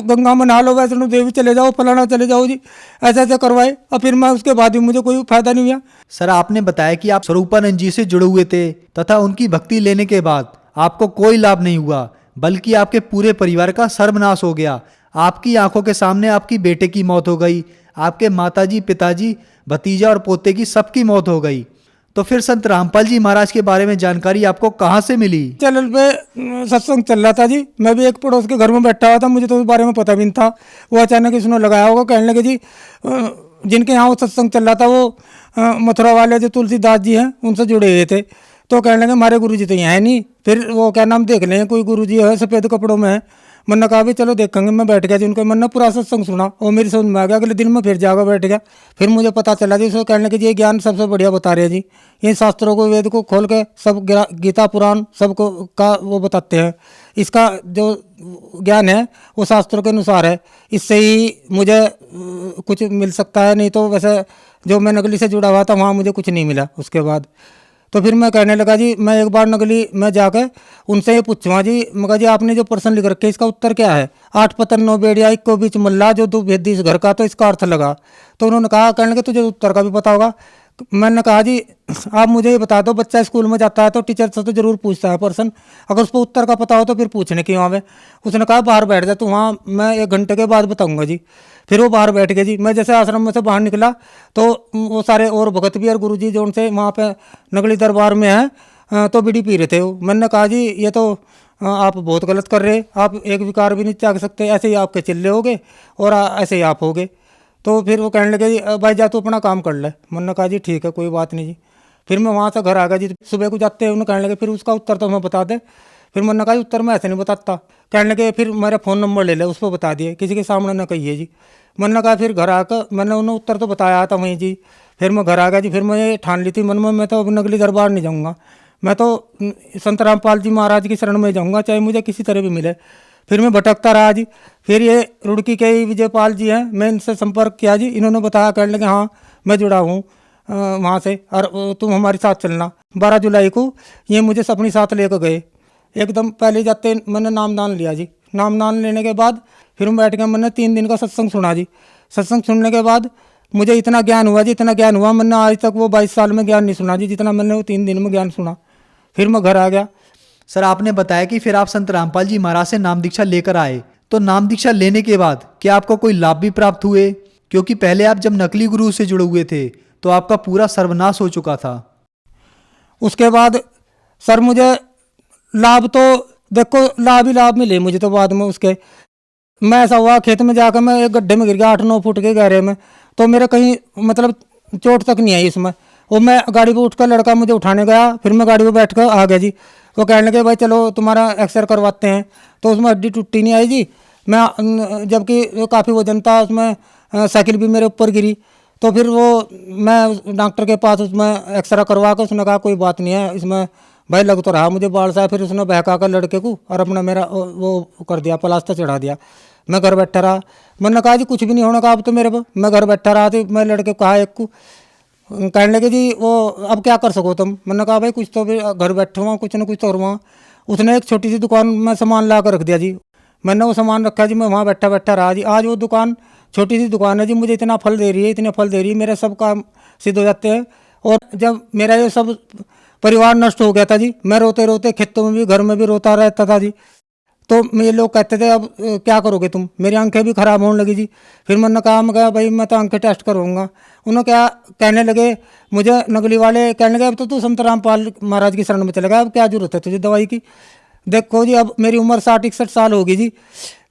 गंगा में नहा लो, वैष्णो देवी चले जाओ, फलाना चले जाओ जी, ऐसे ऐसे करवाए। और फिर मैं उसके बाद भी मुझे कोई फायदा नहीं हुआ। सर आपने बताया कि आप स्वरूपानंद जी से जुड़े हुए थे तथा उनकी भक्ति लेने के बाद आपको कोई लाभ नहीं हुआ, बल्कि आपके पूरे परिवार का सर्वनाश हो गया। आपकी आंखों के सामने आपकी बेटे की मौत हो गई, आपके माताजी, पिताजी, भतीजा और पोते की सबकी मौत हो गई। तो फिर संत रामपाल जी महाराज के बारे में जानकारी आपको कहाँ से मिली? चैनल पे सत्संग चल रहा था जी। मैं भी एक पड़ोस के घर में बैठा हुआ था, मुझे तो उस बारे में पता भी नहीं था। वो अचानक इसने लगाया होगा। कहने लगे जी जिनके यहाँ वो सत्संग चल रहा था वो मथुरा वाले जो तुलसीदास जी हैं उनसे जुड़े हुए थे। तो कहने लगे हमारे गुरु जी तो यहाँ है नहीं। फिर वो क्या नाम देख लें, कोई गुरु जी है सफ़ेद कपड़ों में है। मैंने कहा भी चलो देखेंगे। मैं बैठ गया जी, उनको मैंने पूरा सत्संग सुना और मेरी समझ में आ गया। अगले दिन मैं फिर जाकर बैठ गया। फिर मुझे पता चला जी, उसको कहने के जी ये ज्ञान सबसे बढ़िया बता रहे हैं जी, ये शास्त्रों को वेद को खोल के सब गीता पुराण सबको का वो बताते हैं। इसका जो ज्ञान है वो शास्त्रों के अनुसार है, इससे ही मुझे कुछ मिल सकता है, नहीं तो वैसे जो मैं नकली से जुड़ा हुआ था वहाँ मुझे कुछ नहीं मिला। उसके बाद तो फिर मैं कहने लगा जी, मैं एक बार नकली में जाकर उनसे ये पूछूँगा जी, मैं कहा जी आपने जो प्रश्न लिख रखे इसका उत्तर क्या है? 8 पतन 9 बेड़िया एक को बीच मल्ला जो 2 भेदी इस घर का, तो इसका अर्थ लगा। तो उन्होंने कहा, कहने लगे तुझे उत्तर का भी पता होगा। मैंने कहा जी आप मुझे ये बता दो, बच्चा स्कूल में जाता है तो टीचर से तो जरूर पूछता है प्रश्न, अगर उसको उत्तर का पता हो तो फिर पूछने क्यों आवे? उसने कहा बाहर बैठ जा तू, वहाँ मैं 1 घंटे के बाद बताऊंगा जी। फिर वो बाहर बैठ गए जी। मैं जैसे आश्रम में से बाहर निकला तो वो सारे और भगत भी और गुरु जी जो उनसे वहाँ पे नगली दरबार में है तो बीड़ी पी रहे थे वो। मैंने कहा जी ये तो आप बहुत गलत कर रहे, आप एक विकार भी नहीं त्याग सकते, ऐसे ही आपके चिल्ले होगे और ऐसे ही आप होगे। तो फिर वो कहने लगे जी भाई जा तू अपना काम कर ले। मैंने कहा जी ठीक है कोई बात नहीं जी। फिर मैं वहाँ से घर आ गया जी। सुबह को जाते हैं उन्होंने कहने लगे फिर उसका उत्तर तो हमें बता दे। फिर मैंने कहा उत्तर मैं ऐसे नहीं बताता। कहने लगे फिर मेरा फ़ोन नंबर ले ले, उस पर बता दिए, किसी के सामने ना कहिए जी। मैंने कहा फिर घर आकर मैंने उन्हें उत्तर तो बताया था वहीं जी। फिर मैं घर आ गया जी। फिर मैं ये ठान ली थी मन में, मैं तो अब नगली दरबार नहीं जाऊँगा, मैं तो संत रामपाल जी महाराज की शरण में जाऊँगा, चाहे मुझे किसी तरह भी मिले। फिर मैं भटकता रहा जी। फिर ये रुड़की के ही विजयपाल जी हैं, मैं इनसे संपर्क किया जी। इन्होंने बताया, कहने लगे हाँ मैं जुड़ा हूँ वहाँ से और तुम हमारे साथ चलना। 12 जुलाई को ये मुझे अपने साथ लेकर गए। एकदम पहले जाते मैंने नामदान लिया जी। नामदान लेने के बाद फिर मैं बैठ गया। मैंने 3 दिन का सत्संग सुना जी। सत्संग सुनने के बाद मुझे इतना ज्ञान हुआ जी, इतना ज्ञान हुआ, मैंने आज तक वो 22 साल में ज्ञान नहीं सुना जी जितना मैंने वो 3 दिन में ज्ञान सुना। फिर मैं घर आ गया। सर आपने बताया कि फिर आप संत रामपाल जी महाराज से नाम दीक्षा लेकर आए, तो नाम दीक्षा लेने के बाद क्या आपको कोई लाभ भी प्राप्त हुए? क्योंकि पहले आप जब नकली गुरु से जुड़े हुए थे तो आपका पूरा सर्वनाश हो चुका था। उसके बाद सर मुझे लाभ तो देखो लाभ ही लाभ मिले मुझे तो बाद में। उसके मैं ऐसा हुआ खेत में जाकर मैं एक गड्ढे में गिर गया 8-9 फुट के गहरे में, तो मेरा कहीं मतलब चोट तक नहीं आई इसमें। वो मैं गाड़ी पर उठकर लड़का मुझे उठाने गया, फिर मैं गाड़ी पर बैठ कर आ गया जी। वो कहने लगे भाई चलो तुम्हारा एक्सरे करवाते हैं, तो उसमें हड्डी टूटी नहीं आई जी। मैं जबकि काफ़ी वजन था उसमें, साइकिल भी मेरे ऊपर गिरी। तो फिर वो मैं डॉक्टर के पास उसमें एक्सरा करवा कर उसने कहा कोई बात नहीं है इसमें भाई, लग तो रहा मुझे बाल सा। फिर उसने बहका कर लड़के को और अपना मेरा वो कर दिया, प्लास्टर चढ़ा दिया। मैं घर बैठा रहा। मैंने कहा जी कुछ भी नहीं होना कहा अब तो मेरे को। मैं घर बैठा रहा तो मैं लड़के को कहा एक को, कहने लगे जी वो अब क्या कर सको तुम? मैंने कहा भाई कुछ तो भी घर बैठा हुआ कुछ ना कुछ तो हुआ। उसने एक छोटी सी दुकान में सामान ला कर रख दिया जी। मैंने वो सामान रखा जी, मैं वहाँ बैठा बैठा रहा जी। आज वो दुकान छोटी सी दुकान है जी, मुझे इतना फल दे रही है, इतने फल दे रही है, मेरे सब काम सिद्ध हो जाते हैं। और जब मेरा ये सब परिवार नष्ट हो गया था जी, मैं रोते रोते खेतों में भी घर में भी रोता रहता था जी। तो ये लोग कहते थे अब क्या करोगे तुम? मेरी आंखें भी खराब होने लगी जी। फिर मैंने कहा भाई मैं तो आंखें टेस्ट करवाऊंगा। उन्होंने क्या कहने लगे मुझे नगली वाले, कहने लगे अब तो तू संत रामपाल महाराज की शरण में चलेगा, अब क्या जरूरत है तुझे दवाई की? देखो जी अब मेरी उम्र 60-61 साल होगी जी।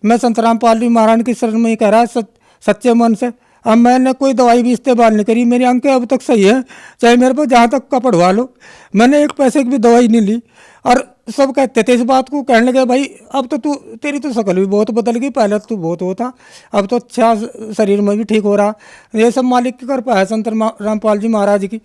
मैं संत रामपाल जी महाराज की शरण में ही कह रहा है सच्चे मन से। अब मैंने कोई दवाई भी इस्तेमाल नहीं करी, मेरी आंखें अब तक सही है, चाहे मेरे पर जहाँ तक का पढ़वा लो। मैंने 1 पैसे की भी दवाई नहीं ली। और सब कहते थे इस बात को, कहने लगे भाई अब तो तू तेरी तो शक्ल भी बहुत बदल गई, पहले तो तू बहुत वो था, अब तो अच्छा शरीर में भी ठीक हो रहा। ये सब मालिक की कृपा है संत रामपाल जी महाराज की।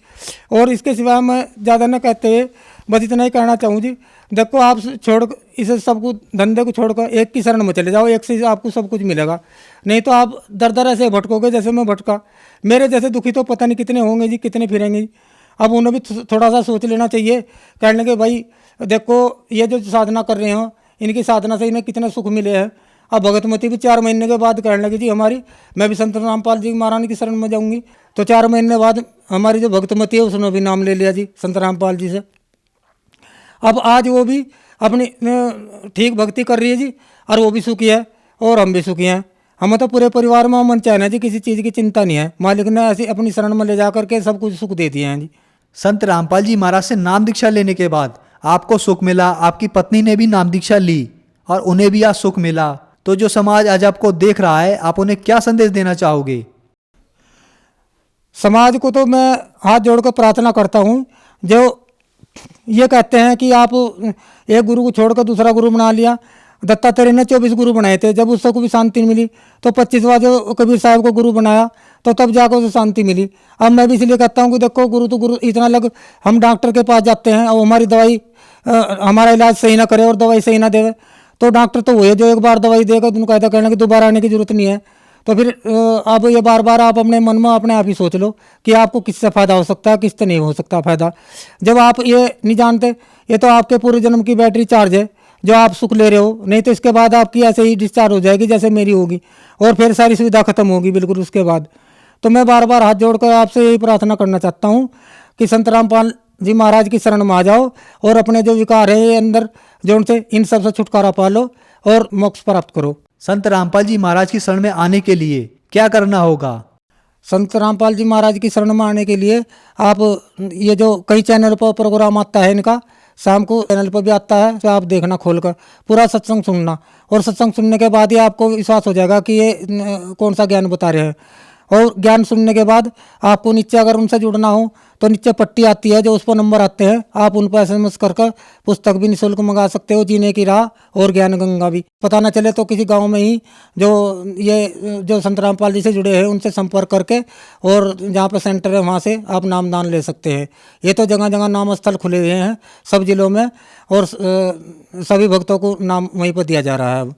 और इसके सिवा मैं ज़्यादा न कहते बस इतना ही कहना चाहूँ जी। देखो आप छोड़ इसे सब कुछ धंधे को छोड़कर एक की शरण में चले जाओ, एक से आपको सब कुछ मिलेगा। नहीं तो आप दर दर ऐसे भटकोगे जैसे मैं भटका। मेरे जैसे दुखी तो पता नहीं कितने होंगे जी, कितने फिरेंगे जी। अब उन्हें भी थोड़ा सा सोच लेना चाहिए। कहने लगे भाई देखो ये जो साधना कर रहे हो इनकी साधना से इन्हें कितने सुख मिले हैं। अब भगतमती भी 4 महीने के बाद कहने लगी जी हमारी, मैं भी संत रामपाल जी महाराज की शरण में जाऊँगी। तो 4 महीने बाद हमारी जो भगतमती है उसने भी नाम ले लिया जी संत रामपाल जी से। अब आज वो भी अपनी ठीक भक्ति कर रही है जी, और वो भी सुखी है और हम भी सुखी हैं। हमें तो पूरे परिवार में मन चैन है जी, किसी चीज़ की चिंता नहीं है। मालिक ने ऐसी अपनी शरण में ले जा करके सब कुछ सुख दे दिए हैं जी। संत रामपाल जी महाराज से नाम दीक्षा लेने के बाद आपको सुख मिला, आपकी पत्नी ने भी नाम दीक्षा ली और उन्हें भी आज सुख मिला। तो जो समाज आज आपको देख रहा है, आप उन्हें क्या संदेश देना चाहोगे? समाज को तो मैं हाथ जोड़कर प्रार्थना करता हूँ जो ये कहते हैं कि आप एक गुरु को छोड़कर दूसरा गुरु बना लिया, दत्तात्रेय ने 24 गुरु बनाए थे। जब उसको भी शांति मिली तो 25वां जो कबीर साहब को गुरु बनाया तो तब जाकर उसे शांति मिली। अब मैं भी इसलिए कहता हूँ कि देखो गुरु तो गुरु इतना लग, हम डॉक्टर के पास जाते हैं और हमारी दवाई हमारा इलाज सही ना करे और दवाई सही ना देवे तो डॉक्टर तो वही जो एक बार दवाई देगा तो उनको कहता कहना कि दोबारा आने की जरूरत नहीं है। तो फिर अब ये बार बार आप अपने मन में अपने आप ही सोच लो कि आपको किससे फ़ायदा हो सकता है, किससे नहीं हो सकता फ़ायदा। जब आप ये नहीं जानते, ये तो आपके पूरे जन्म की बैटरी चार्ज है जो आप सुख ले रहे हो, नहीं तो इसके बाद आपकी ऐसे ही डिस्चार्ज हो जाएगी जैसे मेरी होगी और फिर सारी सुविधा खत्म होगी बिल्कुल उसके बाद। तो मैं बार बार हाथ जोड़कर आपसे यही प्रार्थना करना चाहता हूँ कि संत रामपाल जी महाराज की शरण में आ जाओ और अपने जो विकार है ये अंदर जो उनसे इन सब से छुटकारा पा लो और मोक्ष प्राप्त करो। संत रामपाल जी महाराज की शरण में आने के लिए क्या करना होगा? संत रामपाल जी महाराज की शरण में आने के लिए आप ये जो कई चैनल पर प्रोग्राम आता है इनका, शाम को चैनल पर भी आता है, तो आप देखना खोलकर पूरा सत्संग सुनना और सत्संग सुनने के बाद ही आपको विश्वास हो जाएगा कि ये कौन सा ज्ञान बता रहे हैं। और ज्ञान सुनने के बाद आपको नीचे अगर उनसे जुड़ना हो तो नीचे पट्टी आती है जो उस पर नंबर आते हैं, आप उन पर SMS कर पुस्तक भी निःशुल्क मंगा सकते हो, जीने की राह और ज्ञान गंगा भी। पता ना चले तो किसी गांव में ही जो संत रामपाल जी से जुड़े हैं उनसे संपर्क करके और जहाँ पर सेंटर है वहाँ से आप नामदान ले सकते हैं। ये तो जगह जगह नाम स्थल खुले हुए हैं सब जिलों में और सभी भक्तों को नाम वहीं पर दिया जा रहा है अब।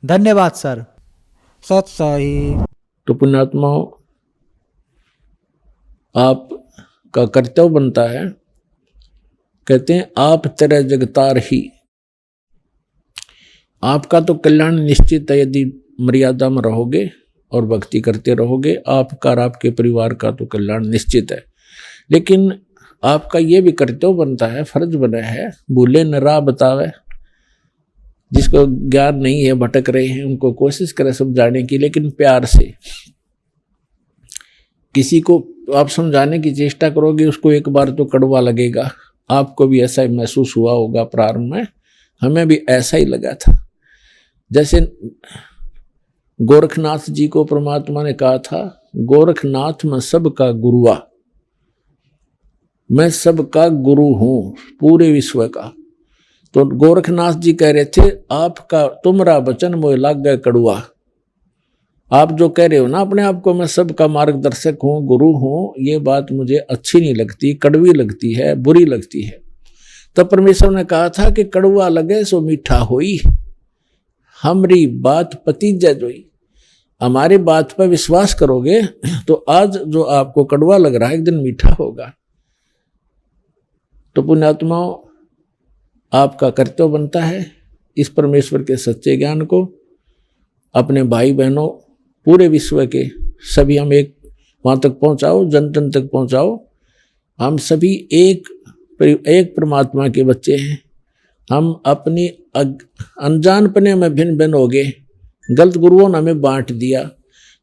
धन्यवाद सर। सत साई। तो पुण्यात्माओं, आपका कर्तव्य बनता है, कहते हैं आप तेरे जगतार ही। आपका तो कल्याण निश्चित है यदि मर्यादा में रहोगे और भक्ति करते रहोगे, आपका और आपके परिवार का तो कल्याण निश्चित है। लेकिन आपका ये भी कर्तव्य बनता है, फर्ज बना है, भूले न राह बतावे। जिसको ज्ञान नहीं है, भटक रहे हैं, उनको कोशिश करें समझाने की, लेकिन प्यार से। किसी को आप समझाने की चेष्टा करोगे उसको एक बार तो कड़वा लगेगा। आपको भी ऐसा ही महसूस हुआ होगा प्रारंभ में, हमें भी ऐसा ही लगा था। जैसे गोरखनाथ जी को परमात्मा ने कहा था, गोरखनाथ मैं सबका गुरुआ, मैं सबका गुरु हूं पूरे विश्व का। तो गोरखनाथ जी कह रहे थे आपका तुमरा वचन मोह लाग गए कड़ुआ। आप जो कह रहे हो ना अपने आप को मैं सबका मार्गदर्शक हूँ, गुरु हूँ, ये बात मुझे अच्छी नहीं लगती, कड़वी लगती है, बुरी लगती है। तब परमेश्वर ने कहा था कि कड़ुआ लगे सो मीठा होई, हमरी बात पतीजा जोई। हमारी बात पर विश्वास करोगे तो आज जो आपको कड़वा लग रहा है एक दिन मीठा होगा। तो पुण्यात्माओं, आपका कर्तव्य बनता है इस परमेश्वर के सच्चे ज्ञान को अपने भाई बहनों पूरे विश्व के सभी हम एक वहाँ तक पहुँचाओ, जन जन तक पहुँचाओ। हम सभी एक परमात्मा के बच्चे हैं। हम अपनी अनजानपने में भिन्न भिन्न हो गए, गलत गुरुओं ने हमें बांट दिया,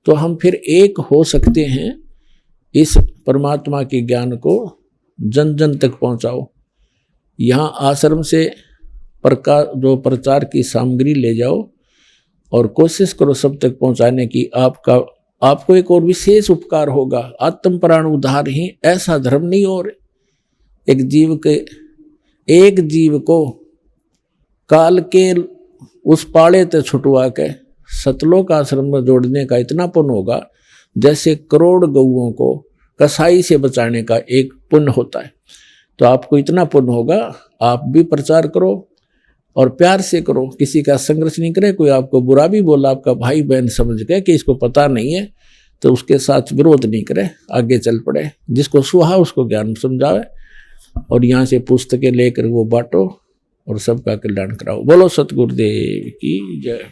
तो हम फिर एक हो सकते हैं। इस परमात्मा के ज्ञान को जन जन तक पहुँचाओ। यहाँ आश्रम से जो प्रचार की सामग्री ले जाओ और कोशिश करो सब तक पहुँचाने की। आपको एक और विशेष उपकार होगा, आत्म प्राण उद्धार ही ऐसा धर्म नहीं। और एक जीव को काल के उस पाड़े ते छुटवा के सतलोक आश्रम में जोड़ने का इतना पुण्य होगा जैसे करोड़ गऊओं को कसाई से बचाने का एक पुण्य होता है। तो आपको इतना पुण्य होगा, आप भी प्रचार करो और प्यार से करो, किसी का संघर्ष नहीं करे। कोई आपको बुरा भी बोला, आपका भाई बहन समझ के कि इसको पता नहीं है, तो उसके साथ विरोध नहीं करे, आगे चल पड़े। जिसको सुहा उसको ज्ञान समझावे और यहाँ से पुस्तकें लेकर वो बांटो और सबका कल्याण कराओ। बोलो सतगुरुदेव की जय।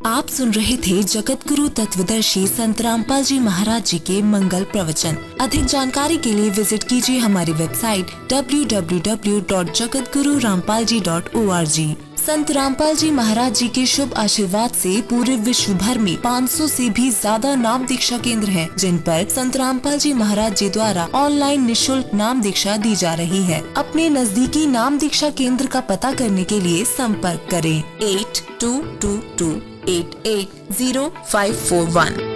आप सुन रहे थे जगत गुरु तत्वदर्शी संत रामपाल जी महाराज जी के मंगल प्रवचन। अधिक जानकारी के लिए विजिट कीजिए हमारी वेबसाइट www.jagatgururampalji.org। संत रामपाल जी महाराज जी के शुभ आशीर्वाद से पूरे विश्व भर में 500 से भी ज्यादा नाम दीक्षा केंद्र हैं, जिन पर संत रामपाल जी महाराज जी द्वारा ऑनलाइन निशुल्क नाम दीक्षा दी जा रही है। अपने नजदीकी नाम दीक्षा केंद्र का पता करने के लिए संपर्क करें 8222880541।